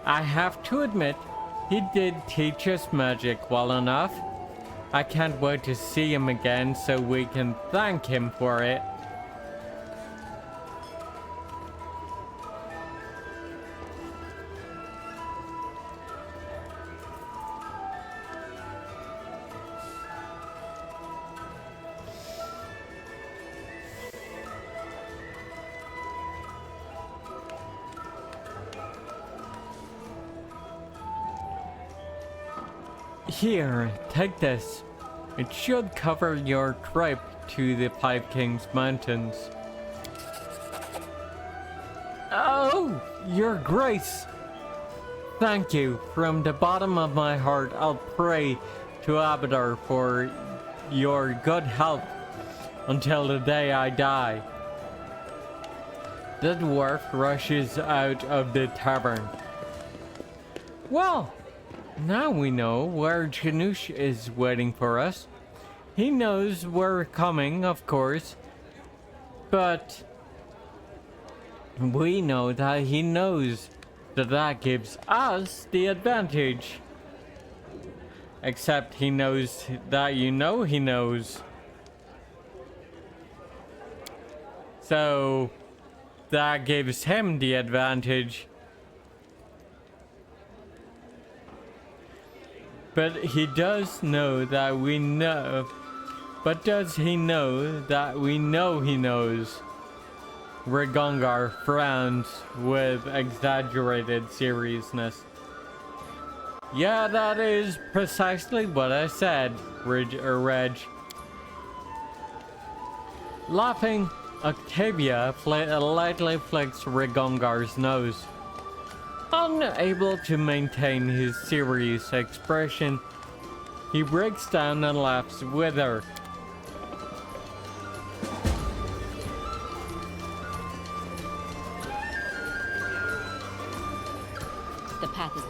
I have to admit, he did teach us magic well enough. I can't wait to see him again so we can thank him for it. Here, take this. It should cover your trip to the Five Kings Mountains. Oh, your grace! Thank you. From the bottom of my heart, I'll pray to Abadar for your good health until the day I die. The dwarf rushes out of the tavern. Well, now we know where Janusz is waiting for us. He knows we're coming, of course. But we know that he knows that gives us the advantage. Except he knows that you know he knows. So that gives him the advantage. But he does know that we know. But does he know that we know he knows? Regongar frowns with exaggerated seriousness. Yeah, that is precisely what I said, Reg. Laughing, Octavia lightly flicks Regongar's nose. Unable to maintain his serious expression, he breaks down and laughs with her. The path is...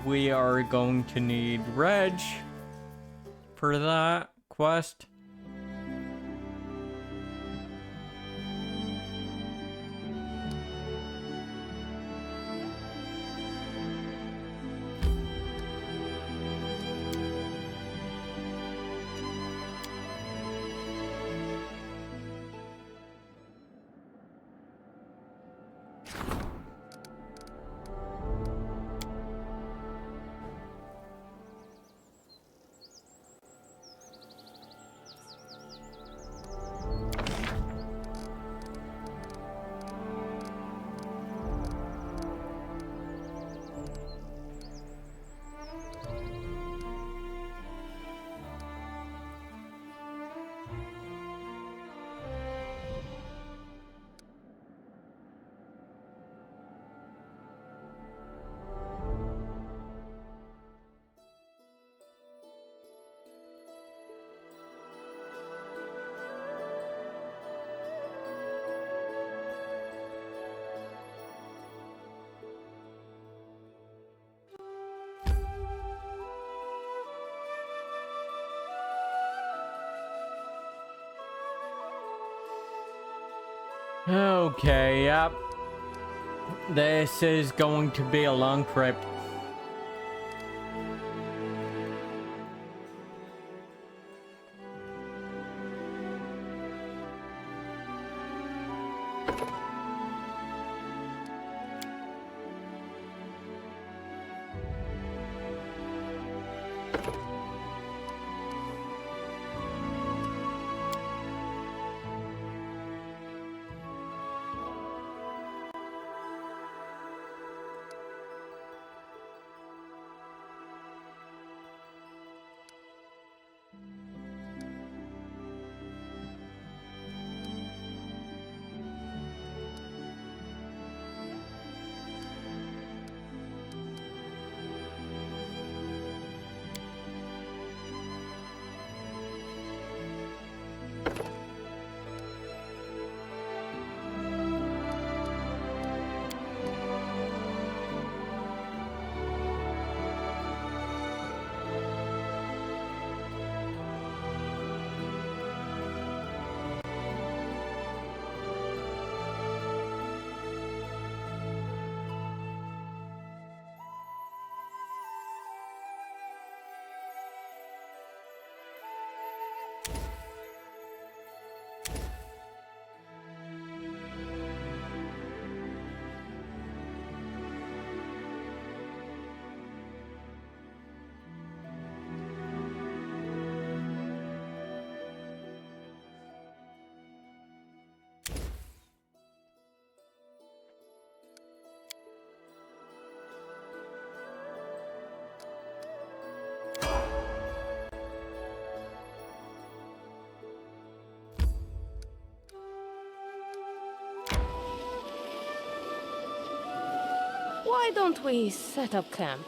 We are going to need Reg for that quest. Okay, yep. This is going to be a long trip. Why don't we set up camp?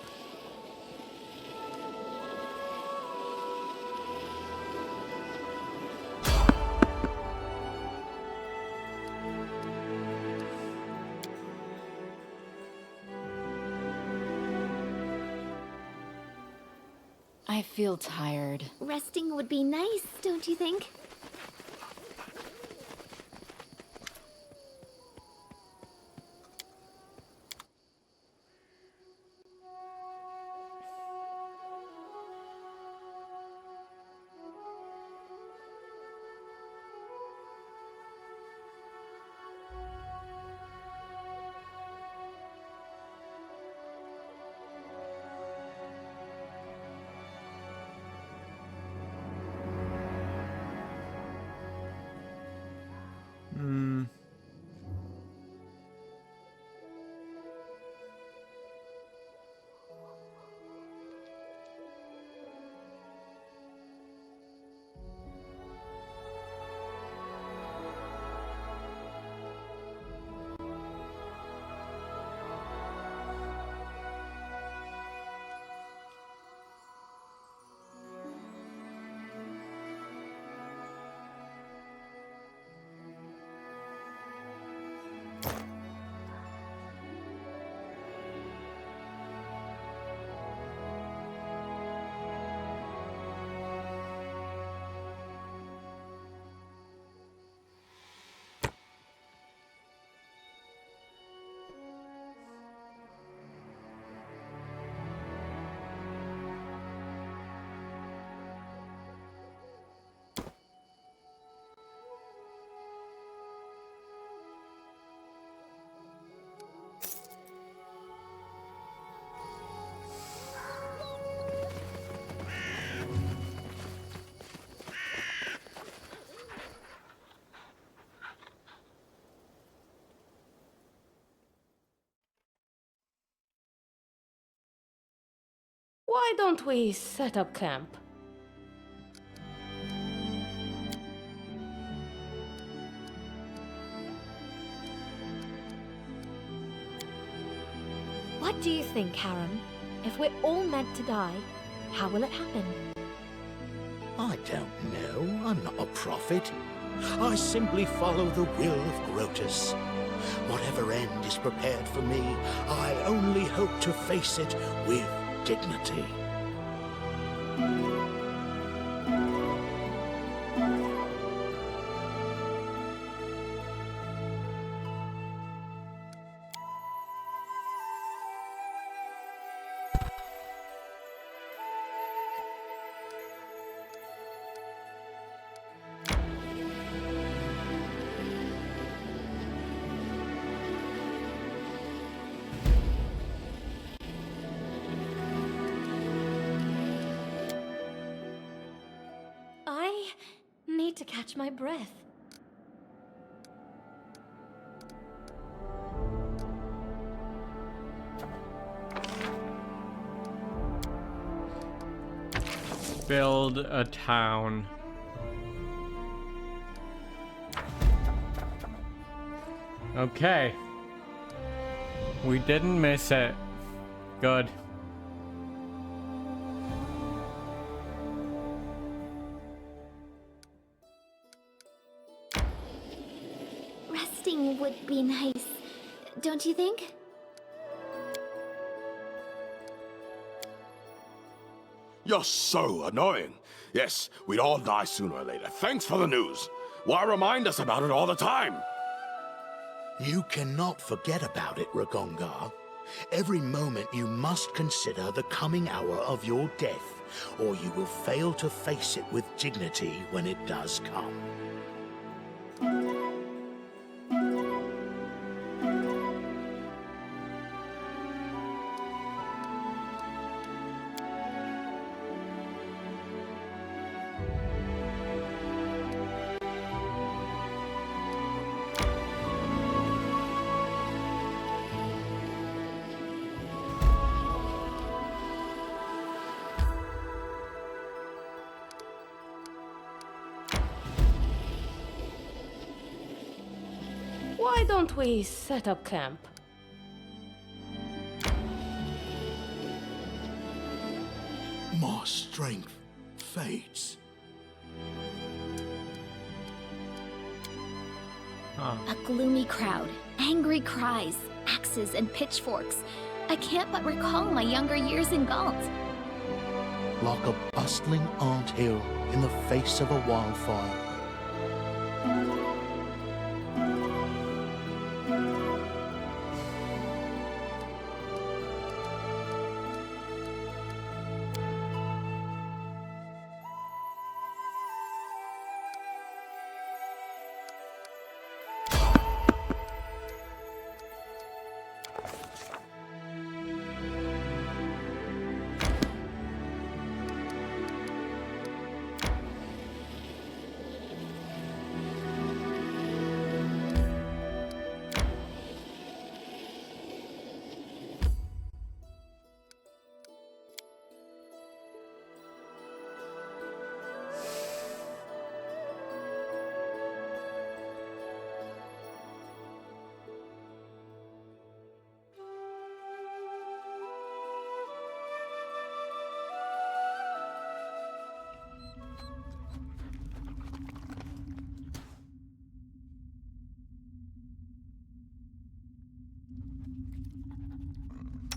I feel tired. Resting would be nice, don't you think? Why don't we set up camp? What do you think, Harem? If we're all meant to die, how will it happen? I don't know. I'm not a prophet. I simply follow the will of Grotus. Whatever end is prepared for me, I only hope to face it with dignity. I need to catch my breath. Build a town. Okay. We didn't miss it. Good. Resting would be nice, don't you think? You're so annoying. Yes, we'd all die sooner or later. Thanks for the news. Why remind us about it all the time? You cannot forget about it, Ragongar. Every moment you must consider the coming hour of your death, or you will fail to face it with dignity when it does come. Why don't we set up camp? my strength fades. A gloomy crowd, angry cries, axes and pitchforks. I can't but recall my younger years in Galt. Like a bustling anthill in the face of a wildfire.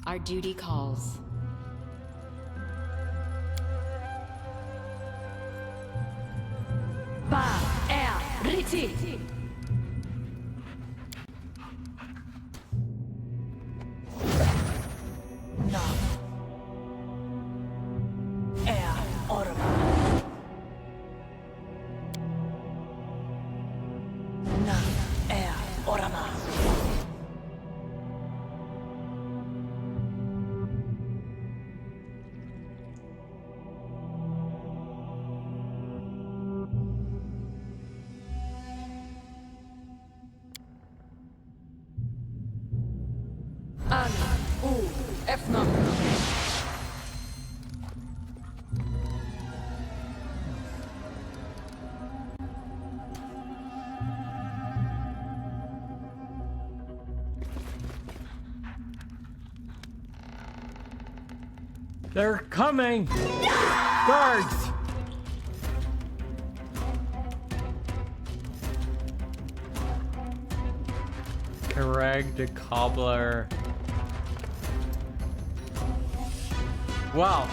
Our duty calls. Riti! They're coming! Guards! Correct the cobbler. Wow.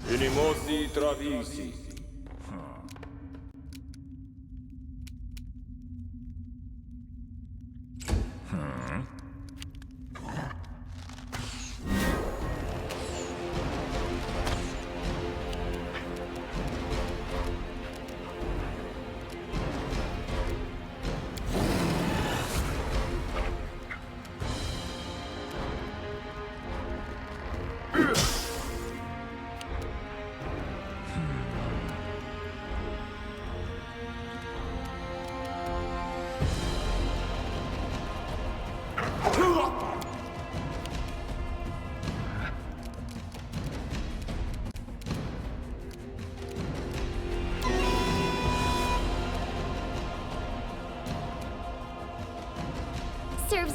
Inimosi travisi.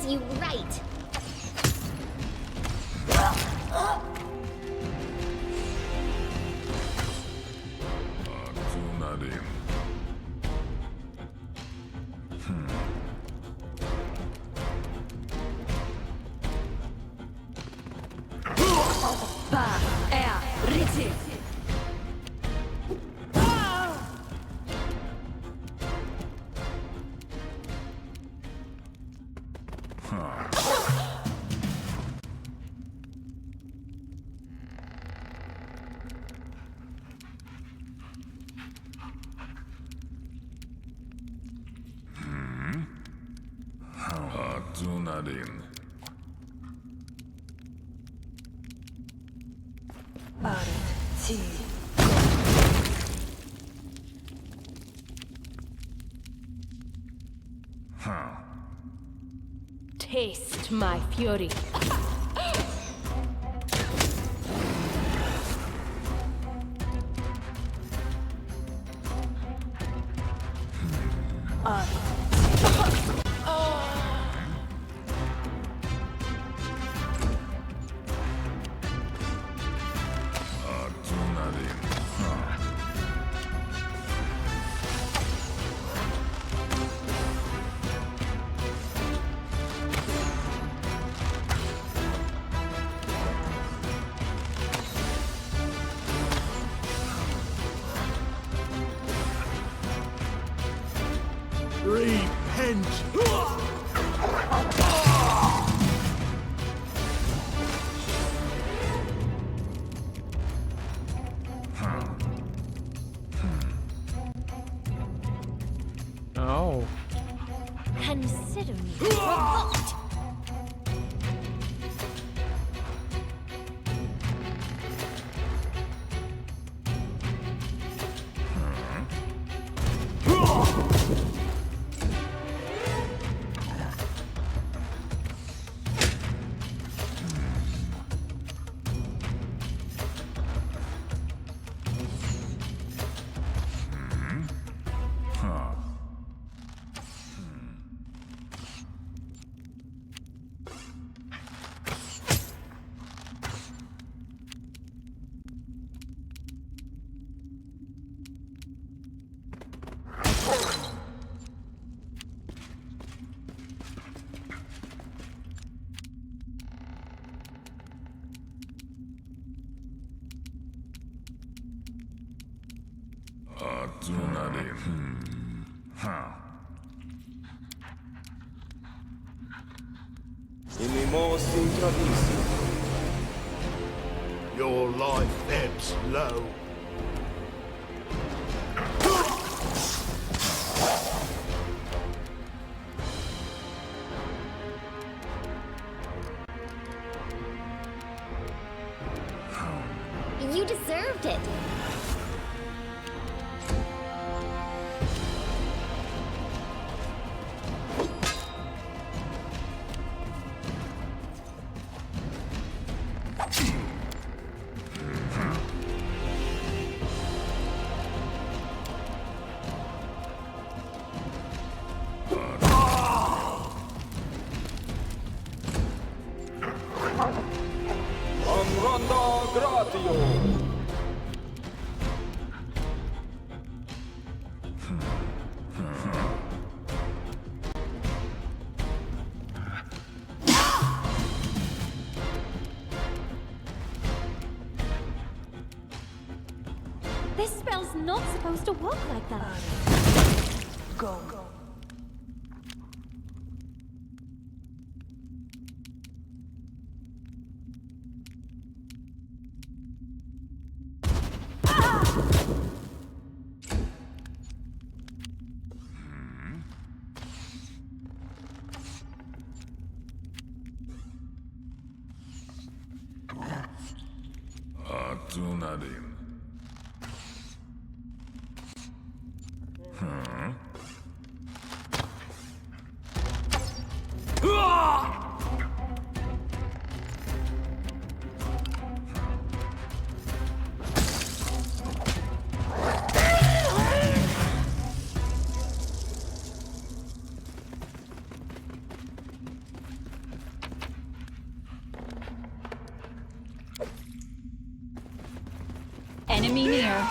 serves you right. Adrenaline. Taste my fury. Repent! Oh. Consider me provoked. Inimosi travisi. Your life ebbs low. You deserved it. Amranda gratio. This spell's not supposed to work like that. Go. Adrenaline. bid me near.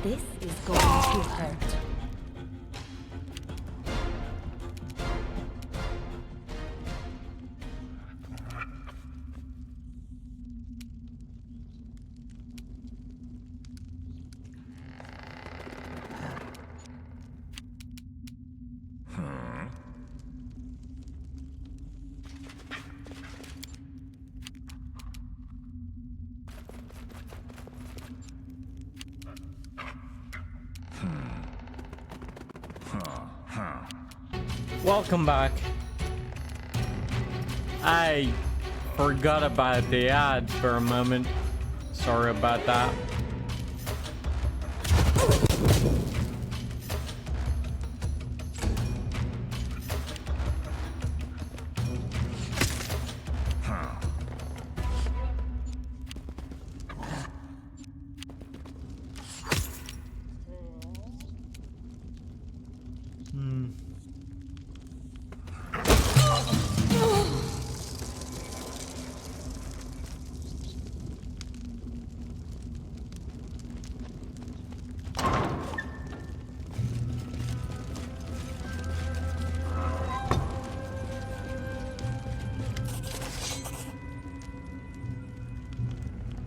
This is going to hurt. Welcome back. I forgot about the ads for a moment. Sorry about that.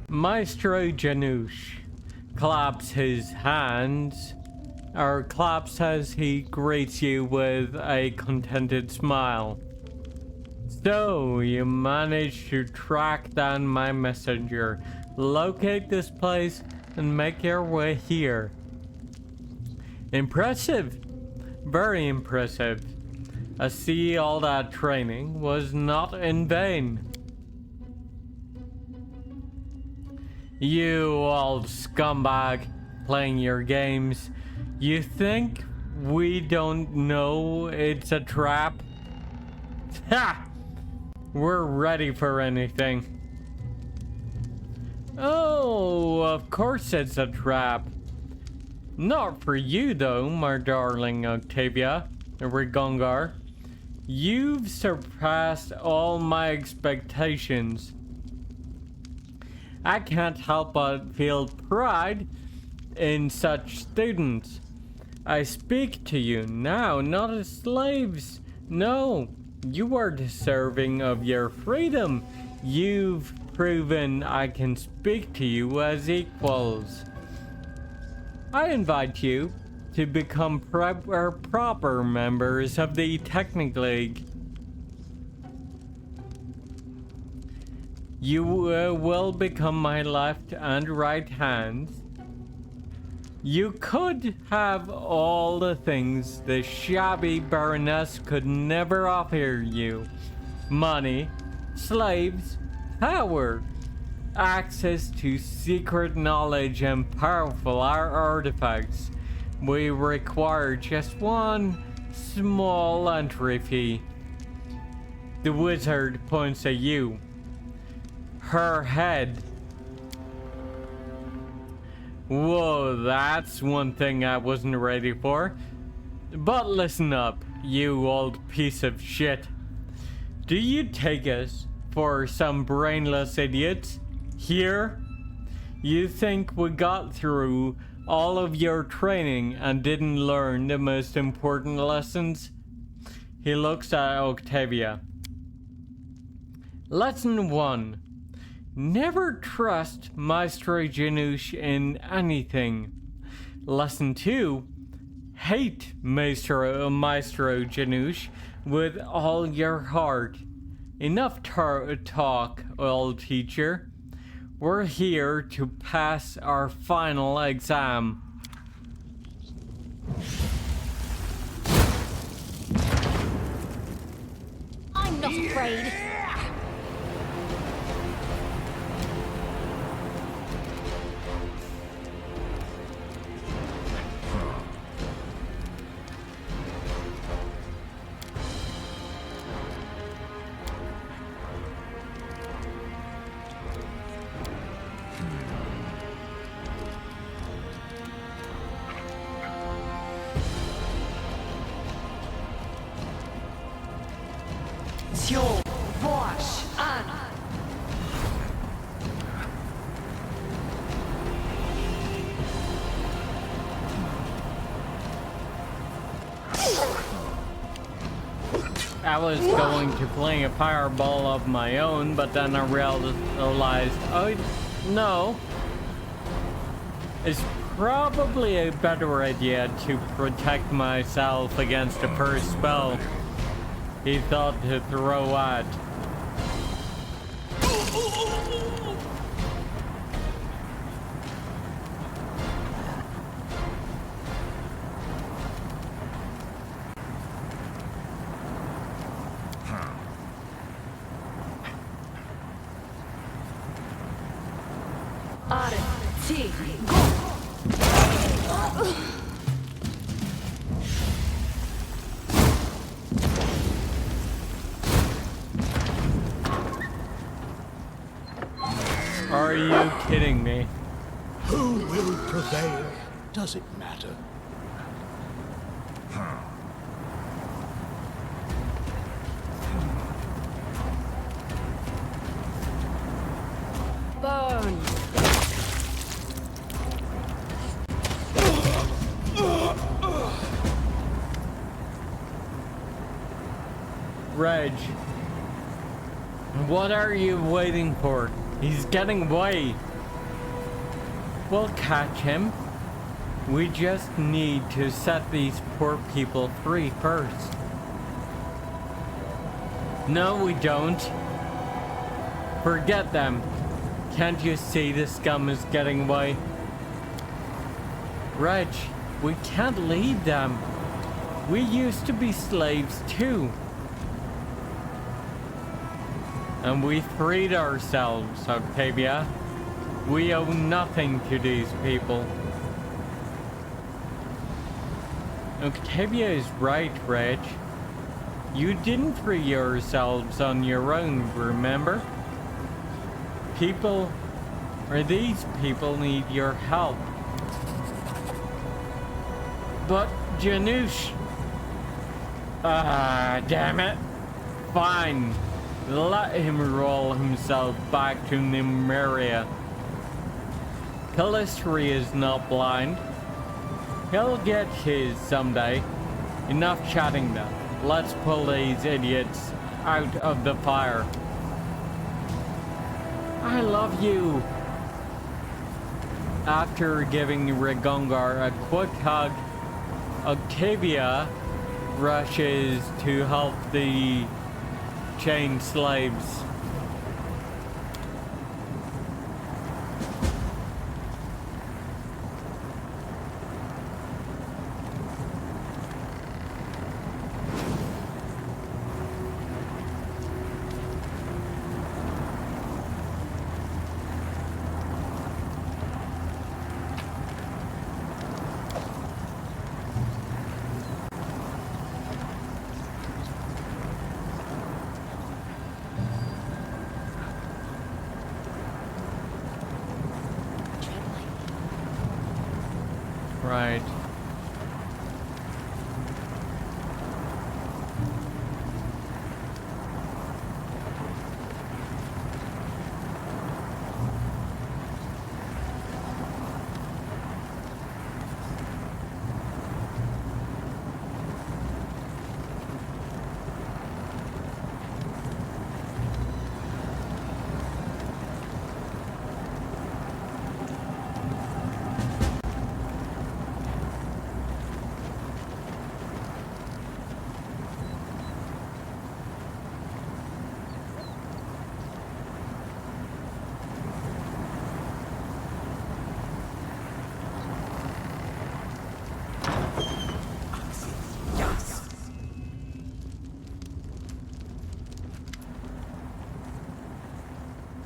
Maestro Janusz claps his hands, or claps as he greets you with a contented smile. So, you managed to track down my messenger, locate this place, and make your way here. Impressive. Very impressive. I see all that training was not in vain. You old scumbag, playing your games. You think we don't know it's a trap? Ha! We're ready for anything. Oh, of course it's a trap. Not for you though, my darling Octavia, Rigongar. You've surpassed all my expectations. I can't help but feel pride in such students. I speak to you now, not as slaves. No, you are deserving of your freedom. You've proven I can speak to you as equals. I invite you to become proper members of the Technic League. You will become my left and right hands. You could have all the things the shabby Baroness could never offer you. Money, slaves, power, access to secret knowledge and powerful artifacts. We require just one small entry fee. The wizard points at you. Her head. Whoa, that's one thing I wasn't ready for. But listen up, you old piece of shit. Do you take us for some brainless idiots? Here? You think we got through all of your training and didn't learn the most important lessons? He looks at Octavia. Lesson 1. Never trust Maestro Janusz in anything. Lesson 2. Hate Maestro Janusz with all your heart. Enough talk, old teacher. We're here to pass our final exam. I'm not afraid. I was going to play a fireball of my own, but then I realized, oh no, it's probably a better idea to protect myself against the first spell he thought to throw at. Are you kidding me? Who will prevail? Does it matter? Burn! Reg, what are you waiting for? He's getting away. We'll catch him. We just need to set these poor people free first. No, we don't. Forget them. Can't you see the scum is getting away? Reg, we can't lead them. We used to be slaves too. And we freed ourselves, Octavia. We owe nothing to these people. Octavia is right, Reg. You didn't free yourselves on your own, remember? People, or these people, need your help. But Janusz... Ah, damn it. Fine. Let him roll himself back to Nymeria. Calistri is not blind. He'll get his someday. Enough chatting though. Let's pull these idiots out of the fire. I love you. After giving Regongar a quick hug, Octavia rushes to help the chained slaves.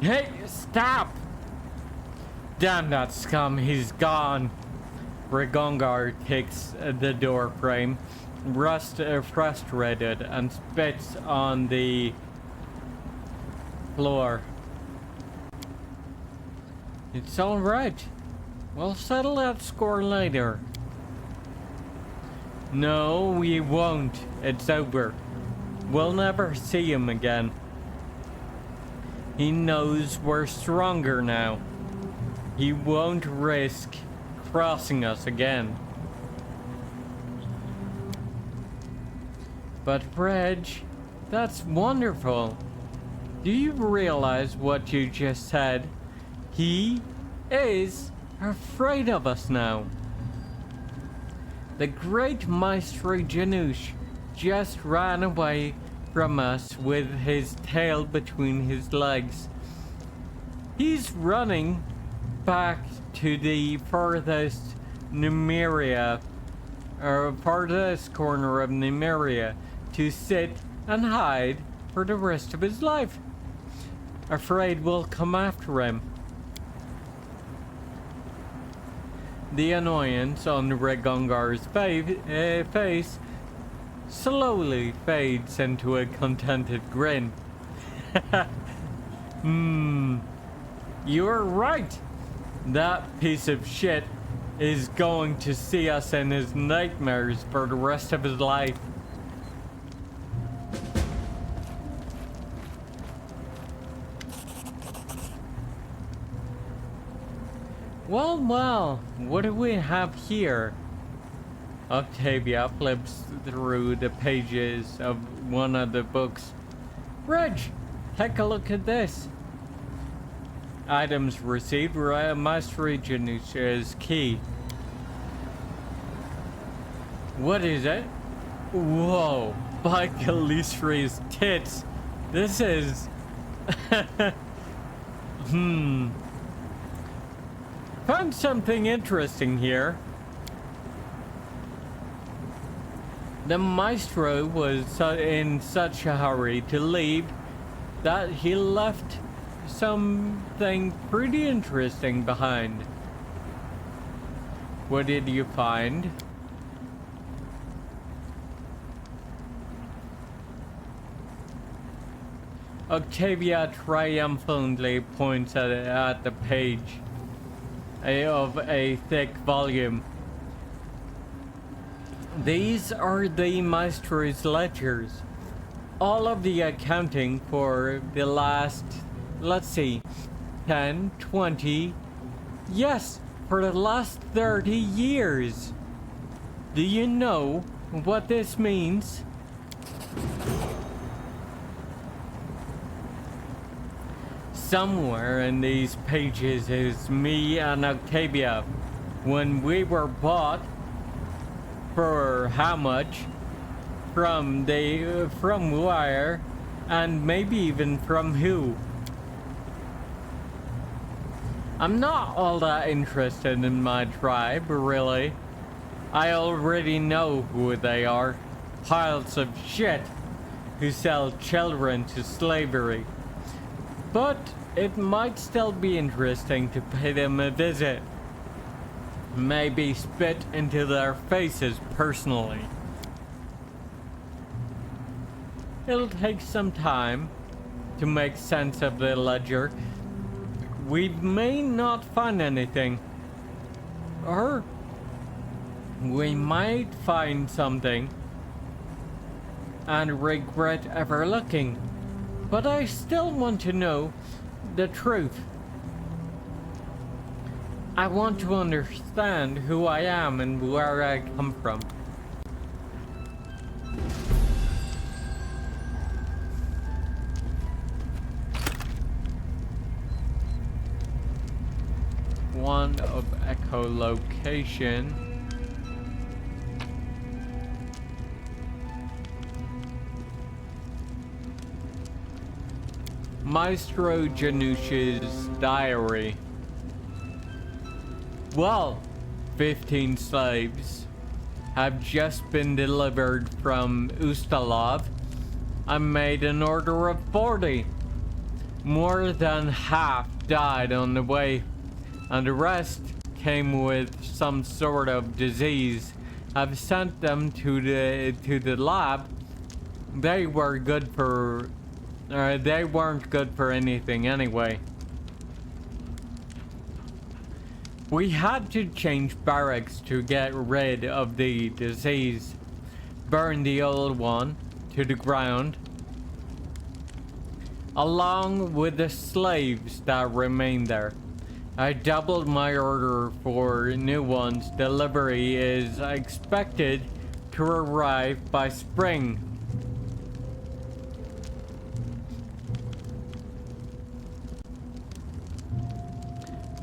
Hey, stop! Damn that scum, he's gone. Regongar takes the door frame, frustrated, and spits on the floor. It's alright. We'll settle that score later. No, we won't. It's over. We'll never see him again. He knows we're stronger now. He won't risk crossing us again. But Reg, that's wonderful. Do you realize what you just said? He is afraid of us now. The great Maestro Janusz just ran away from us with his tail between his legs. He's running back to the farthest Numeria, or farthest corner of Numeria, to sit and hide for the rest of his life. Afraid we'll come after him. The annoyance on Regongar's face slowly fades into a contented grin. You're right. That piece of shit is going to see us in his nightmares for the rest of his life. Well, what do we have here? Octavia flips through the pages of one of the books. Reg, take a look at this. Items received, Maestro Janusz's key. What is it? Whoa, by Kalisri's tits. This is... Found something interesting here. The Maestro was in such a hurry to leave that he left something pretty interesting behind. What did you find? Octavia triumphantly points at the page of a thick volume. These are the Maestro's ledgers. All of the accounting for the last, let's see, 10, 20, yes, for the last 30 years. Do you know what this means? Somewhere in these pages is me and Octavia when we were bought. For how much? From where? And maybe even from who? I'm not all that interested in my tribe, really. I already know who they are. Piles of shit who sell children to slavery. But it might still be interesting to pay them a visit. Maybe spit into their faces personally. It'll take some time to make sense of the ledger. We may not find anything. Or we might find something and regret ever looking. But I still want to know the truth. I want to understand who I am and where I come from. One of echolocation. Maestro Janusz's diary. Well, 15 slaves have just been delivered from Ustalov. I made an order of 40. More than half died on the way, and the rest came with some sort of disease. I've sent them to the lab. They were good for they weren't good for anything anyway. We had to change barracks to get rid of the disease. Burn the old one to the ground, along with the slaves that remain there. I doubled my order for new ones. Delivery is expected to arrive by spring.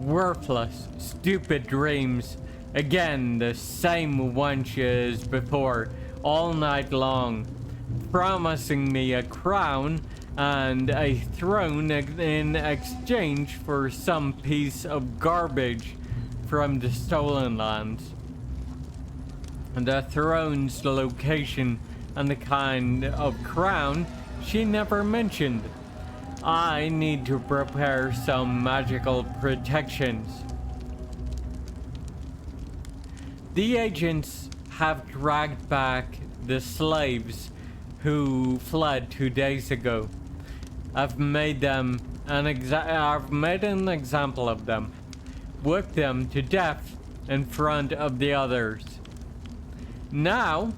Worthless, stupid dreams. Again, the same wenches before, all night long, promising me a crown and a throne in exchange for some piece of garbage from the stolen lands. And the throne's location and the kind of crown she never mentioned. I need to prepare some magical protections. The agents have dragged back the slaves who fled 2 days ago. I've made an example of them, whipped them to death in front of the others. Now,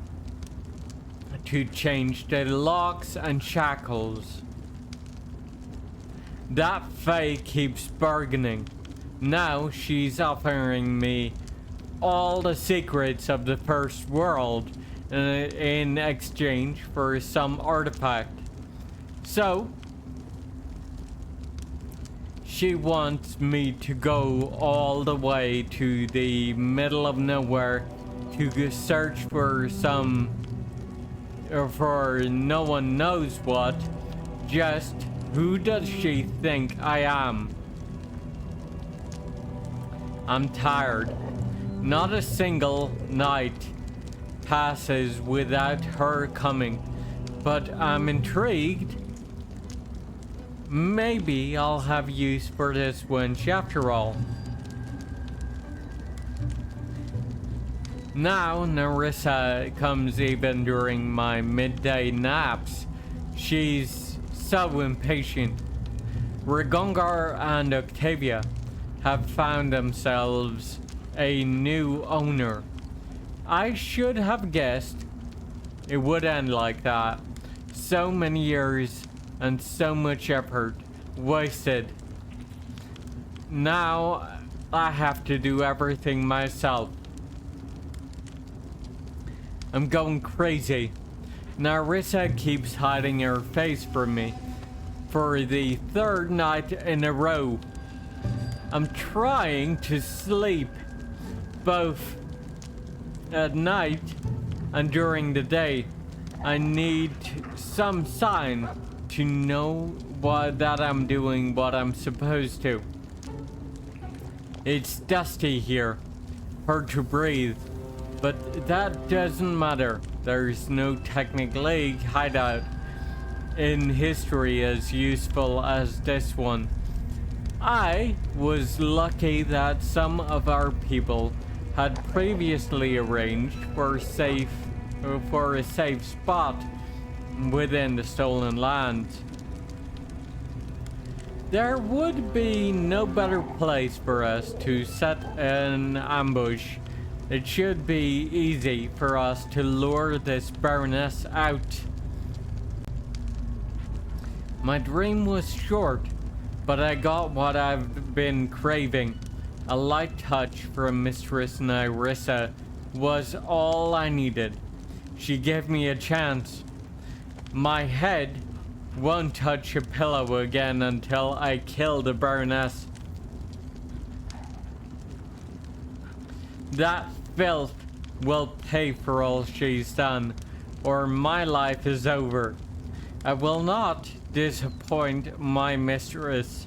to change the locks and shackles. That Fae keeps bargaining. Now she's offering me all the secrets of the first world in exchange for some artifact. So, she wants me to go all the way to the middle of nowhere to search for for no one knows what. Just who does she think I am? I'm tired. Not a single night passes without her coming, but I'm intrigued. Maybe I'll have use for this wench after all. Now Narissa comes even during my midday naps. She's so impatient. Rigongar and Octavia have found themselves a new owner. I should have guessed it would end like that. So many years and so much effort wasted. Now I have to do everything myself. I'm going crazy. Narissa keeps hiding her face from me for the third night in a row. I'm trying to sleep both at night and during the day. I need some sign to know that I'm doing what I'm supposed to. It's dusty here, hard to breathe, but that doesn't matter. There's no technically hideout in history as useful as this one. I was lucky that some of our people had previously arranged for a safe spot within the stolen lands. There would be no better place for us to set an ambush. It should be easy for us to lure this Baroness out. My dream was short, but I got what I've been craving. A light touch from Mistress Narissa was all I needed. She gave me a chance. My head won't touch a pillow again until I kill the Baroness. That filth will pay for all she's done, or my life is over. I will not disappoint my mistress.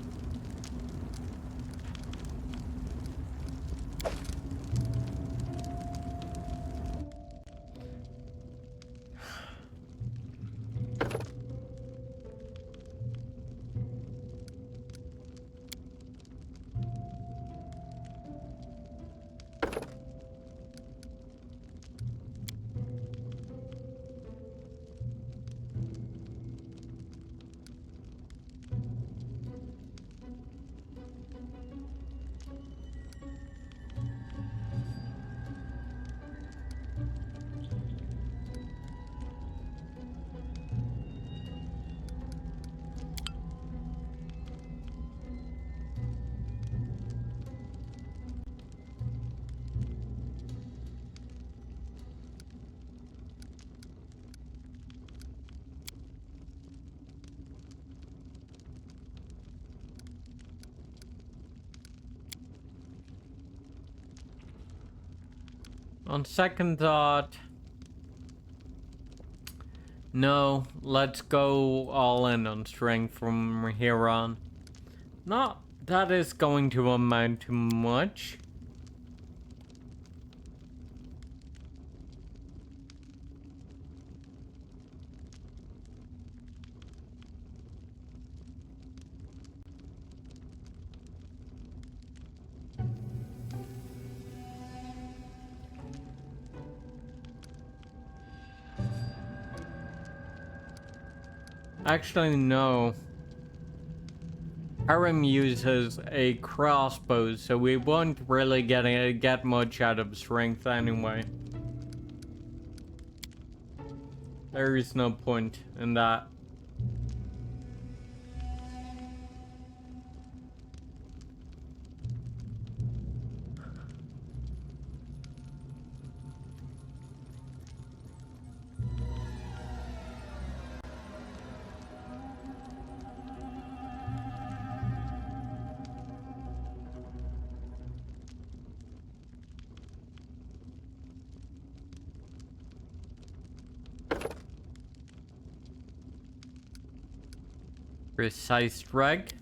On second thought, no, let's go all in on strength from here on. Not that is going to amount to much. Actually, no. Aram uses a crossbow, so we won't really get much out of strength anyway. There is no point in that. Precise strike.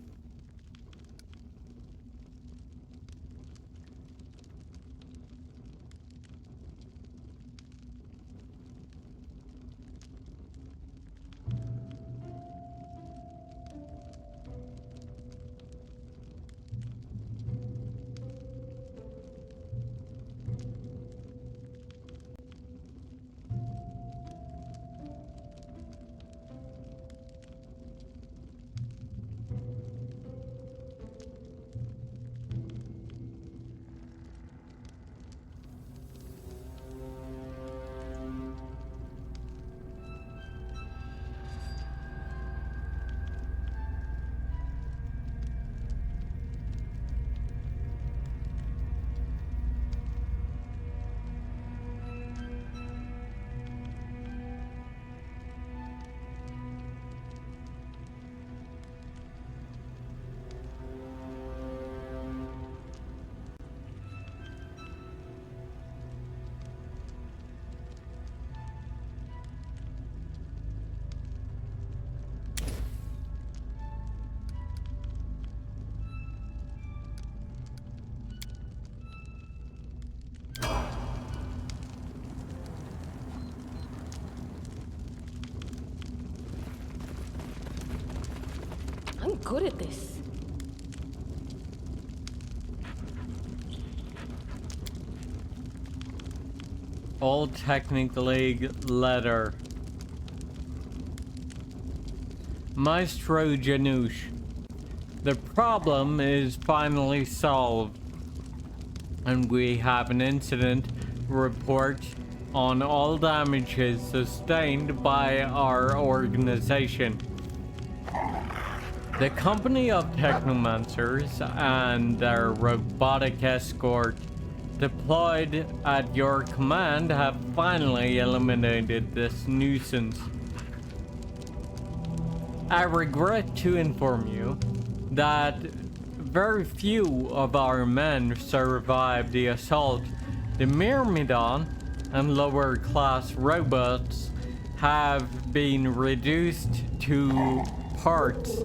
I'm good at this. All technically letter. Maestro Janusz. The problem is finally solved, and we have an incident report on all damages sustained by our organization. The company of technomancers and their robotic escort deployed at your command have finally eliminated this nuisance. I regret to inform you that very few of our men survived the assault. The Myrmidon and lower class robots have been reduced to parts,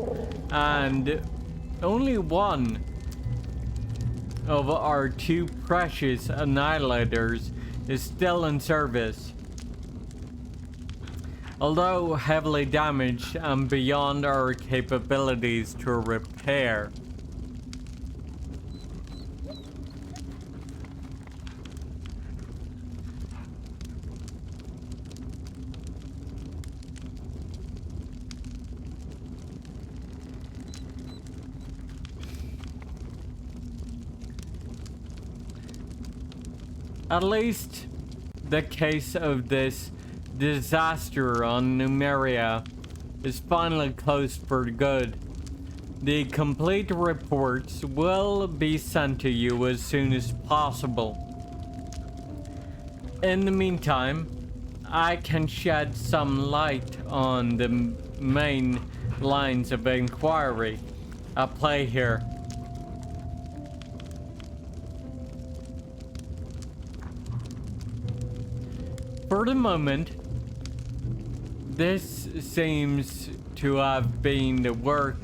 and only one of our two precious annihilators is still in service. Although heavily damaged and beyond our capabilities to repair. At least the case of this disaster on Numeria is finally closed for good. The complete reports will be sent to you as soon as possible. In the meantime, I can shed some light on the main lines of inquiry at play here. For the moment, this seems to have been the work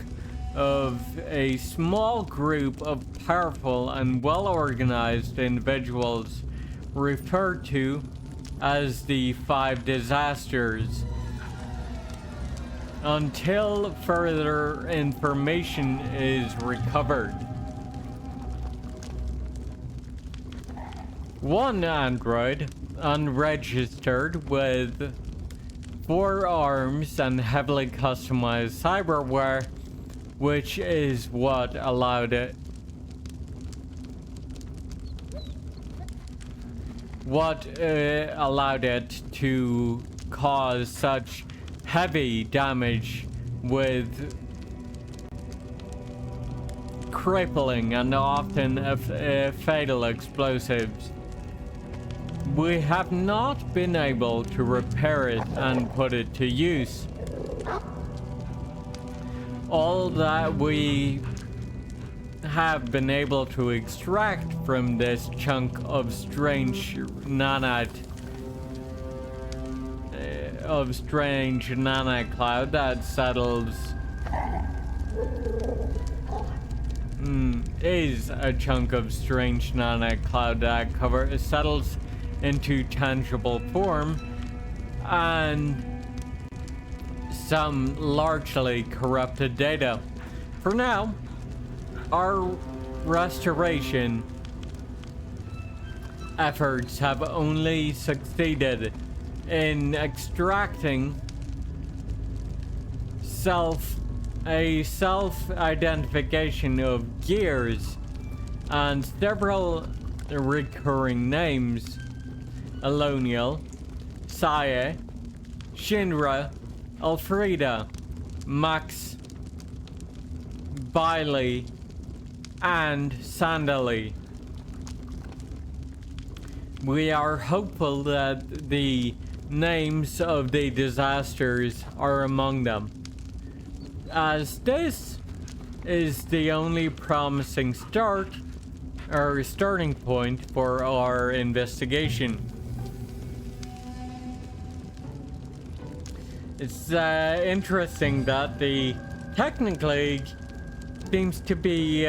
of a small group of powerful and well-organized individuals referred to as the Five Disasters. Until further information is recovered. One android, unregistered, with 4 arms and heavily customized cyberware, which is what allowed it to cause such heavy damage with crippling and often fatal explosives. We have not been able to repair it and put it to use. All that we have been able to extract from this chunk of strange nanite cloud that settles is a chunk of strange nanite cloud that settles into tangible form, and some largely corrupted data. For now, our restoration efforts have only succeeded in extracting a self-identification of gears and several recurring names: Eloniel, Sae, Shinra, Elfrida, Max, Bailey, and Sandali. We are hopeful that the names of the disasters are among them, as this is the only promising starting point for our investigation. It's interesting that the Technic League seems to be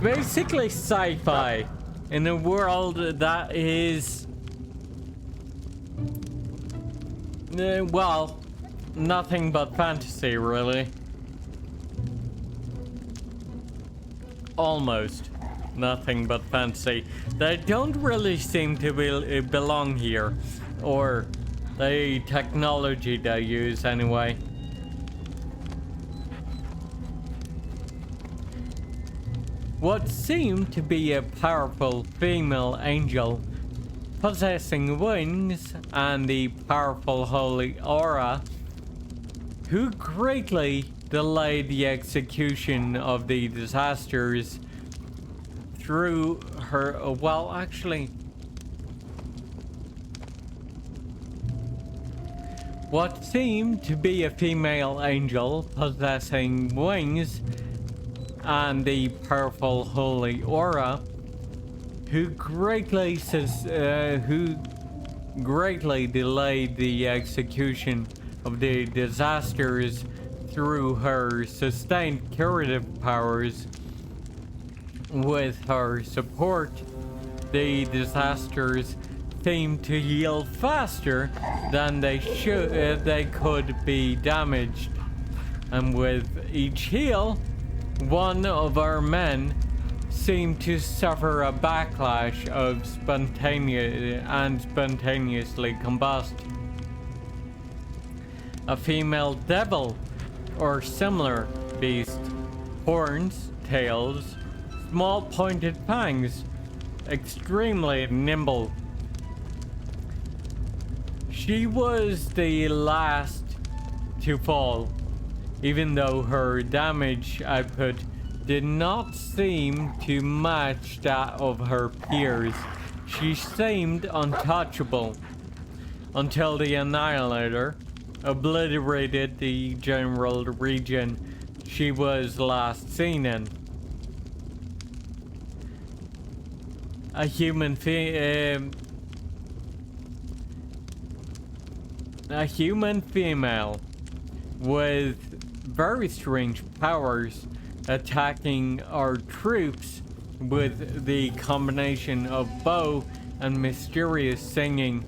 basically sci-fi in a world that is well, nothing but fantasy, really. Almost nothing but fantasy. They don't really seem to belong here, or the technology they use anyway. What seemed to be a powerful female angel possessing wings and the powerful holy aura, who greatly delayed the execution of the disasters through her, well, actually, what seemed to be a female angel possessing wings and the powerful holy aura, who greatly delayed the execution of the disasters through her sustained curative powers. With her support, the disasters seemed to heal faster than they could be damaged, and with each heal, one of our men seemed to suffer a backlash of spontaneously combust. A female devil or similar beast, horns, tails, small pointed fangs, extremely nimble. She was the last to fall, even though her damage output did not seem to match that of her peers. She seemed untouchable until the Annihilator obliterated the general region she was last seen in. A human a human female with very strange powers attacking our troops with the combination of bow and mysterious singing.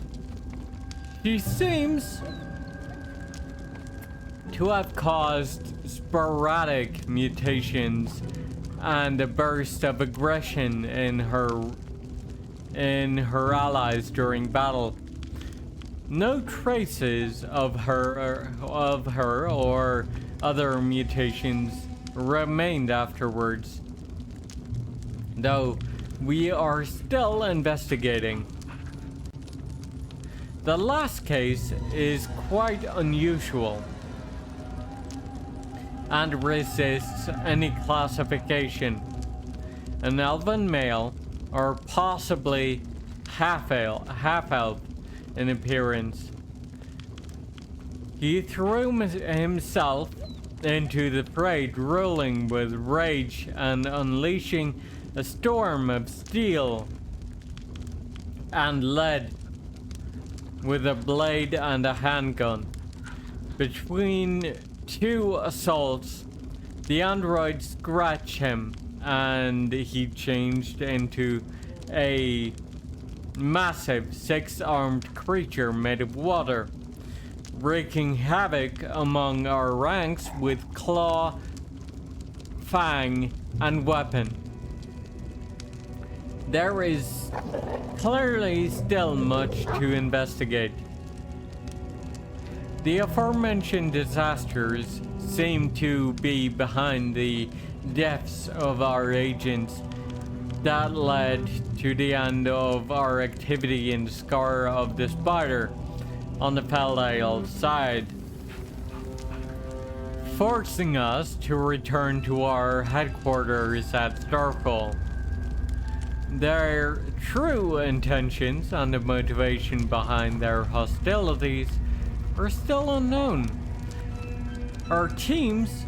She seems to have caused sporadic mutations and a burst of aggression in her allies during battle. No traces of her or other mutations remained afterwards, though we are still investigating. The last case is quite unusual and resists any classification. An elven male, or possibly half-elf in appearance. He threw himself into the fray, drooling with rage and unleashing a storm of steel and lead with a blade and a handgun. Between two assaults, the android scratched him and he changed into a massive six-armed creature made of water, wreaking havoc among our ranks with claw, fang, and weapon. There is clearly still much to investigate. The aforementioned disasters seem to be behind the deaths of our agents that led to the end of our activity in the Scar of the Spider on the Feldale side, forcing us to return to our headquarters at Starfall. Their true intentions and the motivation behind their hostilities are still unknown. Our teams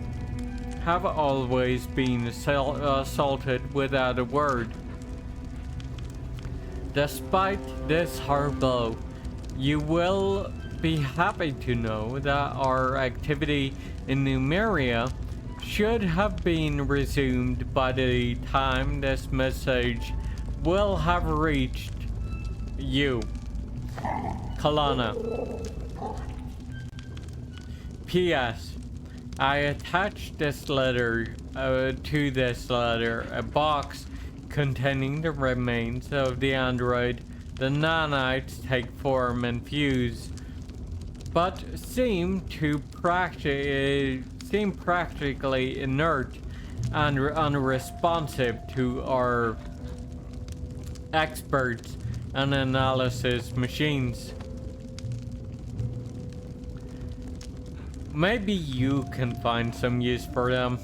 have always been assaulted without a word. Despite this hard blow, you will be happy to know that our activity in Numeria should have been resumed by the time this message will have reached you, Kalana. P.S. I attached this letter to this letter a box containing the remains of the android. The nanites take form and fuse, but seem practically inert and unresponsive to our experts and analysis machines. Maybe you can find some use for them.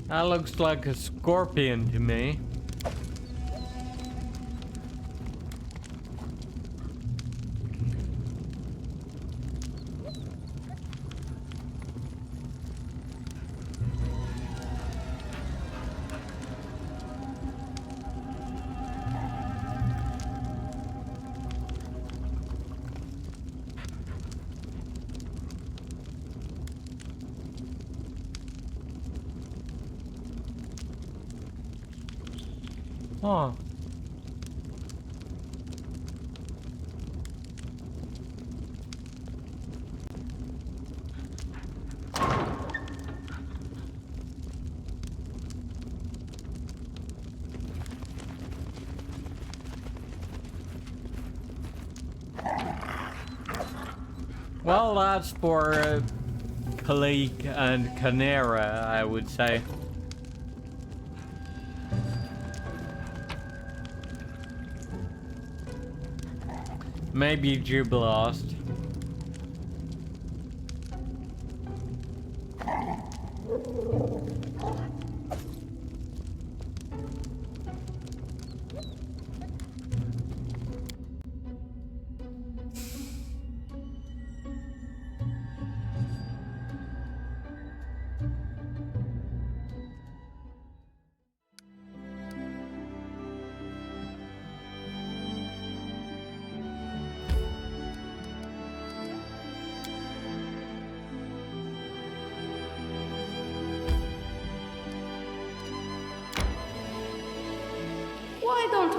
That looks like a scorpion to me. Huh. Well, that's for Kalik and Canera, I would say. Maybe Jubilost.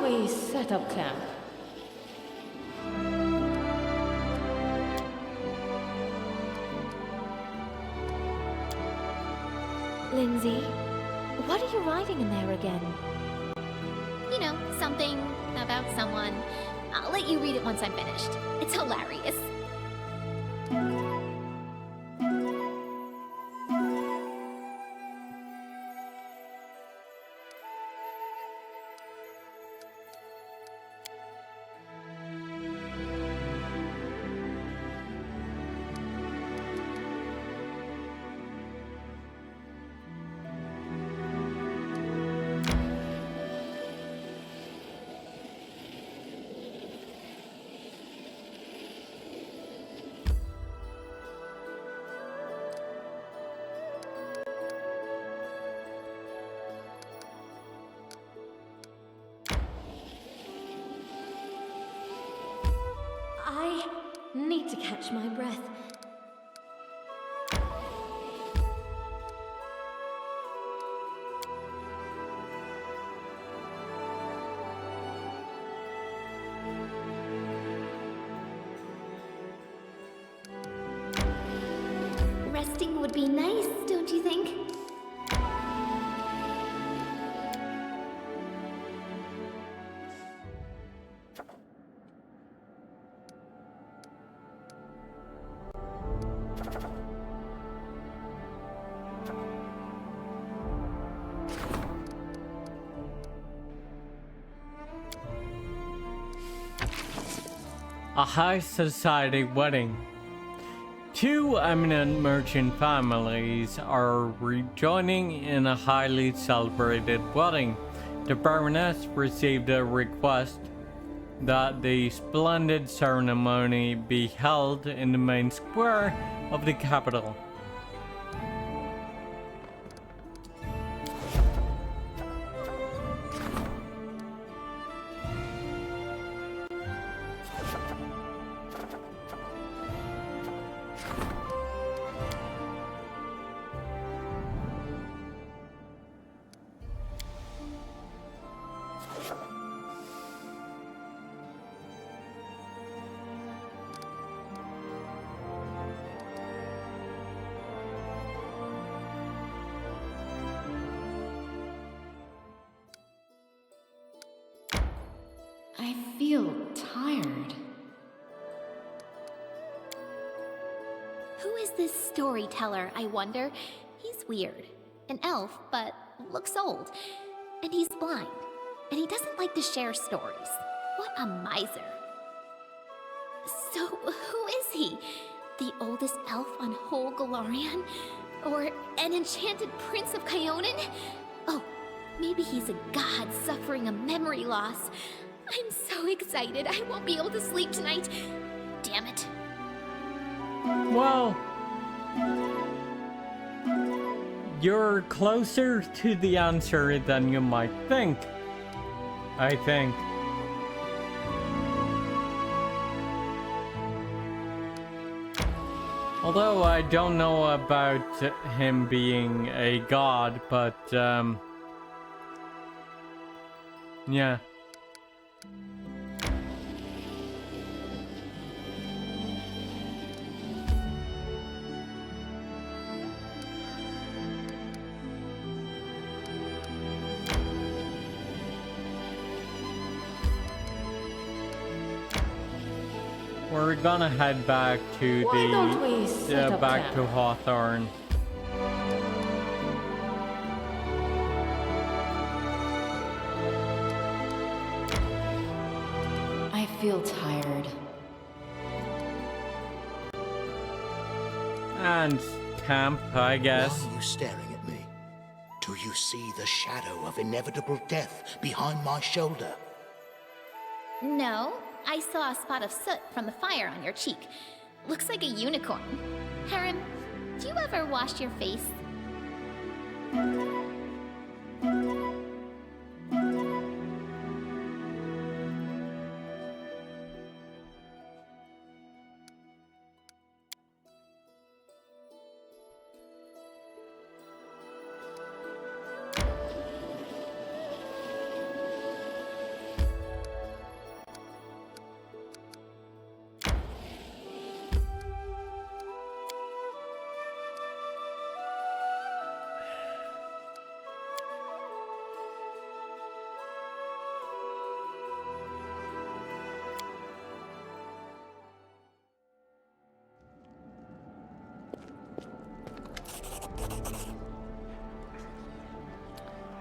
we set up camp? Lindsay, what are you writing in there again? You know, something about someone. I'll let you read it once I'm finished. It's hilarious. I need to catch my breath. Resting would be nice, don't you think? A high society wedding. Two eminent merchant families are rejoining in a highly celebrated wedding. The Baroness received a request that the splendid ceremony be held in the main square of the capital. I feel tired. Who is this storyteller, I wonder? He's weird. An elf, but looks old. And he's blind. And he doesn't like to share stories. What a miser. So, who is he? The oldest elf on whole Galarian? Or an enchanted prince of Kyonin? Oh, maybe he's a god suffering a memory loss. I'm so excited. I won't be able to sleep tonight. Damn it. Well, you're closer to the answer than you might think, I think. Although I don't know about him being a god, but yeah. We're gonna head back to Why don't we set up back camp? to Hawthorne. I feel tired. And camp, I guess. Why are you staring at me? Do you see the shadow of inevitable death behind my shoulder? No, I saw a spot of soot from the fire on your cheek. Looks like a unicorn. Harem, do you ever wash your face?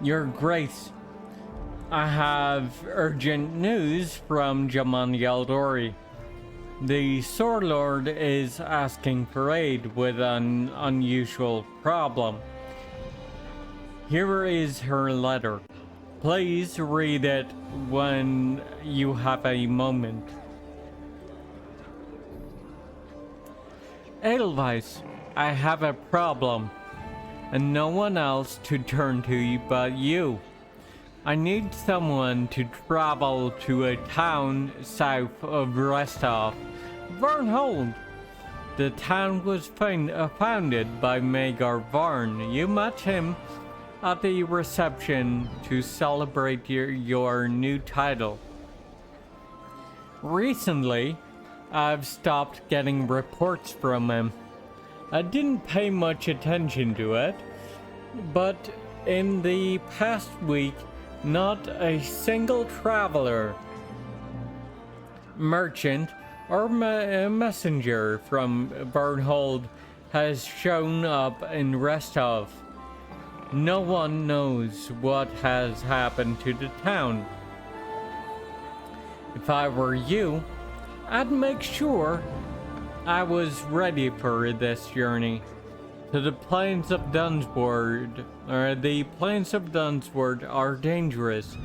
Your Grace, I have urgent news from Jaman Yaldori. The Sword Lord is asking for aid with an unusual problem. Here is her letter. Please read it when you have a moment. Edelweiss, I have a problem, and no one else to turn to but you. I need someone to travel to a town south of Rostov, Varnhold. The town was founded by Magar Varn. You met him at the reception to celebrate your new title. Recently, I've stopped getting reports from him. I didn't pay much attention to it, but in the past week, not a single traveler, merchant, or messenger from Varnhold has shown up in Rostov. No one knows what has happened to the town. If I were you, I'd make sure I was ready for this journey to the plains of Dunsword. The plains of Dunsword are dangerous.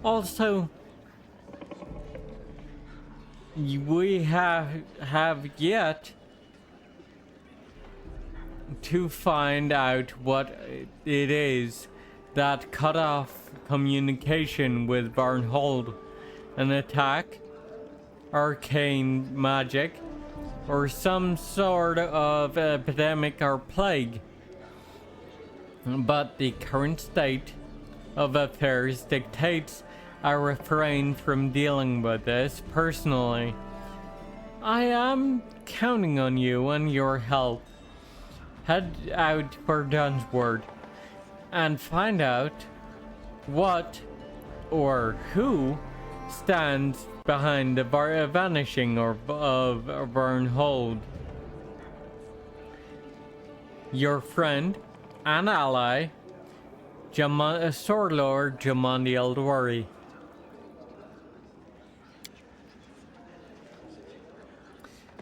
Also, we have yet to find out what it is that cut off communication with Varnhold. An attack, arcane magic, or some sort of epidemic or plague. But the current state of affairs dictates I refrain from dealing with this personally. I am counting on you and your help. Head out for Dunsword and find out what or who stands behind the vanishing of Varnhold. Your friend and ally, Sword Lord Jaman Yaldori.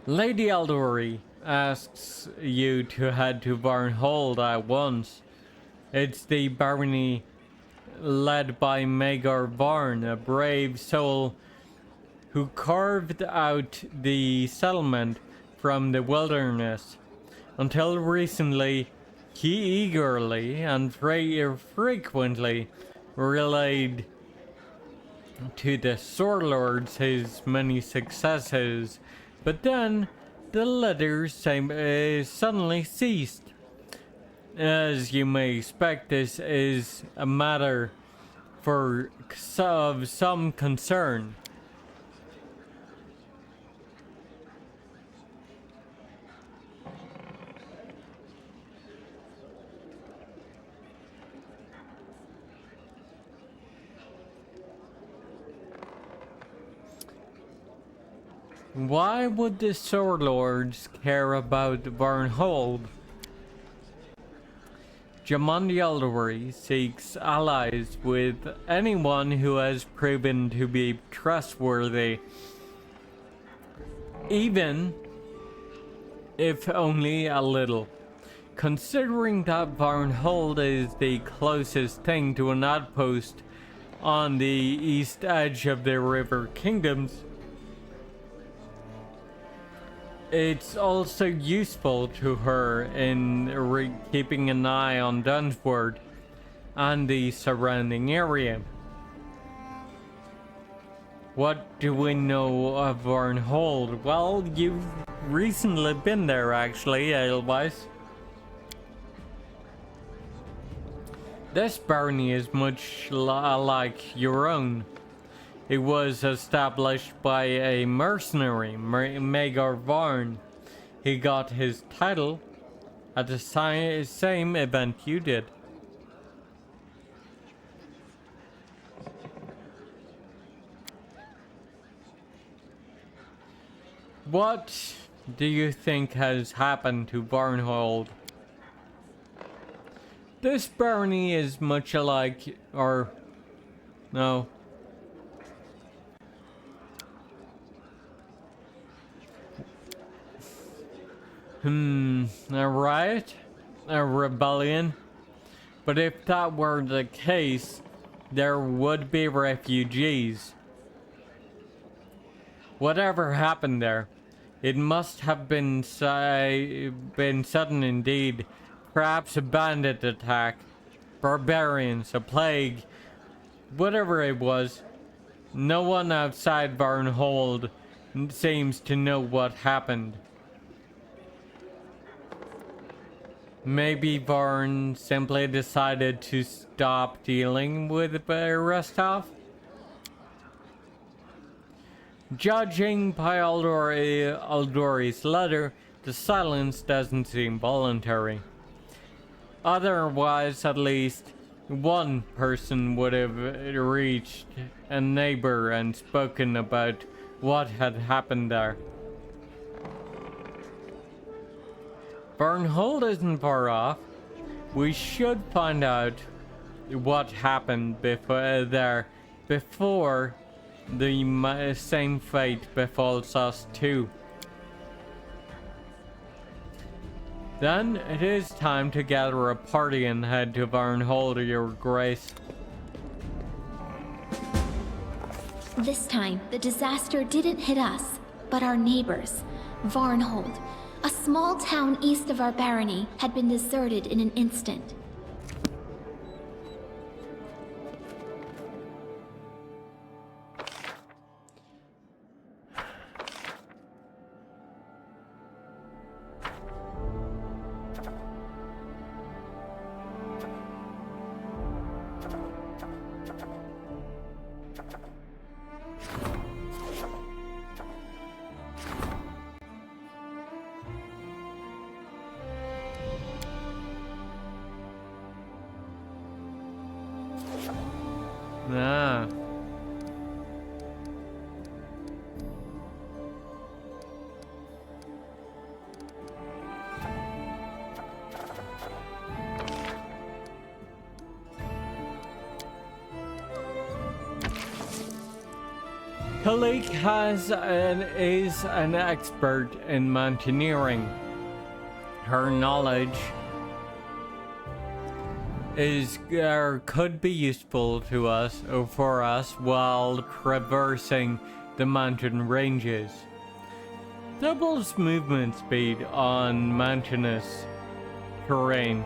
Lady Eldori asks you to head to Varnhold at once. It's the barony led by Magar Varn, a brave soul who carved out the settlement from the wilderness. Until recently, he eagerly and frequently relayed to the Sword Lords his many successes, but then the letters suddenly ceased. As you may expect, this is a matter of some concern. Why would the Sword Lords care about Varnhold? Jaman Yaldori seeks allies with anyone who has proven to be trustworthy, even if only a little. Considering that Varnhold is the closest thing to an outpost on the east edge of the River Kingdoms, it's also useful to her in keeping an eye on Dunsword and the surrounding area. What do we know of Varnhold? Well, you've recently been there actually, Edelweiss. This barony is much like your own. It was established by a mercenary, Magar Varn. He got his title at the same event you did. What do you think has happened to Varnhold? This barony is much alike, or no. A riot? A rebellion? But if that were the case, there would be refugees. Whatever happened there, it must have been sudden indeed. Perhaps a bandit attack, barbarians, a plague, whatever it was. No one outside Varnhold seems to know what happened. Maybe Varn simply decided to stop dealing with Restov? Judging by Aldori's letter, the silence doesn't seem voluntary. Otherwise, at least one person would have reached a neighbor and spoken about what had happened there. Varnhold isn't far off. We should find out what happened before the same fate befalls us too. Then it is time to gather a party and head to Varnhold, Your Grace. This time, the disaster didn't hit us, but our neighbors. Varnhold, a small town east of our barony, had been deserted in an instant. Ah. Kalik is an expert in mountaineering. Her knowledge could be useful to us or for us while traversing the mountain ranges. Doubles movement speed on mountainous terrain.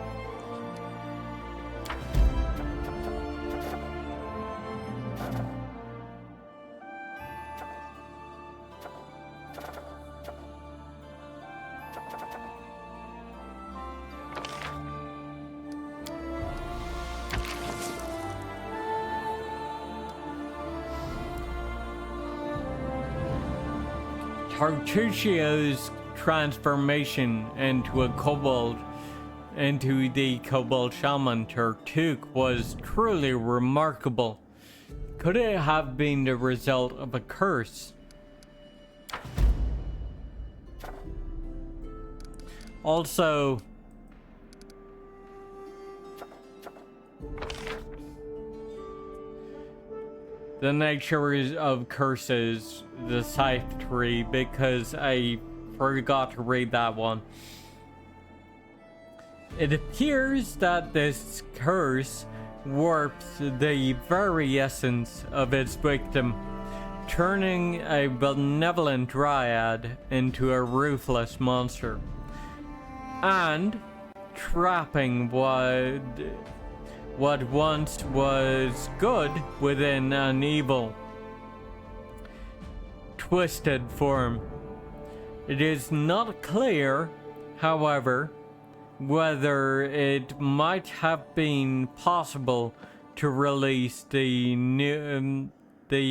Tartuccio's transformation into the kobold shaman Tartuk was truly remarkable. Could it have been the result of a curse? Also, the nature of curses, the scythe tree, because I forgot to read that one. It appears that this curse warps the very essence of its victim, turning a benevolent dryad into a ruthless monster, and trapping what once was good within an evil, twisted form. It is not clear, however, whether it might have been possible to release the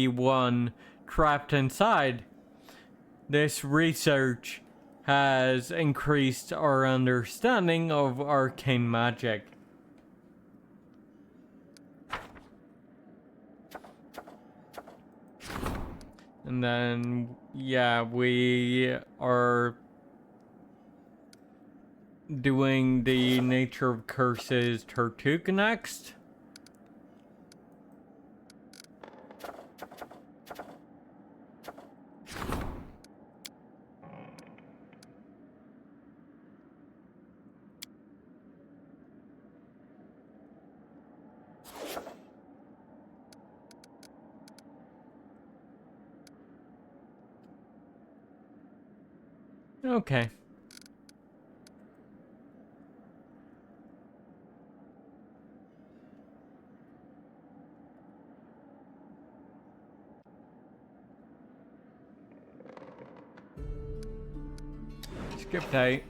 one trapped inside. This research has increased our understanding of arcane magic. And then, yeah, we are doing the Nature of Curses Tartuk next. Okay. Skip tight.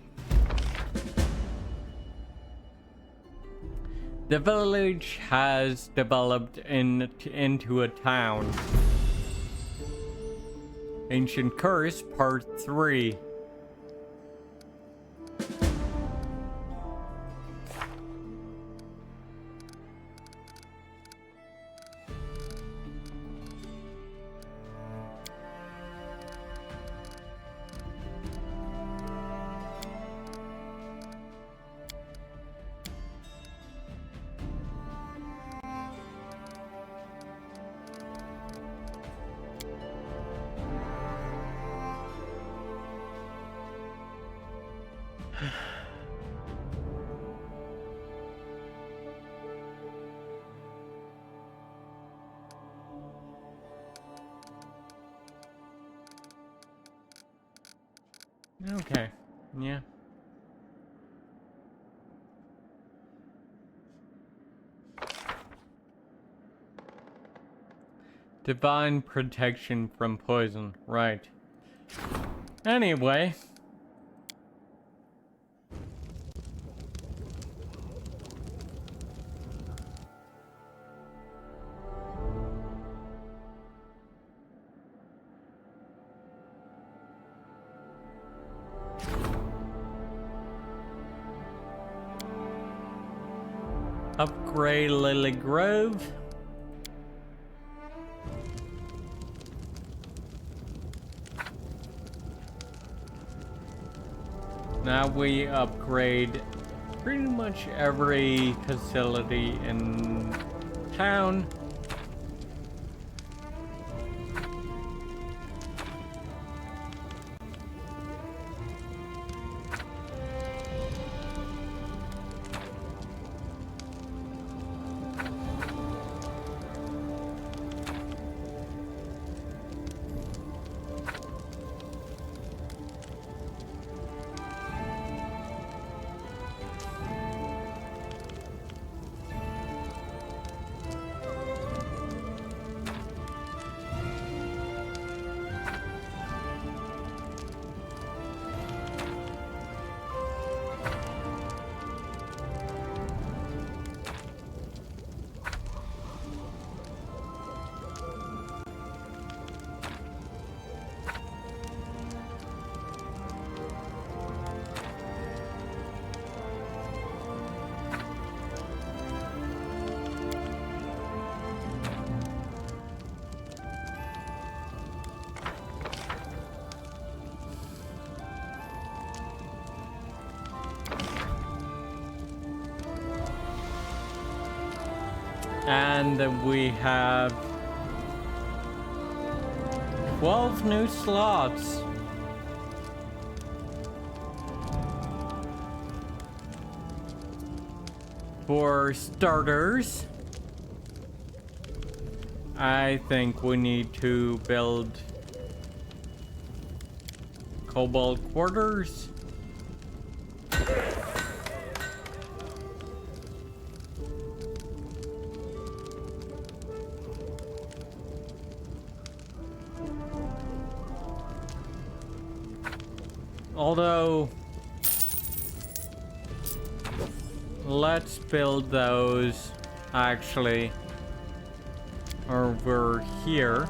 The village has developed into a town. Ancient Curse, Part 3. Okay, yeah. Divine protection from poison, right. Anyway. Upgrade Lily Grove. Now we upgrade pretty much every facility in town. And we have 12 new slots. For starters, I think we need to build Cobalt Quarters. Although, let's build those actually over here.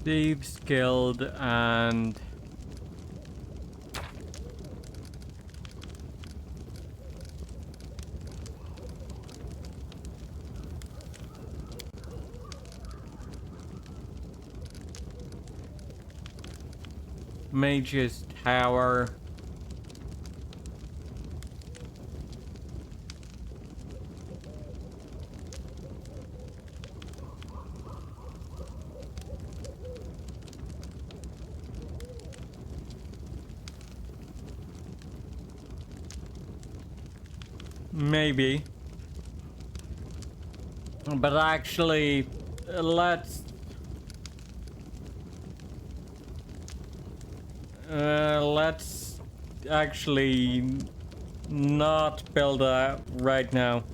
Thieves Guild and Mage's Tower. Maybe. But actually, let's actually not build that right now.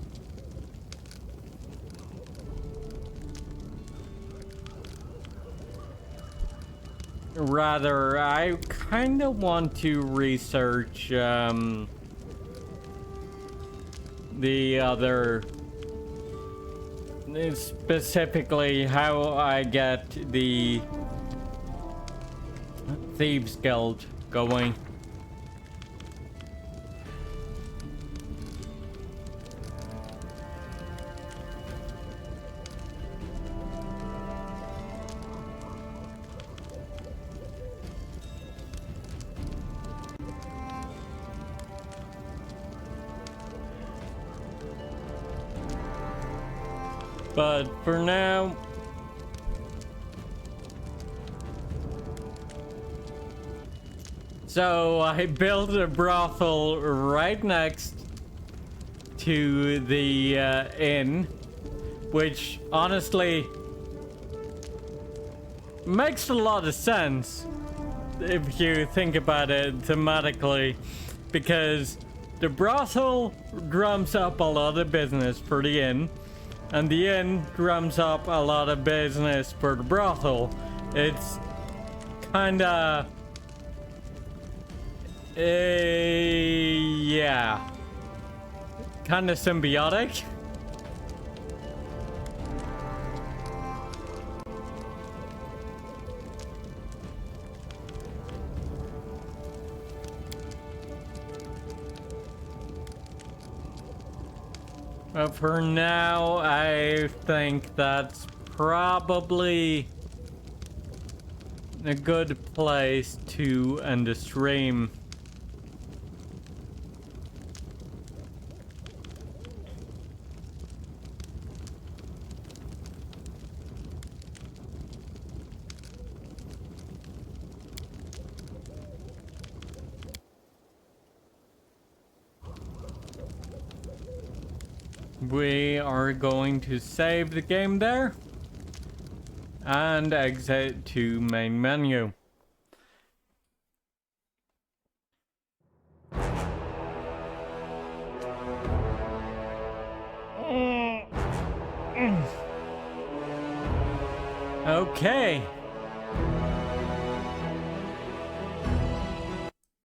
Rather, I kind of want to research the other, specifically how I get the Thieves Guild going. But for now, so I built a brothel right next to the inn, which honestly makes a lot of sense if you think about it thematically, because the brothel drums up a lot of business for the inn, and the inn drums up a lot of business for the brothel. It's kinda... yeah. Kinda symbiotic. But for now, I think that's probably a good place to end the stream. We are going to save the game there and exit to main menu. Okay.